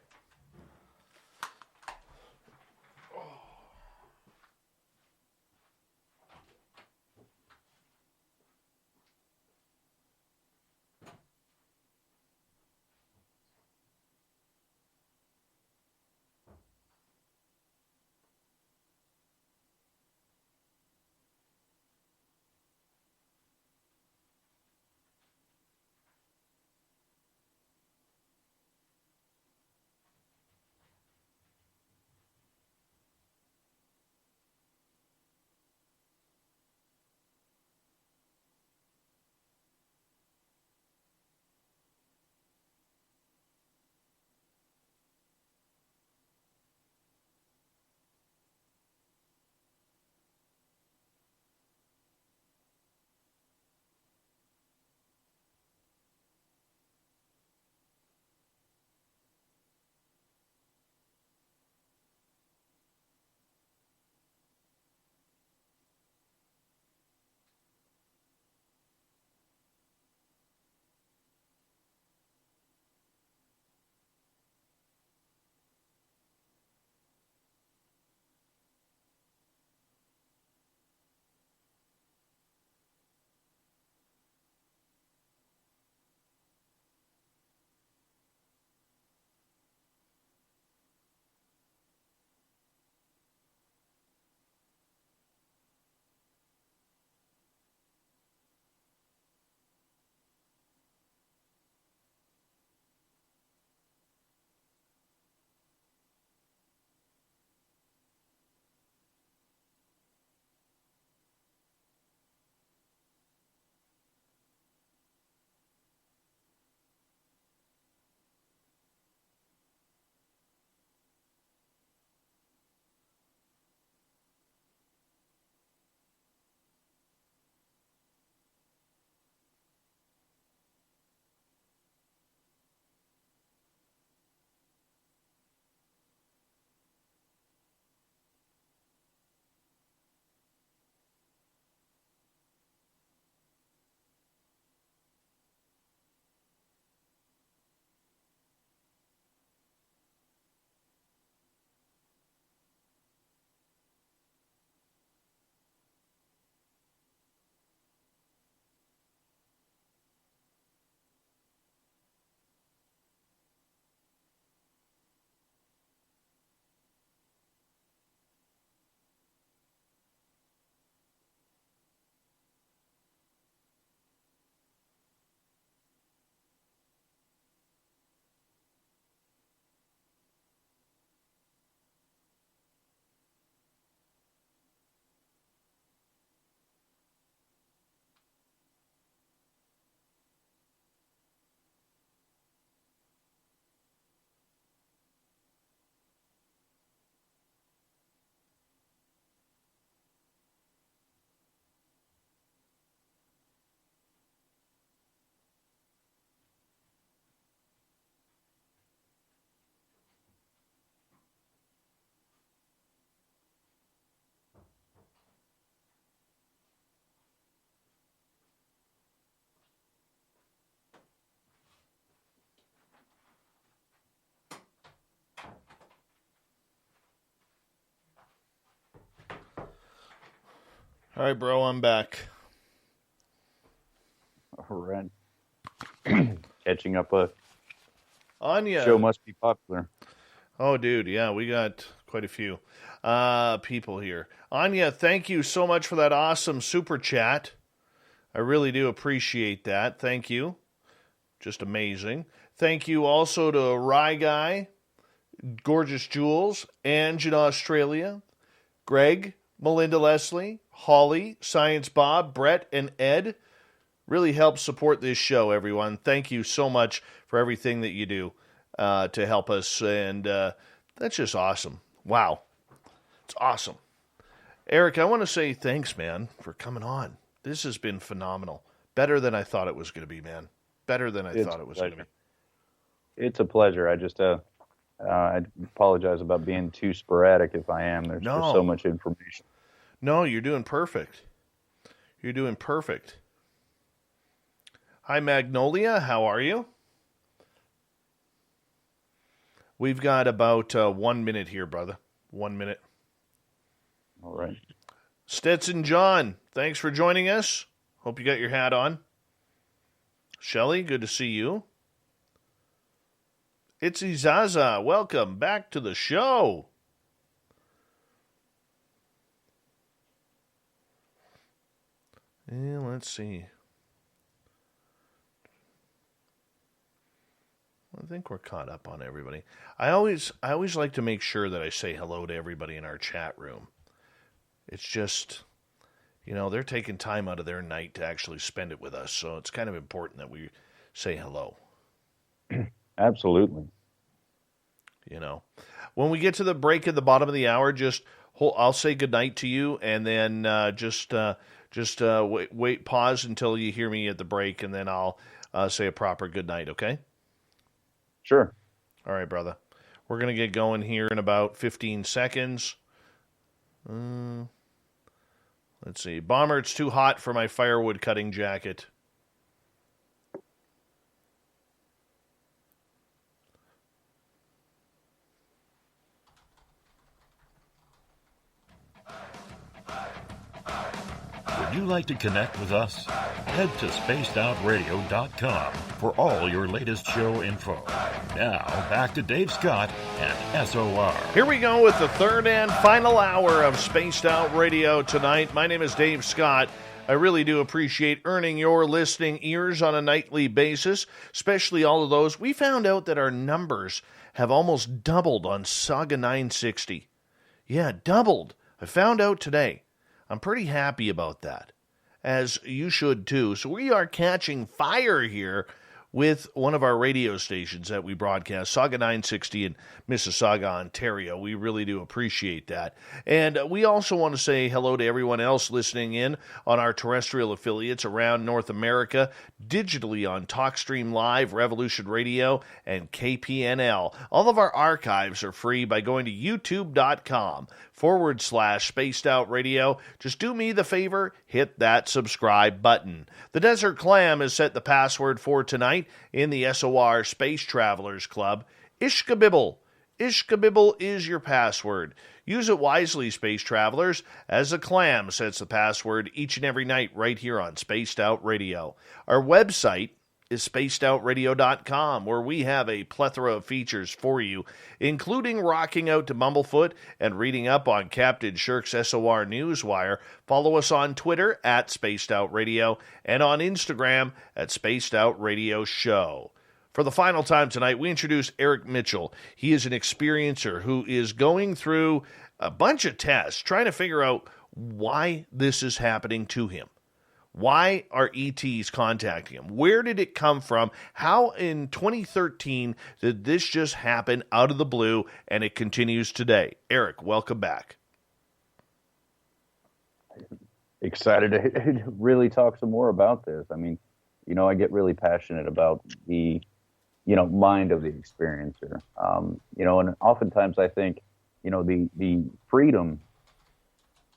All right, bro, I'm back. All right. Catching up a Anya. show must be popular. Oh, dude, yeah, we got quite a few people here. Anya, thank you so much for that awesome super chat. I really do appreciate that. Thank you. Just amazing. Thank you also to Rye Guy, Gorgeous Jules, Ange in Australia, Greg, Melinda Leslie, Holly, Science Bob, Brett, and Ed. Really helps support this show, everyone. Thank you so much for everything that you do to help us, and that's just awesome. Wow. It's awesome. Eric, I want to say thanks, man, for coming on. This has been phenomenal. Better than I thought it was going to be, man. Better than I thought it was going to be. It's a pleasure. I just I apologize about being too sporadic if I am. There's just so much information. No, you're doing perfect. You're doing perfect. Hi, Magnolia. How are you? We've got about 1 minute here, brother. 1 minute. All right. Stetson John, thanks for joining us. Hope you got your hat on. Shelly, good to see you. Itzy Zaza, welcome back to the show. And let's see. I think we're caught up on everybody. I always like to make sure that I say hello to everybody in our chat room. It's just, they're taking time out of their night to actually spend it with us, so it's kind of important that we say hello. Absolutely. When we get to the break at the bottom of the hour, I'll say goodnight to you, and then wait, pause until you hear me at the break, and then I'll say a proper goodnight, okay? Sure. All right, brother. We're going to get going here in about 15 seconds. Let's see. Bomber, it's too hot for my firewood cutting jacket. Would you like to connect with us? Head to spacedoutradio.com for all your latest show info. Now, back to Dave Scott and SOR. Here we go with the third and final hour of Spaced Out Radio tonight. My name is Dave Scott. I really do appreciate earning your listening ears on a nightly basis, especially all of those. We found out that our numbers have almost doubled on Saga 960. Yeah, doubled. I found out today. I'm pretty happy about that, as you should too. So we are catching fire here with one of our radio stations that we broadcast, Saga 960 in Mississauga, Ontario. We really do appreciate that. And we also want to say hello to everyone else listening in on our terrestrial affiliates around North America, digitally on TalkStream Live, Revolution Radio, and KPNL. All of our archives are free by going to youtube.com/Spaced Out Radio. Just do me the favor, hit that subscribe button. The Desert Clam has set the password for tonight in the SOR Space Travelers Club. Ishkabibble. Ishkabibble is your password. Use it wisely, Space Travelers, as the Clam sets the password each and every night right here on Spaced Out Radio. Our website is spacedoutradio.com, where we have a plethora of features for you, including rocking out to Mumblefoot and reading up on Captain Shirk's SOR Newswire. Follow us on Twitter at Spaced Out Radio and on Instagram at Spaced Out Radio Show. For the final time tonight, we introduce Eric Mitchell. He is an experiencer who is going through a bunch of tests, trying to figure out why this is happening to him. Why are ETs contacting him? Where did it come from? How in 2013 did this just happen out of the blue, and it continues today? Eric, welcome back. Excited to really talk some more about this. I mean, I get really passionate about the, mind of the experiencer. And oftentimes I think, the freedom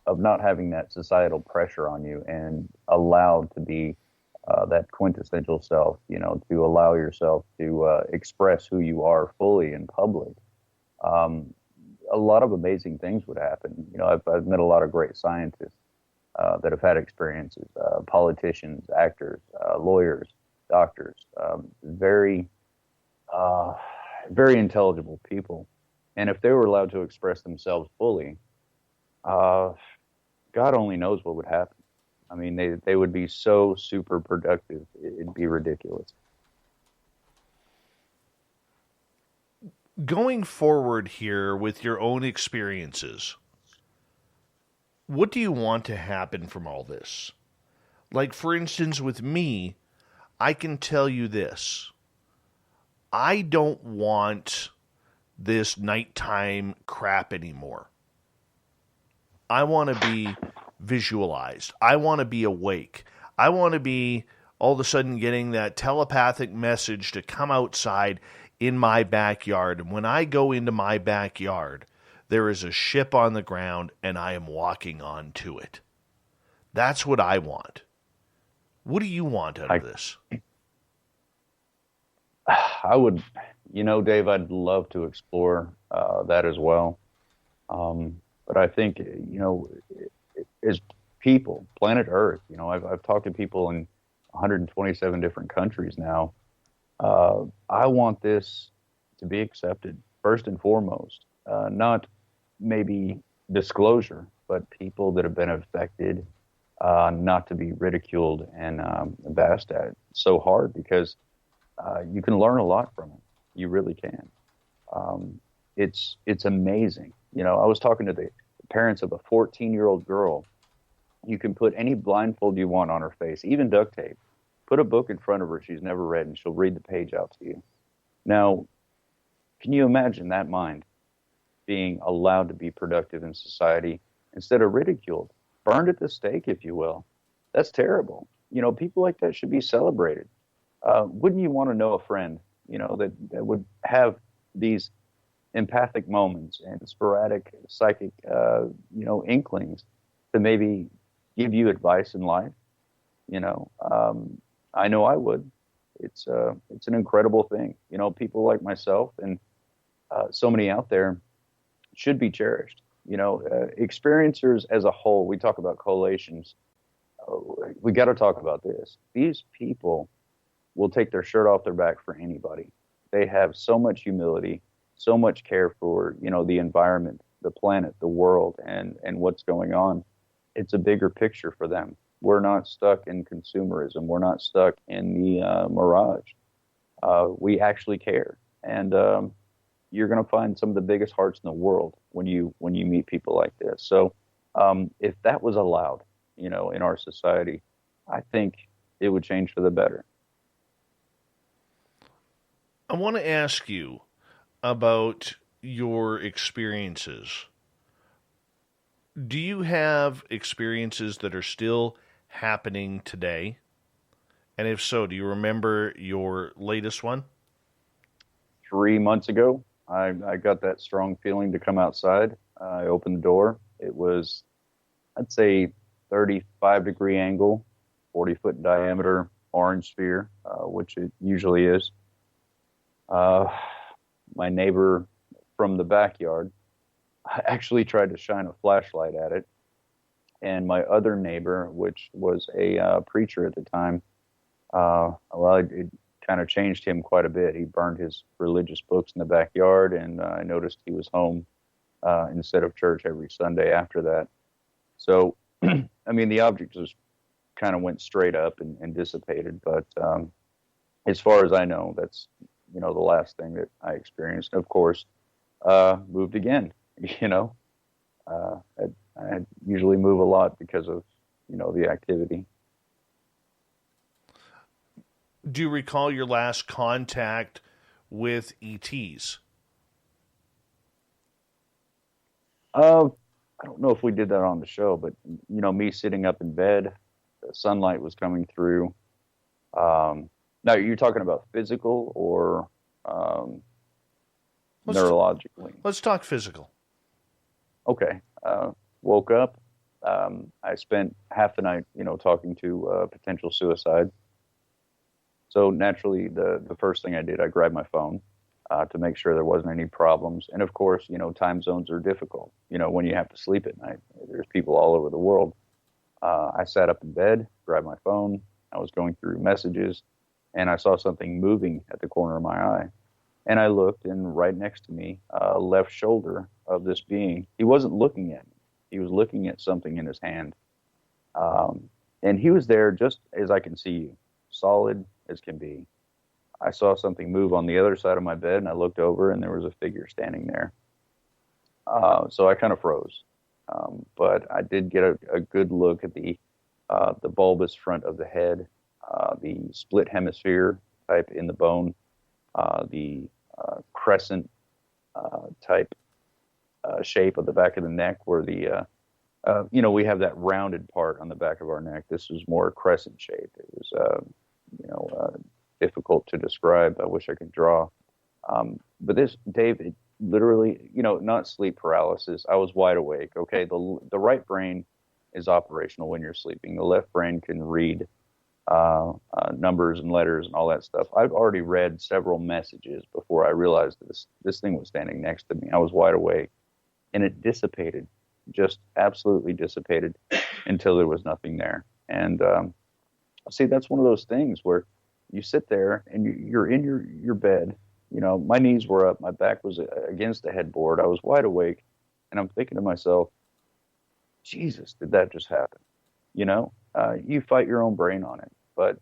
of not having that societal pressure on you and allowed to be that quintessential self, to allow yourself to express who you are fully in public. A lot of amazing things would happen. I've met a lot of great scientists that have had experiences, politicians, actors, lawyers, doctors, very, very intelligible people. And if they were allowed to express themselves fully, God only knows what would happen. I mean, they would be so super productive, it'd be ridiculous. Going forward here with your own experiences, what do you want to happen from all this? Like, for instance, with me, I can tell you this. I don't want this nighttime crap anymore. I want to be visualized. I want to be awake. I want to be all of a sudden getting that telepathic message to come outside in my backyard. And when I go into my backyard, there is a ship on the ground and I am walking onto it. That's what I want. What do you want out of this? I would, Dave, I'd love to explore that as well. But I think, as people, planet Earth, I've talked to people in 127 different countries now. I want this to be accepted first and foremost, not maybe disclosure, but people that have been affected, not to be ridiculed and bashed at so hard, because you can learn a lot from it. You really can. It's amazing. I was talking to the parents of a 14-year-old girl. You can put any blindfold you want on her face, even duct tape. Put a book in front of her she's never read, and she'll read the page out to you. Now, can you imagine that mind being allowed to be productive in society instead of ridiculed, burned at the stake, if you will? That's terrible. People like that should be celebrated. Wouldn't you want to know a friend, that would have these empathic moments and sporadic psychic, inklings to maybe give you advice in life? I know I would. It's an incredible thing. People like myself and so many out there should be cherished. Experiencers as a whole, we talk about collations. We got to talk about this. These people will take their shirt off their back for anybody. They have so much humility, so much care for, the environment, the planet, the world, and what's going on. It's a bigger picture for them. We're not stuck in consumerism. We're not stuck in the mirage. We actually care. And you're going to find some of the biggest hearts in the world when you meet people like this. So if that was allowed, in our society, I think it would change for the better. I want to ask you about your experiences. Do you have experiences that are still happening today? And if so, do you remember your latest one? 3 months ago, I got that strong feeling to come outside. I opened the door. It was, I'd say, 35-degree angle, 40-foot diameter orange sphere, which it usually is. My neighbor from the backyard, I actually tried to shine a flashlight at it. And my other neighbor, which was a preacher at the time, it kind of changed him quite a bit. He burned his religious books in the backyard, and I noticed he was home instead of church every Sunday after that. So, the object just kind of went straight up and dissipated. But as far as I know, that's, the last thing that I experienced. Of course, moved again, I usually move a lot because of, the activity. Do you recall your last contact with ETs? I don't know if we did that on the show, but, me sitting up in bed, the sunlight was coming through. Now, you're talking about physical or neurologically? Let's talk physical. Okay. Woke up. I spent half the night, talking to potential suicide. So naturally, the first thing I did, I grabbed my phone to make sure there wasn't any problems. And of course, time zones are difficult. When you have to sleep at night, there's people all over the world. I sat up in bed, grabbed my phone. I was going through messages, and I saw something moving at the corner of my eye. And I looked, and right next to me, left shoulder of this being, he wasn't looking at me. He was looking at something in his hand. And he was there just as I can see you, solid as can be. I saw something move on the other side of my bed, and I looked over, and there was a figure standing there. So I kind of froze. But I did get a good look at the bulbous front of the head, the split hemisphere type in the bone, the crescent type shape of the back of the neck, where the we have that rounded part on the back of our neck. This was more crescent shaped. It was difficult to describe. I wish I could draw. But this, Dave, it literally, not sleep paralysis. I was wide awake. Okay, the right brain is operational when you're sleeping. The left brain can read numbers and letters and all that stuff. I've already read several messages before I realized this thing was standing next to me. I was wide awake, and it dissipated, just absolutely dissipated until there was nothing there. And see, that's one of those things where you sit there and you're in your bed. My knees were up, my back was against the headboard. I was wide awake, and I'm thinking to myself, Jesus, did that just happen? You fight your own brain on it, but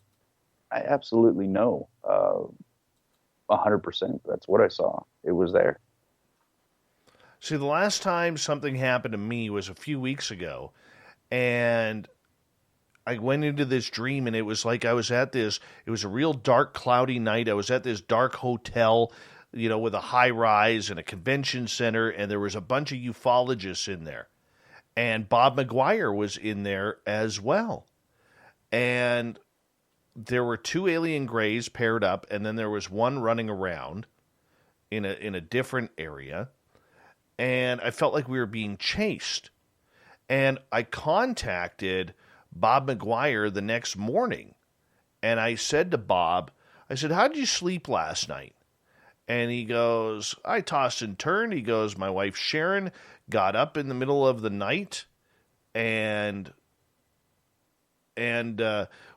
I absolutely know 100% that's what I saw. It was there. See, the last time something happened to me was a few weeks ago, and I went into this dream, and it was like I was it was a real dark, cloudy night. I was at this dark hotel, with a high rise and a convention center, and there was a bunch of ufologists in there. And Bob McGuire was in there as well. And there were two alien grays paired up, and then there was one running around in a different area. And I felt like we were being chased. And I contacted Bob McGuire the next morning. And I said to Bob, how did you sleep last night? And he goes, I tossed and turned. He goes, my wife Sharon got up in the middle of the night and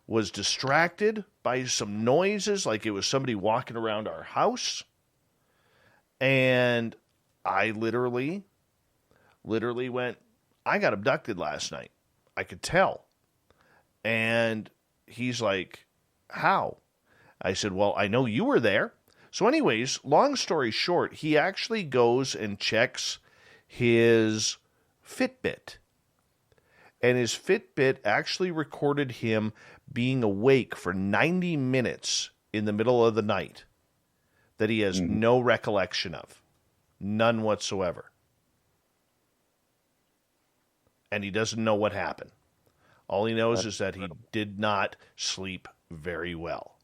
was distracted by some noises, like it was somebody walking around our house. And I literally went, I got abducted last night. I could tell. And he's like, how? I said, well, I know you were there. So anyways, long story short, he actually goes and checks his Fitbit. And his Fitbit actually recorded him being awake for 90 minutes in the middle of the night that he has no recollection of. None whatsoever. And he doesn't know what happened. All he knows is that he did not sleep very well.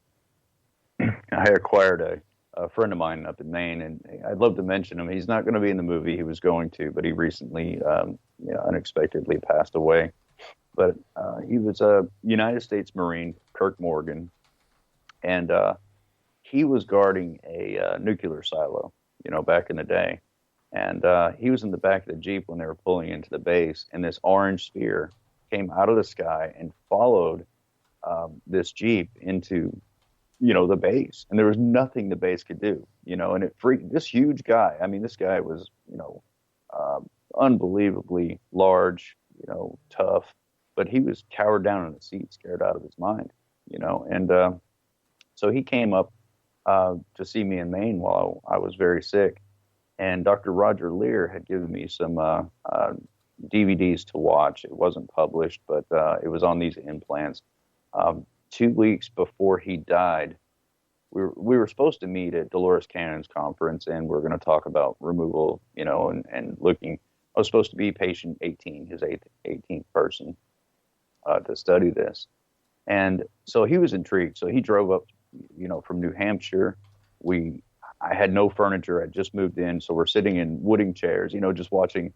I acquired a friend of mine up in Maine, and I'd love to mention him. He's not going to be in the movie. He was going to, but he recently unexpectedly passed away. But he was a United States Marine, Kirk Morgan, and he was guarding a nuclear silo, back in the day. And he was in the back of the Jeep when they were pulling into the base, and this orange sphere came out of the sky and followed this Jeep into the base, and there was nothing the base could do, and it freaked this huge guy. I mean, this guy was, unbelievably large, tough, but he was cowered down in the seat, scared out of his mind, and so he came up to see me in Maine while I was very sick, and Dr. Roger Lear had given me some DVDs to watch. It wasn't published, but it was on these implants. 2 weeks before he died, we were supposed to meet at Dolores Cannon's conference, and we're going to talk about removal, and looking. I was supposed to be patient 18, his 18th person, to study this. And so he was intrigued. So he drove up, from New Hampshire. I had no furniture. I just moved in. So we're sitting in wooden chairs, just watching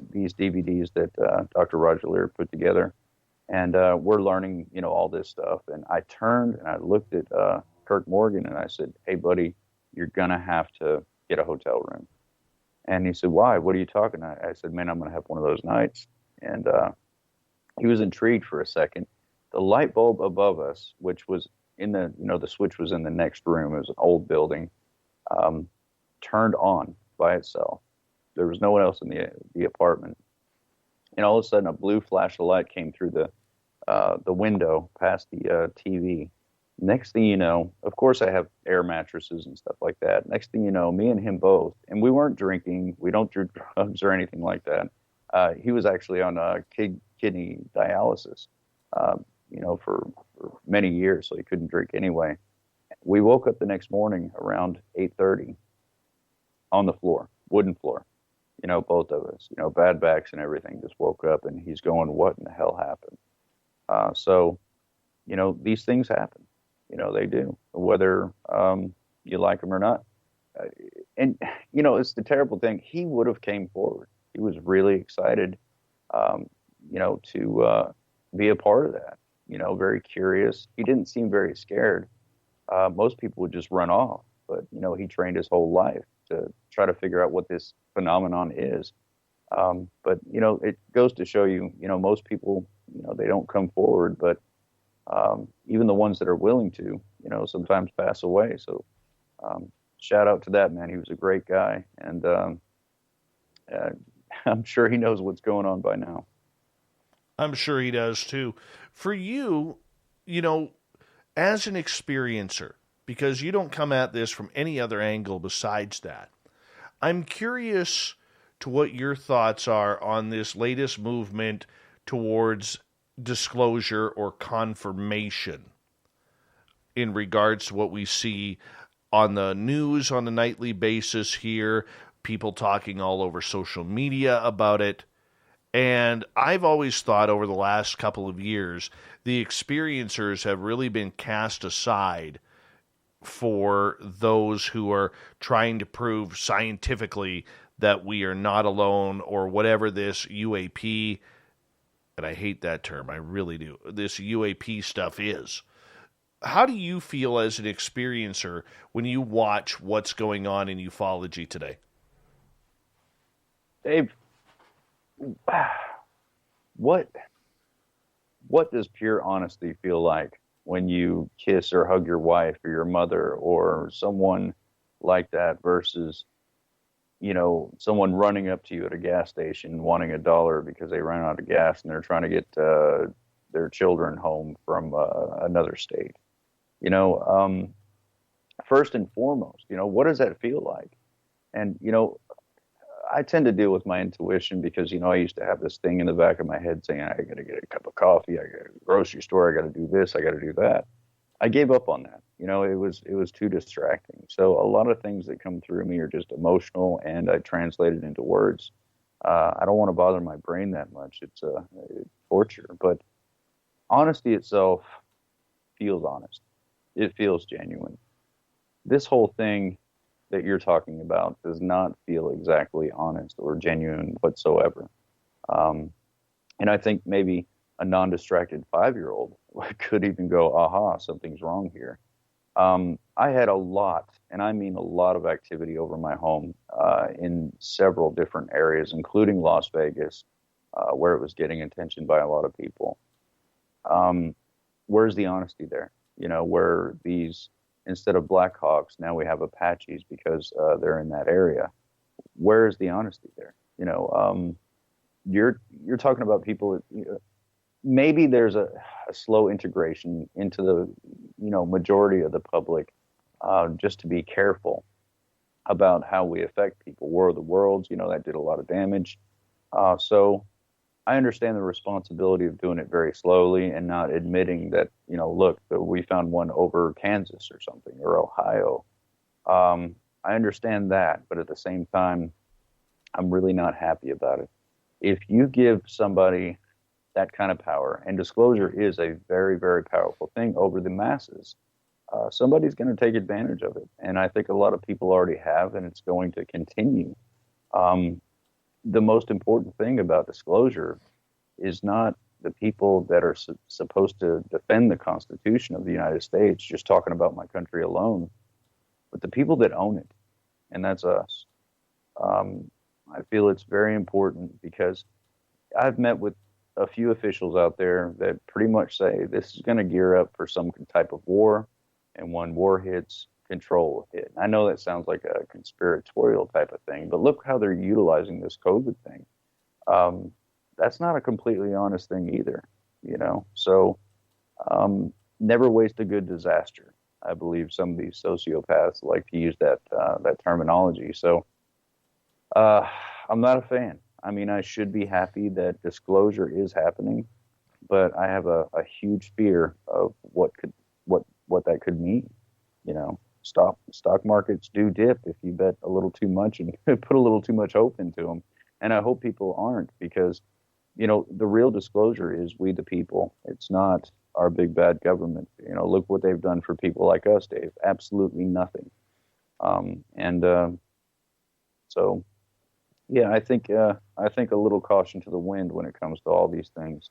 these DVDs that Dr. Roger Lear put together. And we're learning, all this stuff. And I turned and I looked at Kirk Morgan and I said, hey, buddy, you're going to have to get a hotel room. And he said, why? What are you talking about? I said, man, I'm going to have one of those nights. And he was intrigued for a second. The light bulb above us, which was in the, the switch was in the next room. It was an old building, turned on by itself. There was no one else in the apartment. And all of a sudden, a blue flash of light came through the window past the TV. Next thing you know, of course, I have air mattresses and stuff like that. Next thing you know, me and him both, and we weren't drinking. We don't do drugs or anything like that. He was actually on kidney dialysis, for many years, so he couldn't drink anyway. We woke up the next morning around 8:30 on the floor, wooden floor. Both of us, bad backs and everything, just woke up, and he's going, what in the hell happened? So, these things happen. They do, whether you like them or not. And, it's the terrible thing. He would have came forward. He was really excited, to be a part of that, very curious. He didn't seem very scared. Most people would just run off, but, he trained his whole life to try to figure out what this phenomenon is. But, it goes to show you, most people, they don't come forward, but even the ones that are willing to, sometimes pass away. So shout out to that man. He was a great guy. And I'm sure he knows what's going on by now. I'm sure he does too. For you, as an experiencer, because you don't come at this from any other angle besides that, I'm curious to what your thoughts are on this latest movement towards disclosure or confirmation in regards to what we see on the news on a nightly basis here, people talking all over social media about it. And I've always thought over the last couple of years, the experiencers have really been cast aside for those who are trying to prove scientifically that we are not alone, or whatever this UAP, and I hate that term, I really do, this UAP stuff is. How do you feel as an experiencer when you watch what's going on in ufology today? Dave, what does pure honesty feel like when you kiss or hug your wife or your mother or someone like that versus, someone running up to you at a gas station wanting $1 because they ran out of gas and they're trying to get their children home from another state? First and foremost, what does that feel like? And, I tend to deal with my intuition because, I used to have this thing in the back of my head saying, I got to get a cup of coffee, I got to go to the grocery store, I got to do this, I got to do that. I gave up on that. It was too distracting. So a lot of things that come through me are just emotional, and I translate it into words. I don't want to bother my brain that much. It's torture. But honesty itself feels honest. It feels genuine. This whole thing that you're talking about does not feel exactly honest or genuine whatsoever. And I think maybe a non-distracted 5-year-old could even go, aha, something's wrong here. I had a lot, and I mean a lot of activity over my home in several different areas, including Las Vegas, where it was getting attention by a lot of people. Where's the honesty there? Where these, instead of Blackhawks, now we have Apaches because they're in that area. Where is the honesty there? You're talking about people. Maybe there's a slow integration into the majority of the public, just to be careful about how we affect people. War of the Worlds, that did a lot of damage. So I understand the responsibility of doing it very slowly and not admitting that, look, we found one over Kansas or something, or Ohio. I understand that, but at the same time, I'm really not happy about it. If you give somebody that kind of power, and disclosure is a very, very powerful thing over the masses, somebody's going to take advantage of it. And I think a lot of people already have, and it's going to continue. The most important thing about disclosure is not the people that are supposed to defend the Constitution of the United States, just talking about my country alone, but the people that own it, and that's us. I feel it's very important because I've met with a few officials out there that pretty much say this is going to gear up for some type of war, and when war hits, control will hit. I know that sounds like a conspiratorial type of thing, but look how they're utilizing this COVID thing. That's not a completely honest thing either, you know. So never waste a good disaster. I believe some of these sociopaths like to use that terminology. So I'm not a fan. I mean, I should be happy that disclosure is happening, but I have a huge fear of what that could mean. You know, stock markets do dip if you bet a little too much and put a little too much hope into them. And I hope people aren't, because, you know, the real disclosure is we the people. It's not our big bad government. You know, look what they've done for people like us, Dave. Absolutely nothing. So. Yeah, I think a little caution to the wind when it comes to all these things.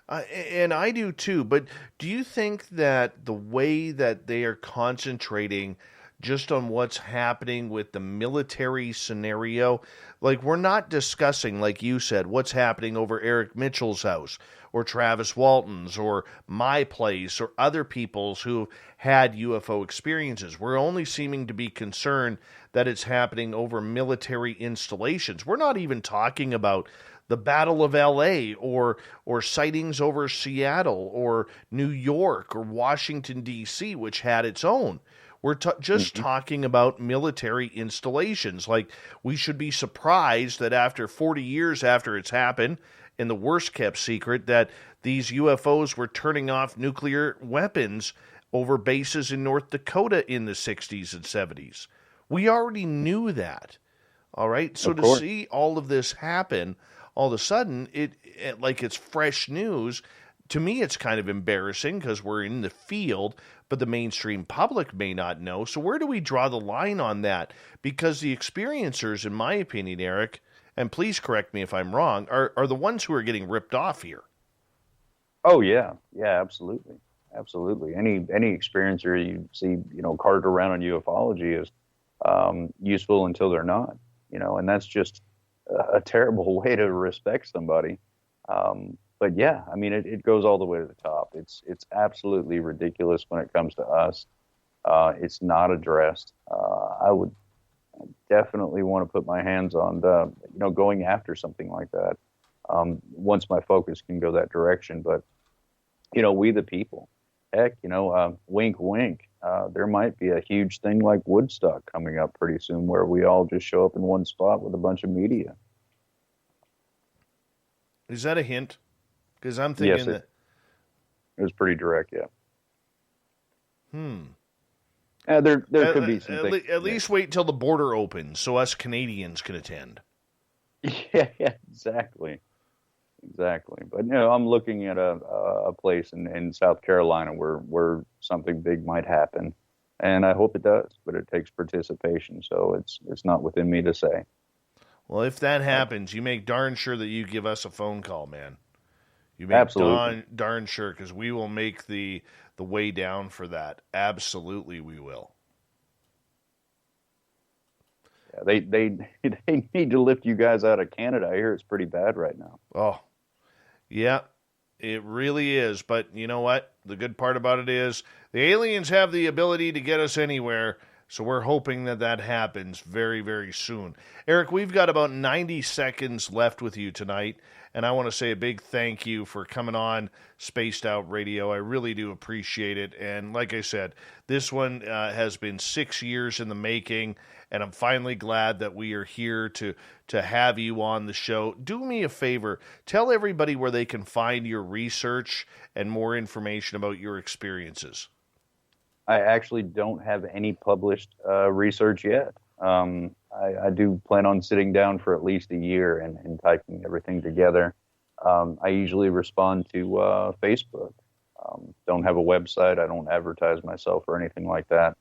And I do too, but do you think that the way that they are concentrating just on what's happening with the military scenario, like we're not discussing, like you said, what's happening over Eric Mitchell's house or Travis Walton's or my place or other people's who had UFO experiences. We're only seeming to be concerned that it's happening over military installations. We're not even talking about the Battle of LA or sightings over Seattle or New York or Washington, D.C., which had its own. We're just talking about military installations. Like, we should be surprised that after 40 years after it's happened, in the worst kept secret, that these UFOs were turning off nuclear weapons over bases in North Dakota in the 60s and 70s. We already knew that. All right. So to see all of this happen, all of a sudden, it like it's fresh news. To me, it's kind of embarrassing because we're in the field, but the mainstream public may not know. So where do we draw the line on that? Because the experiencers, in my opinion, Eric, and please correct me if I'm wrong, are the ones who are getting ripped off here. Oh yeah, absolutely. Any experiencer you see, you know, carted around on ufology is useful until they're not, you know, and that's just a terrible way to respect somebody. But yeah, I mean, it goes all the way to the top. It's absolutely ridiculous when it comes to us. It's not addressed. I would definitely want to put my hands on going after something like that. Once my focus can go that direction, but you know, we the people, heck, you know, wink, wink. There might be a huge thing like Woodstock coming up pretty soon where we all just show up in one spot with a bunch of media. Is that a hint? Because I'm thinking yes, that it was pretty direct, yeah. There could be some things. At least wait till the border opens so us Canadians can attend. Yeah, exactly. But you know, I'm looking at a place in South Carolina where something big might happen, and I hope it does. But it takes participation, so it's not within me to say. Well, if that happens, you make darn sure that you give us a phone call, man. You make Absolutely. darn sure, because we will make the way down for that. Absolutely, we will. Yeah, they need to lift you guys out of Canada. I hear it's pretty bad right now. Oh, yeah, it really is. But you know what? The good part about it is the aliens have the ability to get us anywhere. So we're hoping that happens very, very soon. Eric, we've got about 90 seconds left with you tonight, and I want to say a big thank you for coming on Spaced Out Radio. I really do appreciate it. And like I said, this one has been 6 years in the making, and I'm finally glad that we are here to have you on the show. Do me a favor. Tell everybody where they can find your research and more information about your experiences. I actually don't have any published research yet. I do plan on sitting down for at least a year and typing everything together. I usually respond to Facebook. Don't have a website. I don't advertise myself or anything like that.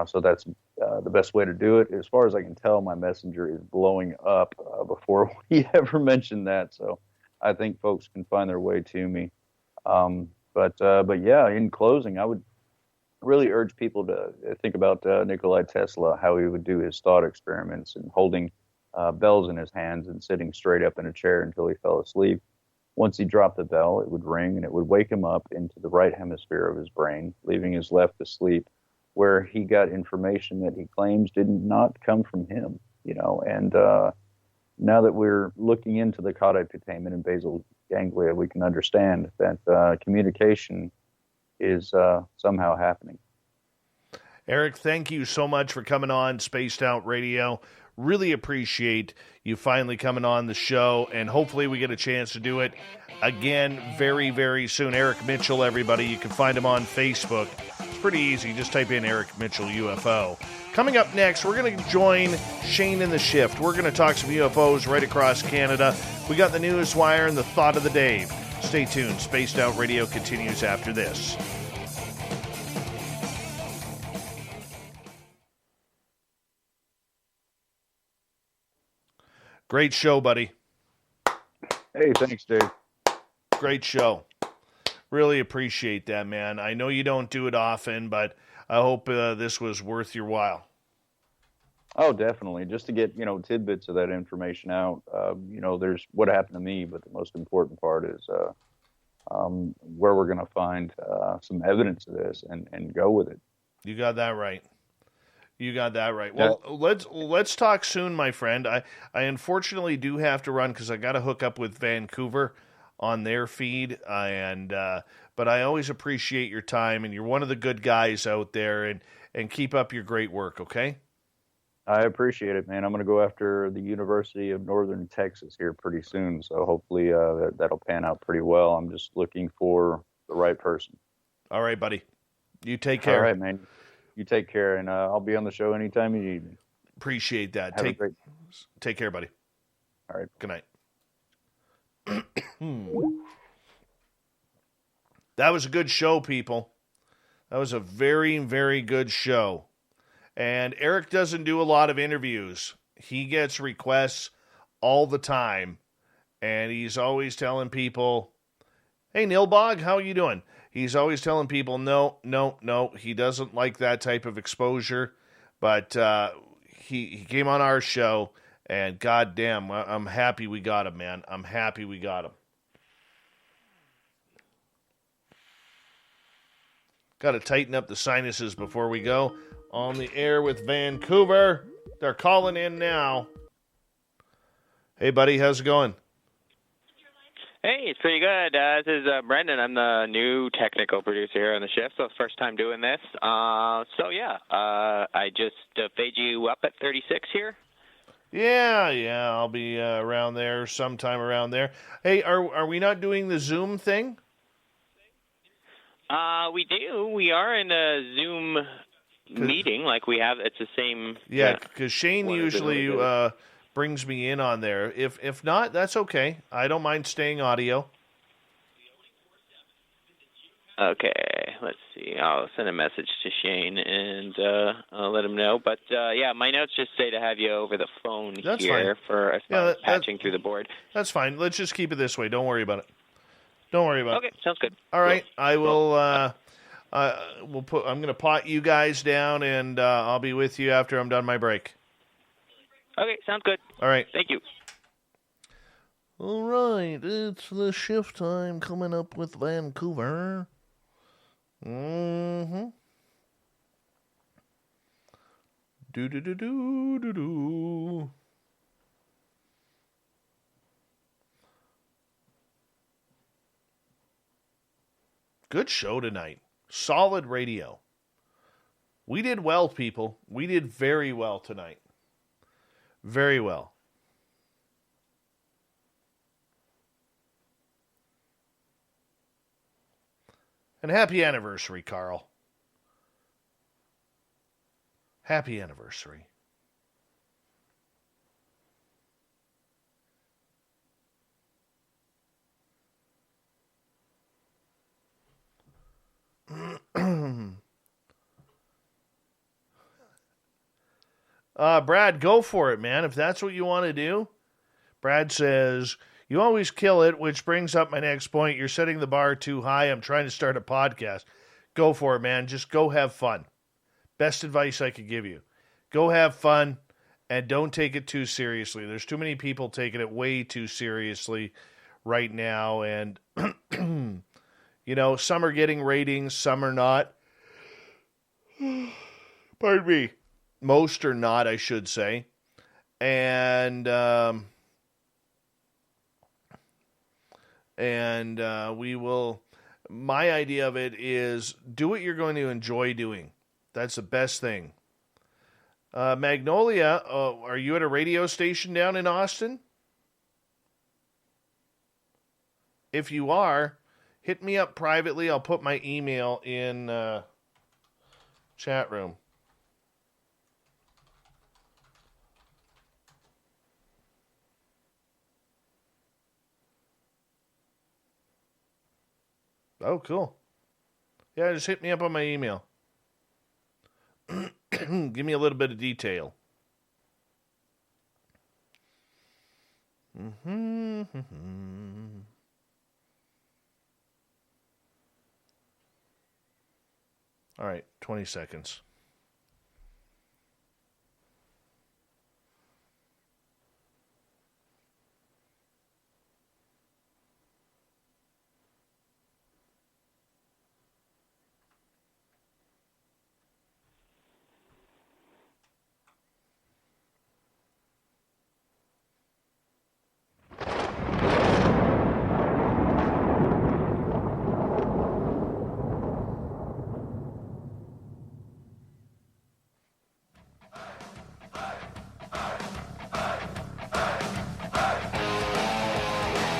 So that's the best way to do it. As far as I can tell, my messenger is blowing up before we ever mentioned that. So I think folks can find their way to me. But yeah, in closing, I would really urge people to think about Nikola Tesla, how he would do his thought experiments and holding bells in his hands and sitting straight up in a chair until he fell asleep. Once he dropped the bell, it would ring and it would wake him up into the right hemisphere of his brain, leaving his left asleep, where he got information that he claims did not come from him, and now that we're looking into the caudate putamen and basal ganglia, we can understand that communication is somehow happening. Eric, thank you so much for coming on Spaced Out Radio. Really appreciate you finally coming on the show, and hopefully we get a chance to do it again very, very soon. Eric Mitchell, everybody. You can find him on Facebook. It's pretty easy. Just type in Eric Mitchell UFO. Coming up next, we're going to join Shane in the Shift. We're going to talk some UFOs right across Canada. We got the news wire and the thought of the day. Stay tuned. Spaced Out Radio continues after this. Great show, buddy. Hey, thanks, Dave. Great show. Really appreciate that, man. I know you don't do it often, but I hope this was worth your while. Oh, definitely. Just to get, tidbits of that information out. There's what happened to me, but the most important part is where we're going to find some evidence of this and go with it. You got that right. Well, let's talk soon, my friend. I unfortunately do have to run because I got to hook up with Vancouver on their feed, but I always appreciate your time, and you're one of the good guys out there, and keep up your great work, okay? I appreciate it, man. I'm going to go after the University of Northern Texas here pretty soon, so hopefully that'll pan out pretty well. I'm just looking for the right person. All right, buddy. You take care. All right, man. You take care, and I'll be on the show anytime you need me. Appreciate that. Take care, buddy. All right. Good night. That was a good show, people. That was a very, very good show. And Eric doesn't do a lot of interviews. He gets requests all the time, and he's always telling people, hey, Nilbog, how are you doing? He's always telling people, no, he doesn't like that type of exposure. But he came on our show, and goddamn, I'm happy we got him, man. I'm happy we got him. Got to tighten up the sinuses before we go. On the air with Vancouver. They're calling in now. Hey, buddy, how's it going? Hey, it's pretty good. This is Brendan. I'm the new technical producer here on the shift, so it's first time doing this. I just fade you up at 36 here. Yeah, I'll be around there, sometime around there. Hey, are we not doing the Zoom thing? We do. We are in a Zoom meeting, like we have. It's the same. Yeah, because Shane usually brings me in on there. If not, that's okay. I don't mind staying audio. Okay, let's see. I'll send a message to Shane and I'll let him know. But my notes just say to have you over the phone that's here fine. for patching through the board. That's fine. Let's just keep it this way. Don't worry about it. Okay, sounds good. All right, I will. I'm going to pot you guys down, and I'll be with you after I'm done my break. Okay, sounds good. All right. Thank you. All right, it's the shift time coming up with Vancouver. Mm-hmm. Do. Good show tonight. Solid radio. We did well, people. We did very well tonight. Very well. And happy anniversary, Carl. Happy anniversary. Brad, go for it, man. If that's what you want to do. Brad says, you always kill it, which brings up my next point. You're setting the bar too high. I'm trying to start a podcast. Go for it, man. Just go have fun. Best advice I could give you. Go have fun And don't take it too seriously. There's too many people taking it way too seriously right now. And, some are getting ratings, some are not. Pardon me. Most are not, I should say. And we will... My idea of it is do what you're going to enjoy doing. That's the best thing. Magnolia, are you at a radio station down in Austin? If you are, hit me up privately. I'll put my email in chat room. Oh, cool. Yeah, just hit me up on my email. Give me a little bit of detail. All right, 20 seconds.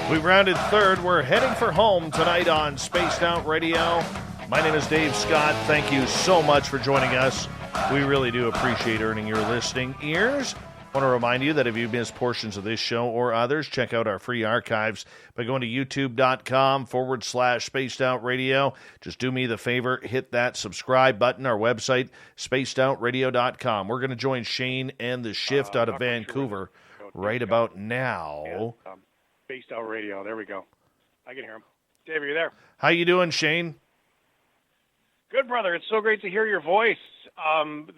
We rounded third. We're heading for home tonight on Spaced Out Radio. My name is Dave Scott. Thank you so much for joining us. We really do appreciate earning your listening ears. I want to remind you that if you missed portions of this show or others, check out our free archives by going to youtube.com/Spaced Out Radio. Just do me the favor, hit that subscribe button. Our website, spacedoutradio.com. We're going to join Shane and the Shift out of Vancouver right about now. Spaced Out Radio. There we go. I can hear him. Dave, are you there? How you doing, Shane? Good, brother. It's so great to hear your voice.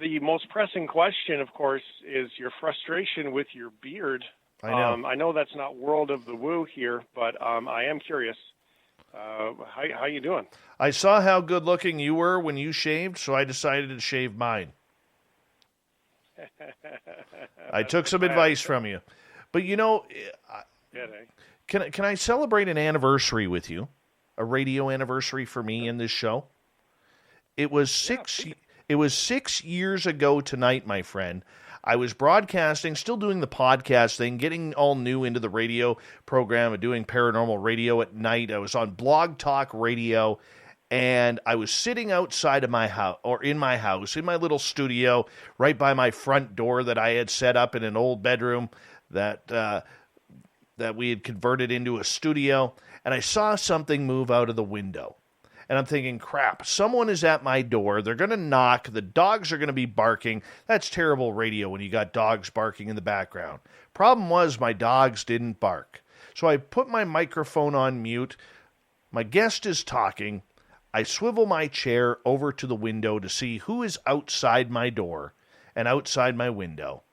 The most pressing question, of course, is your frustration with your beard. I know. I know that's not World of the Woo here, but I am curious. How you doing? I saw how good-looking you were when you shaved, so I decided to shave mine. I took some advice from you. But, Can I celebrate an anniversary with you? A radio anniversary for me in this show? It was 6 years ago tonight, my friend. I was broadcasting, still doing the podcast thing, getting all new into the radio program of doing paranormal radio at night. I was on Blog Talk Radio, and I was sitting outside of my house, or in my house, in my little studio, right by my front door that I had set up in an old bedroom that we had converted into a studio, and I saw something move out of the window. And I'm thinking, crap, someone is at my door. They're going to knock. The dogs are going to be barking. That's terrible radio when you got dogs barking in the background. Problem was, my dogs didn't bark. So I put my microphone on mute. My guest is talking. I swivel my chair over to the window to see who is outside my door and outside my window.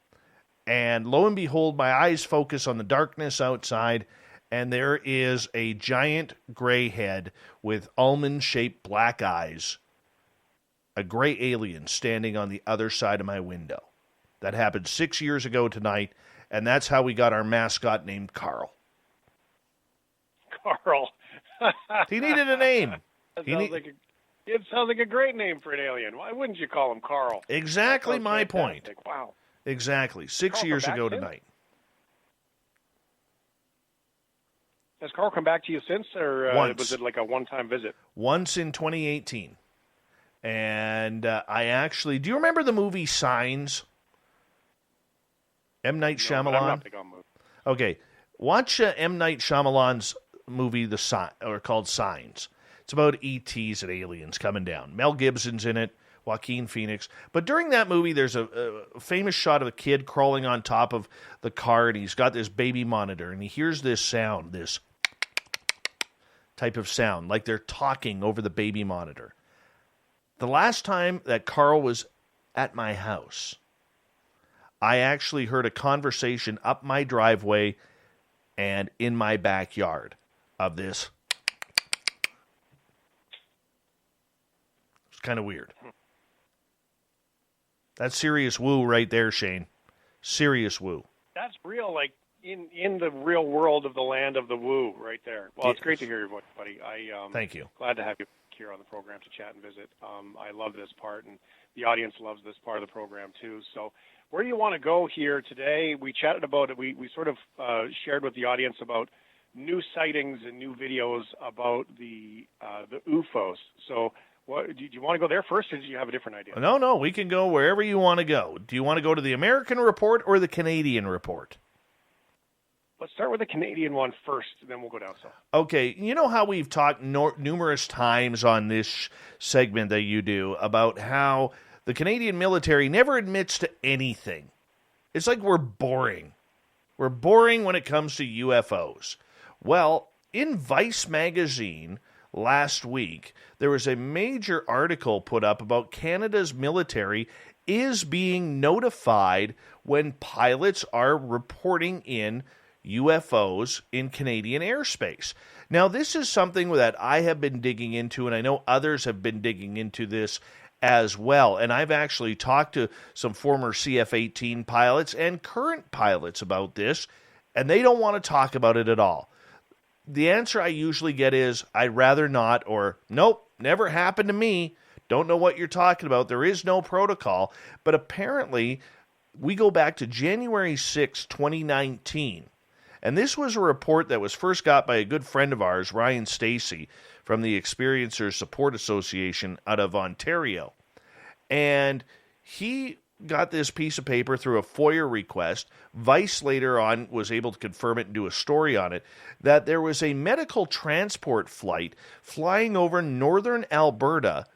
And lo and behold, my eyes focus on the darkness outside, and there is a giant gray head with almond-shaped black eyes, a gray alien standing on the other side of my window. That happened 6 years ago tonight, and that's how we got our mascot named Carl. Carl. He needed a name. It sounds like a great name for an alien. Why wouldn't you call him Carl? Exactly my point. Wow. Exactly. 6 years ago tonight. Has Carl come back to you since, or was it like a one-time visit? Once in 2018. And I actually... Do you remember the movie Signs? M. Night Shyamalan? I'm not big on movies. Okay. Watch M. Night Shyamalan's movie called Signs. It's about ETs and aliens coming down. Mel Gibson's in it. Joaquin Phoenix. But during that movie, there's a famous shot of a kid crawling on top of the car, and he's got this baby monitor, and he hears this sound, this type of sound, like they're talking over the baby monitor. The last time that Carl was at my house, I actually heard a conversation up my driveway and in my backyard of this. It's kind of weird. That's serious woo right there, Shane. Serious woo. That's real, like in the real world of the land of the woo right there. Well, it's great to hear your voice, buddy. Thank you. Glad to have you here on the program to chat and visit. I love this part, and the audience loves this part of the program too. So where do you want to go here today? We chatted about it. We sort of shared with the audience about new sightings and new videos about the UFOs. So do you want to go there first, or do you have a different idea? No, we can go wherever you want to go. Do you want to go to the American report or the Canadian report? Let's start with the Canadian one first, then we'll go down south. Okay, you know how we've talked numerous times on this segment that you do about how the Canadian military never admits to anything. It's like we're boring. We're boring when it comes to UFOs. Well, in Vice magazine last week, there was a major article put up about Canada's military is being notified when pilots are reporting in UFOs in Canadian airspace. Now, this is something that I have been digging into, and I know others have been digging into this as well. And I've actually talked to some former CF-18 pilots and current pilots about this, and they don't want to talk about it at all. The answer I usually get is, I'd rather not, or nope, never happened to me. Don't know what you're talking about. There is no protocol. But apparently, we go back to January 6, 2019. And this was a report that was first got by a good friend of ours, Ryan Stacey, from the Experiencers Support Association out of Ontario. And he got this piece of paper through a FOIA request. Vice later on was able to confirm it and do a story on it, that there was a medical transport flight flying over northern Manitoba,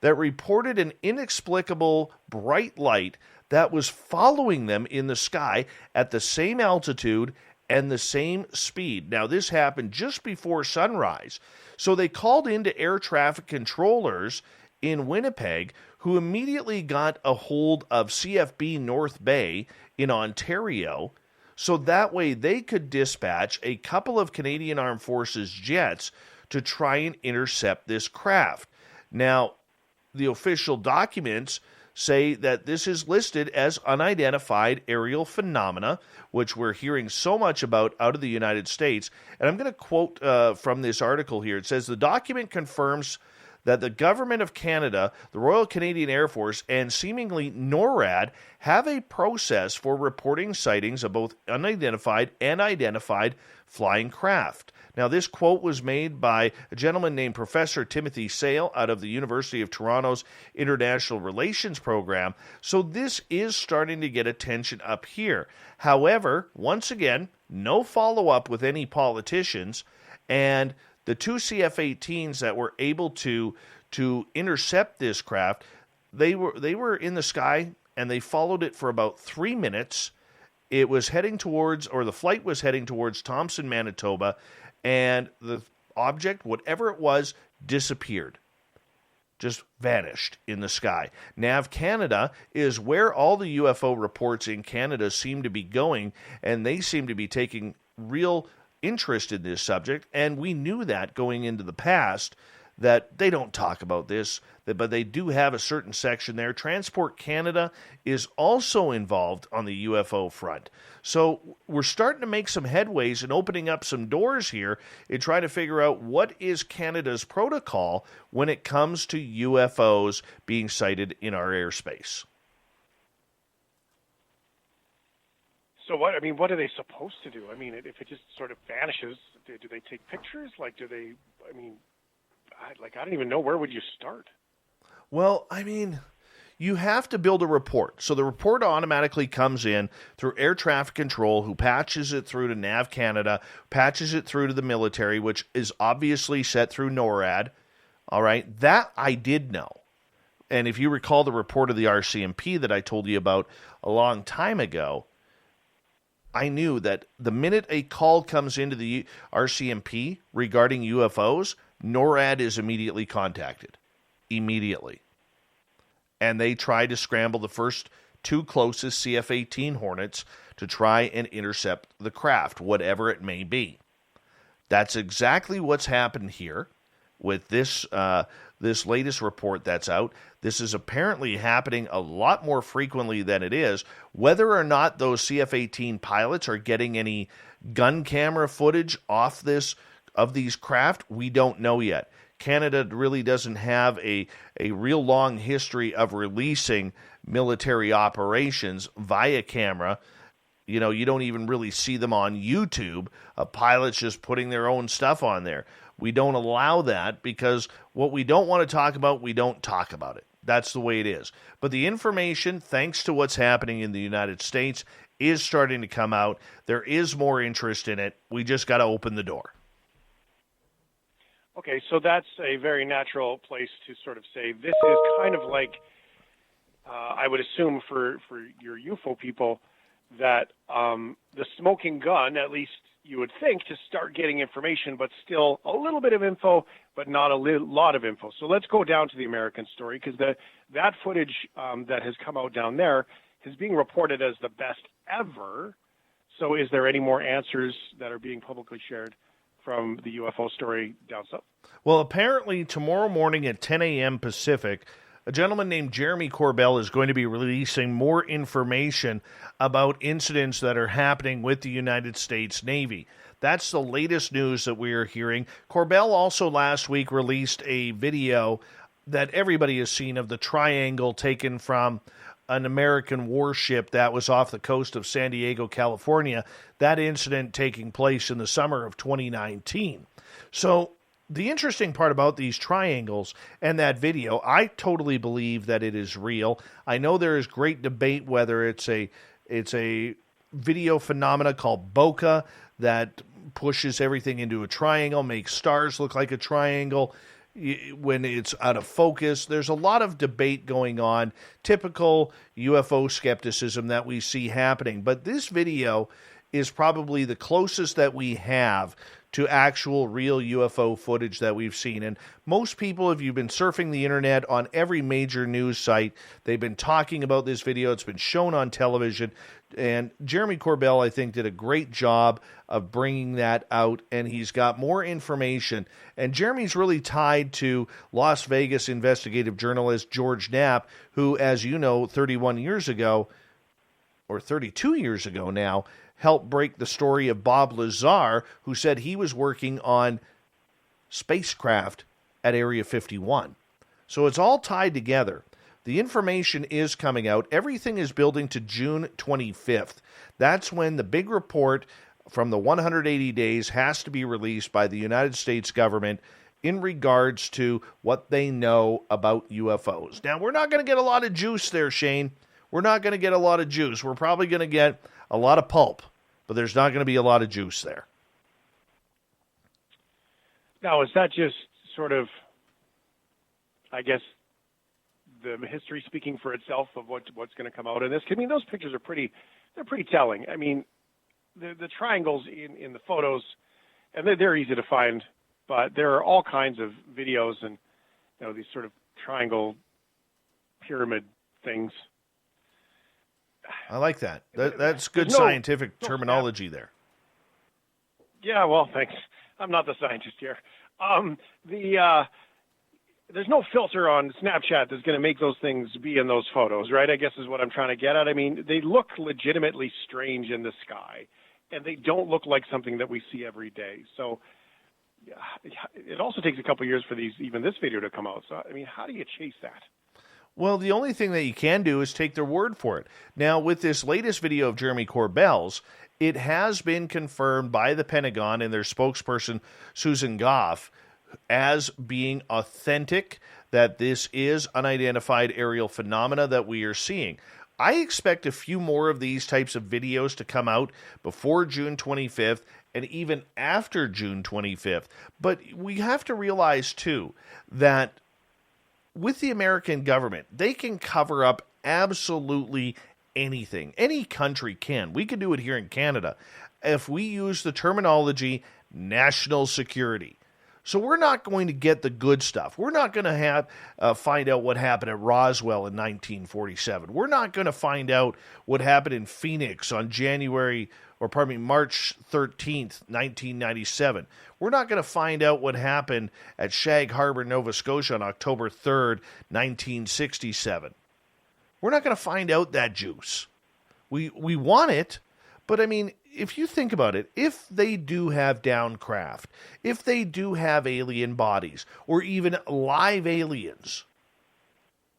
that reported an inexplicable bright light that was following them in the sky at the same altitude and the same speed. Now, this happened just before sunrise. So they called into air traffic controllers in Winnipeg, who immediately got a hold of CFB North Bay in Ontario, so that way they could dispatch a couple of Canadian Armed Forces jets to try and intercept this craft. Now, the official documents say that this is listed as unidentified aerial phenomena, which we're hearing so much about out of the United States. And I'm going to quote from this article here. It says, the document confirms that the Government of Canada, the Royal Canadian Air Force, and seemingly NORAD have a process for reporting sightings of both unidentified and identified flying craft. Now, this quote was made by a gentleman named Professor Timothy Sale out of the University of Toronto's International Relations program, so this is starting to get attention up here. However, once again, no follow-up with any politicians, and the two CF-18s that were able to intercept this craft, they were in the sky, and they followed it for about 3 minutes. It was heading towards, or the flight was heading towards Thompson, Manitoba, and the object, whatever it was, disappeared. Just vanished in the sky. NAV Canada is where all the UFO reports in Canada seem to be going, and they seem to be taking real interest in this subject, and we knew that going into the past, that they don't talk about this, but they do have a certain section there. Transport Canada is also involved on the UFO front. So we're starting to make some headways and opening up some doors here in trying to figure out what is Canada's protocol when it comes to UFOs being sighted in our airspace. So what are they supposed to do? I mean, if it just sort of vanishes, do they take pictures? Like, do they? I mean, I don't even know, where would you start? Well, I mean, you have to build a report. So the report automatically comes in through air traffic control, who patches it through to NAV Canada, patches it through to the military, which is obviously set through NORAD. All right, that I did know. And if you recall the report of the RCMP that I told you about a long time ago, I knew that the minute a call comes into the RCMP regarding UFOs, NORAD is immediately contacted. Immediately. And they try to scramble the first two closest CF-18 Hornets to try and intercept the craft, whatever it may be. That's exactly what's happened here with this this latest report that's out. This is apparently happening a lot more frequently than it is. Whether or not those CF-18 pilots are getting any gun camera footage of these craft, we don't know yet. Canada really doesn't have a real long history of releasing military operations via camera. You know, you don't even really see them on YouTube, pilots just putting their own stuff on there. We don't allow that because what we don't want to talk about, we don't talk about it. That's the way it is. But the information, thanks to what's happening in the United States, is starting to come out. There is more interest in it. We just got to open the door. Okay, so that's a very natural place to sort of say this is kind of like, I would assume for your UFO people, that the smoking gun, at least you would think, to start getting information, but still a little bit of info, but not a lot of info. So let's go down to the American story, because that footage that has come out down there is being reported as the best ever. So is there any more answers that are being publicly shared from the UFO story down south? Well, apparently tomorrow morning at 10 a.m. Pacific, a gentleman named Jeremy Corbell is going to be releasing more information about incidents that are happening with the United States Navy. That's the latest news that we are hearing. Corbell also last week released a video that everybody has seen of the triangle taken from an American warship that was off the coast of San Diego, California. That incident taking place in the summer of 2019. So the interesting part about these triangles and that video, I totally believe that it is real. I know there is great debate whether it's a video phenomena called bokeh that pushes everything into a triangle, makes stars look like a triangle when it's out of focus. There's a lot of debate going on, typical UFO skepticism that we see happening. But this video is probably the closest that we have to actual real UFO footage that we've seen. And most people, if you've been surfing the internet on every major news site, they've been talking about this video. It's been shown on television. And Jeremy Corbell, I think, did a great job of bringing that out. And he's got more information. And Jeremy's really tied to Las Vegas investigative journalist George Knapp, who, as you know, 31 years ago, or 32 years ago now, helped break the story of Bob Lazar, who said he was working on spacecraft at Area 51. So it's all tied together. The information is coming out. Everything is building to June 25th. That's when the big report from the 180 days has to be released by the United States government in regards to what they know about UFOs. Now, we're not going to get a lot of juice there, Shane. We're not going to get a lot of juice. We're probably going to get a lot of pulp, but there's not going to be a lot of juice there. Now, is that just sort of, I guess, the history speaking for itself of what's going to come out of this? I mean, those pictures are pretty telling. I mean, the triangles in the photos, and they're easy to find, but there are all kinds of videos and, you know, these sort of triangle pyramid things. I like that. That's good scientific terminology there. Yeah, well, thanks. I'm not the scientist here. There's no filter on Snapchat that's going to make those things be in those photos, right? I guess is what I'm trying to get at. I mean, they look legitimately strange in the sky, and they don't look like something that we see every day. So it also takes a couple of years for even this video to come out. So, I mean, how do you chase that? Well, the only thing that you can do is take their word for it. Now, with this latest video of Jeremy Corbell's, it has been confirmed by the Pentagon and their spokesperson, Susan Goff, as being authentic, that this is unidentified aerial phenomena that we are seeing. I expect a few more of these types of videos to come out before June 25th and even after June 25th. But we have to realize, too, that with the American government, they can cover up absolutely anything. Any country can. We can do it here in Canada if we use the terminology national security. So we're not going to get the good stuff. We're not going to find out what happened at Roswell in 1947. We're not going to find out what happened in Phoenix on March 13th, 1997. We're not going to find out what happened at Shag Harbor, Nova Scotia on October 3rd, 1967. We're not going to find out that juice. We want it, but I mean, if you think about it, if they do have downcraft, if they do have alien bodies, or even live aliens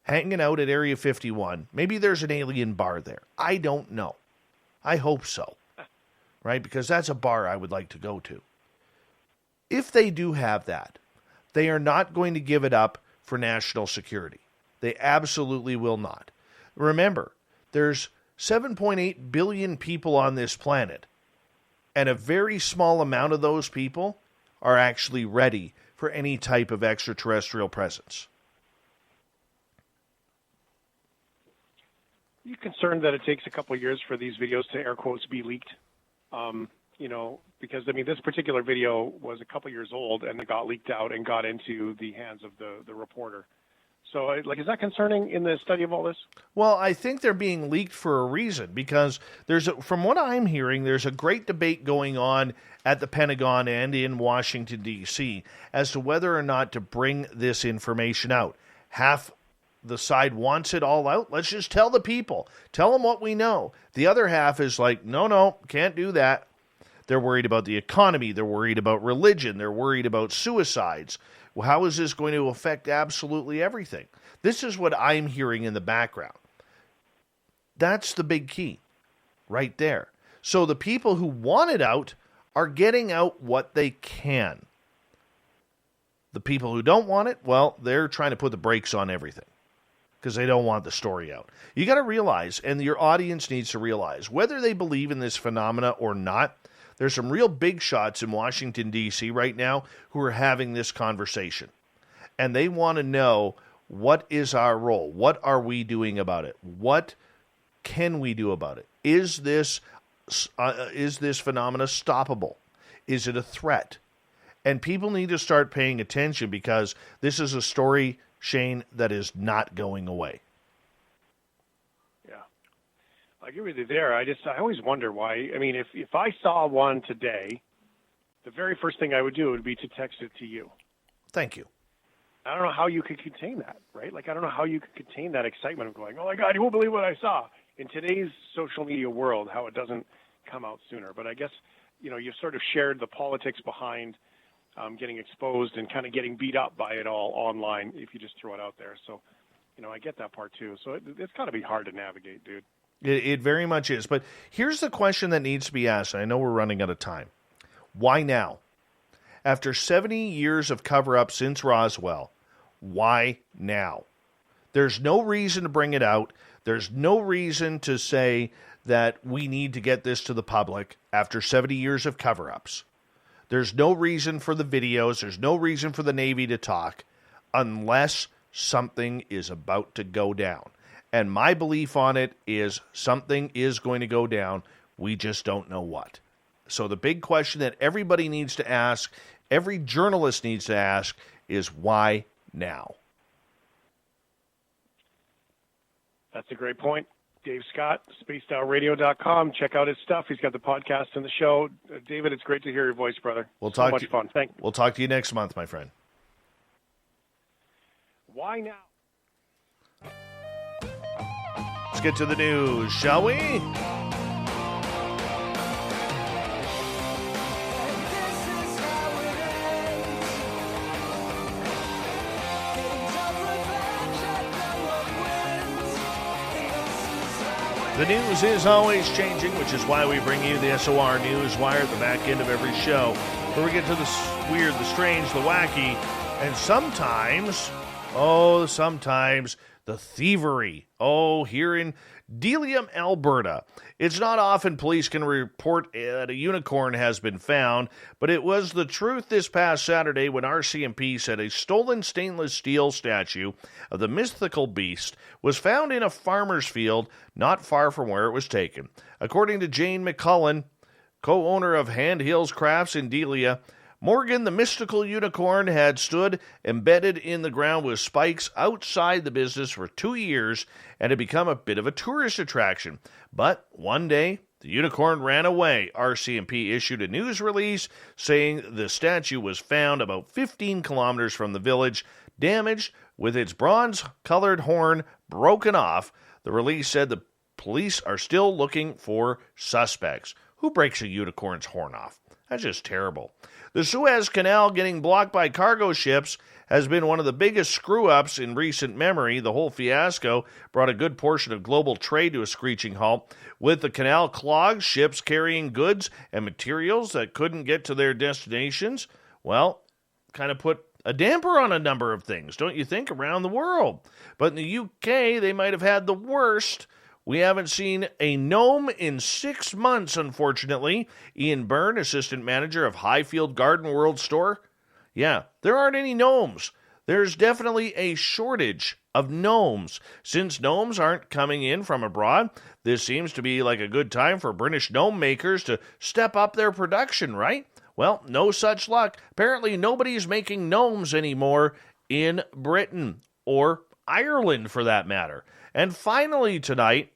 hanging out at Area 51, maybe there's an alien bar there. I don't know. I hope so, right? Because that's a bar I would like to go to. If they do have that, they are not going to give it up for national security. They absolutely will not. Remember, there's 7.8 billion people on this planet, and a very small amount of those people are actually ready for any type of extraterrestrial presence. Are you concerned that it takes a couple of years for these videos to, air quotes, be leaked? Because, I mean, this particular video was a couple years old, and it got leaked out and got into the hands of the reporter. So, is that concerning in the study of all this? Well, I think they're being leaked for a reason, because from what I'm hearing, there's a great debate going on at the Pentagon and in Washington, D.C. as to whether or not to bring this information out. Half the side wants it all out. Let's just tell the people. Tell them what we know. The other half is like, no, can't do that. They're worried about the economy. They're worried about religion. They're worried about suicides. Well, how is this going to affect absolutely everything? This is what I'm hearing in the background. That's the big key right there. So the people who want it out are getting out what they can. The people who don't want it, well, they're trying to put the brakes on everything because they don't want the story out. You got to realize, and your audience needs to realize, whether they believe in this phenomena or not, there's some real big shots in Washington, D.C. right now who are having this conversation. And they want to know, what is our role? What are we doing about it? What can we do about it? Is this phenomena stoppable? Is it a threat? And people need to start paying attention, because this is a story, Shane, that is not going away. I agree with you there. I always wonder why. I mean, if I saw one today, the very first thing I would do would be to text it to you. Thank you. I don't know how you could contain that, right? I don't know how you could contain that excitement of going, oh my God, you won't believe what I saw. In today's social media world, how it doesn't come out sooner. But I guess, you've sort of shared the politics behind getting exposed and kind of getting beat up by it all online if you just throw it out there. So, I get that part too. So it's got to be hard to navigate, dude. It very much is. But here's the question that needs to be asked. I know we're running out of time. Why now? After 70 years of cover-up since Roswell, why now? There's no reason to bring it out. There's no reason to say that we need to get this to the public after 70 years of cover-ups. There's no reason for the videos. There's no reason for the Navy to talk unless something is about to go down. And my belief on it is something is going to go down. We just don't know what. So the big question that everybody needs to ask, every journalist needs to ask, is why now? That's a great point. Dave Scott, spacedoutradio.com. Check out his stuff. He's got the podcast and the show. David, it's great to hear your voice, brother. We'll talk much fun. Thank you. We'll talk to you next month, my friend. Why now? Let's get to the news, shall we? The news is always changing, which is why we bring you the SOR News Wire at the back end of every show, where we get to the weird, the strange, the wacky, and sometimes the thievery. Here in Delium, Alberta. It's not often police can report that a unicorn has been found, but it was the truth this past Saturday when RCMP said a stolen stainless steel statue of the mythical beast was found in a farmer's field not far from where it was taken. According to Jane McCullen, co-owner of Hand Hills Crafts in Delia, Morgan, the mystical unicorn, had stood embedded in the ground with spikes outside the business for 2 years and had become a bit of a tourist attraction. But one day, the unicorn ran away. RCMP issued a news release saying the statue was found about 15 kilometers from the village, damaged with its bronze-colored horn broken off. The release said the police are still looking for suspects. Who breaks a unicorn's horn off? That's just terrible. The Suez Canal getting blocked by cargo ships has been one of the biggest screw-ups in recent memory. The whole fiasco brought a good portion of global trade to a screeching halt. With the canal clogged, ships carrying goods and materials that couldn't get to their destinations, well, kind of put a damper on a number of things, don't you think, around the world? But in the UK, they might have had the worst. We haven't seen a gnome in 6 months, unfortunately. Ian Byrne, assistant manager of Highfield Garden World Store. Yeah, there aren't any gnomes. There's definitely a shortage of gnomes. Since gnomes aren't coming in from abroad, this seems to be like a good time for British gnome makers to step up their production, right? Well, no such luck. Apparently nobody's making gnomes anymore in Britain, or Ireland for that matter. And finally tonight,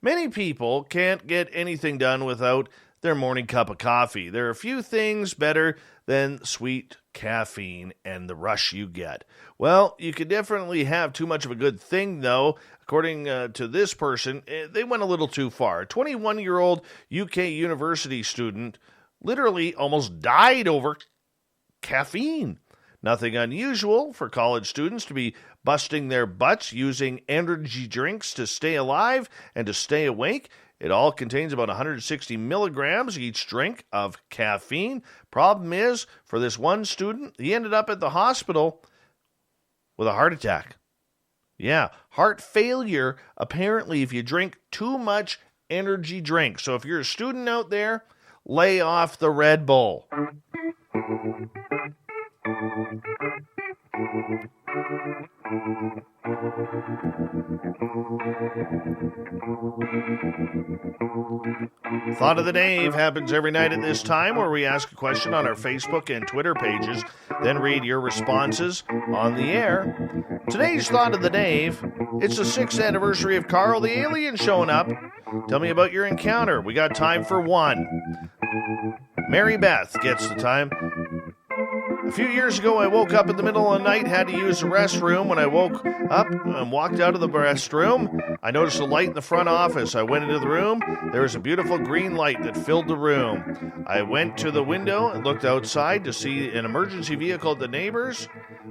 many people can't get anything done without their morning cup of coffee. There are a few things better than sweet caffeine and the rush you get. Well, you could definitely have too much of a good thing, though. According to this person, they went a little too far. A 21-year-old UK university student literally almost died over caffeine. Nothing unusual for college students to be busting their butts using energy drinks to stay alive and to stay awake. It all contains about 160 milligrams each drink of caffeine. Problem is, for this one student, he ended up at the hospital with a heart attack. Yeah, heart failure, apparently, if you drink too much energy drink. So if you're a student out there, lay off the Red Bull. Thought of the Dave happens every night at this time, where we ask a question on our Facebook and Twitter pages, then read your responses on the air. Today's Thought of the Dave, it's the 6th anniversary of Carl the Alien showing up. Tell me about your encounter. We got time for one. Mary Beth gets the time. A few years ago, I woke up in the middle of the night, had to use the restroom. When I woke up and walked out of the restroom, I noticed a light in the front office. I went into the room. There was a beautiful green light that filled the room. I went to the window and looked outside to see an emergency vehicle at the neighbors.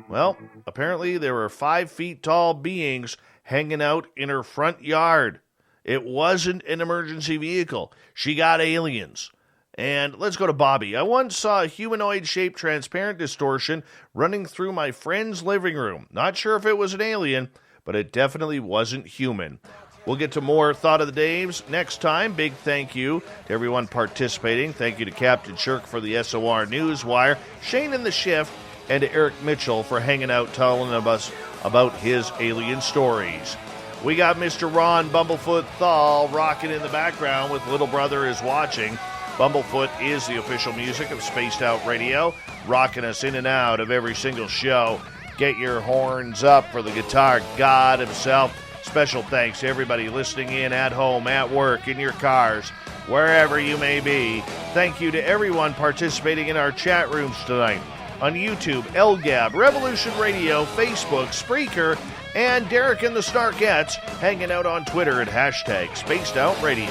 Well, apparently there were 5 feet tall beings hanging out in her front yard. It wasn't an emergency vehicle. She got aliens. And let's go to Bobby. I once saw a humanoid-shaped transparent distortion running through my friend's living room. Not sure if it was an alien, but it definitely wasn't human. We'll get to more Thought of the Daves next time. Big thank you to everyone participating. Thank you to Captain Shirk for the SOR Newswire, Shane in the Shift, and to Eric Mitchell for hanging out telling us about his alien stories. We got Mr. Ron Bumblefoot Thal rocking in the background with Little Brother is Watching. Bumblefoot is the official music of Spaced Out Radio, rocking us in and out of every single show. Get your horns up for the guitar god himself. Special thanks to everybody listening in at home, at work, in your cars, wherever you may be. Thank you to everyone participating in our chat rooms tonight on YouTube, LGAB, Revolution Radio, Facebook, Spreaker, and Derek and the Snarkettes hanging out on Twitter at hashtag Spaced Out Radio.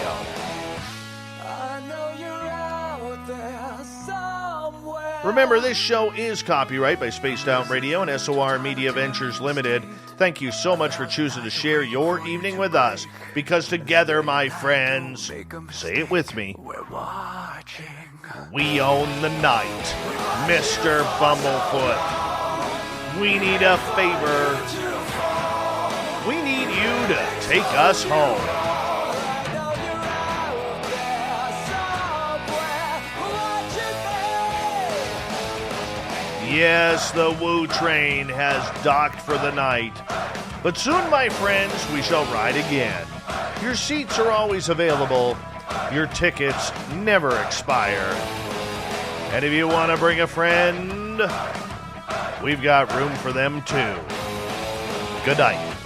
Remember, this show is copyright by Spaced Out Radio and SOR Media Ventures Limited. Thank you so much for choosing to share your evening with us, because together, my friends, say it with me, we own the night. Mr. Bumblefoot, we need a favor. We need you to take us home. Yes, the Woo train has docked for the night. But soon, my friends, we shall ride again. Your seats are always available. Your tickets never expire. And if you want to bring a friend, we've got room for them too. Good night.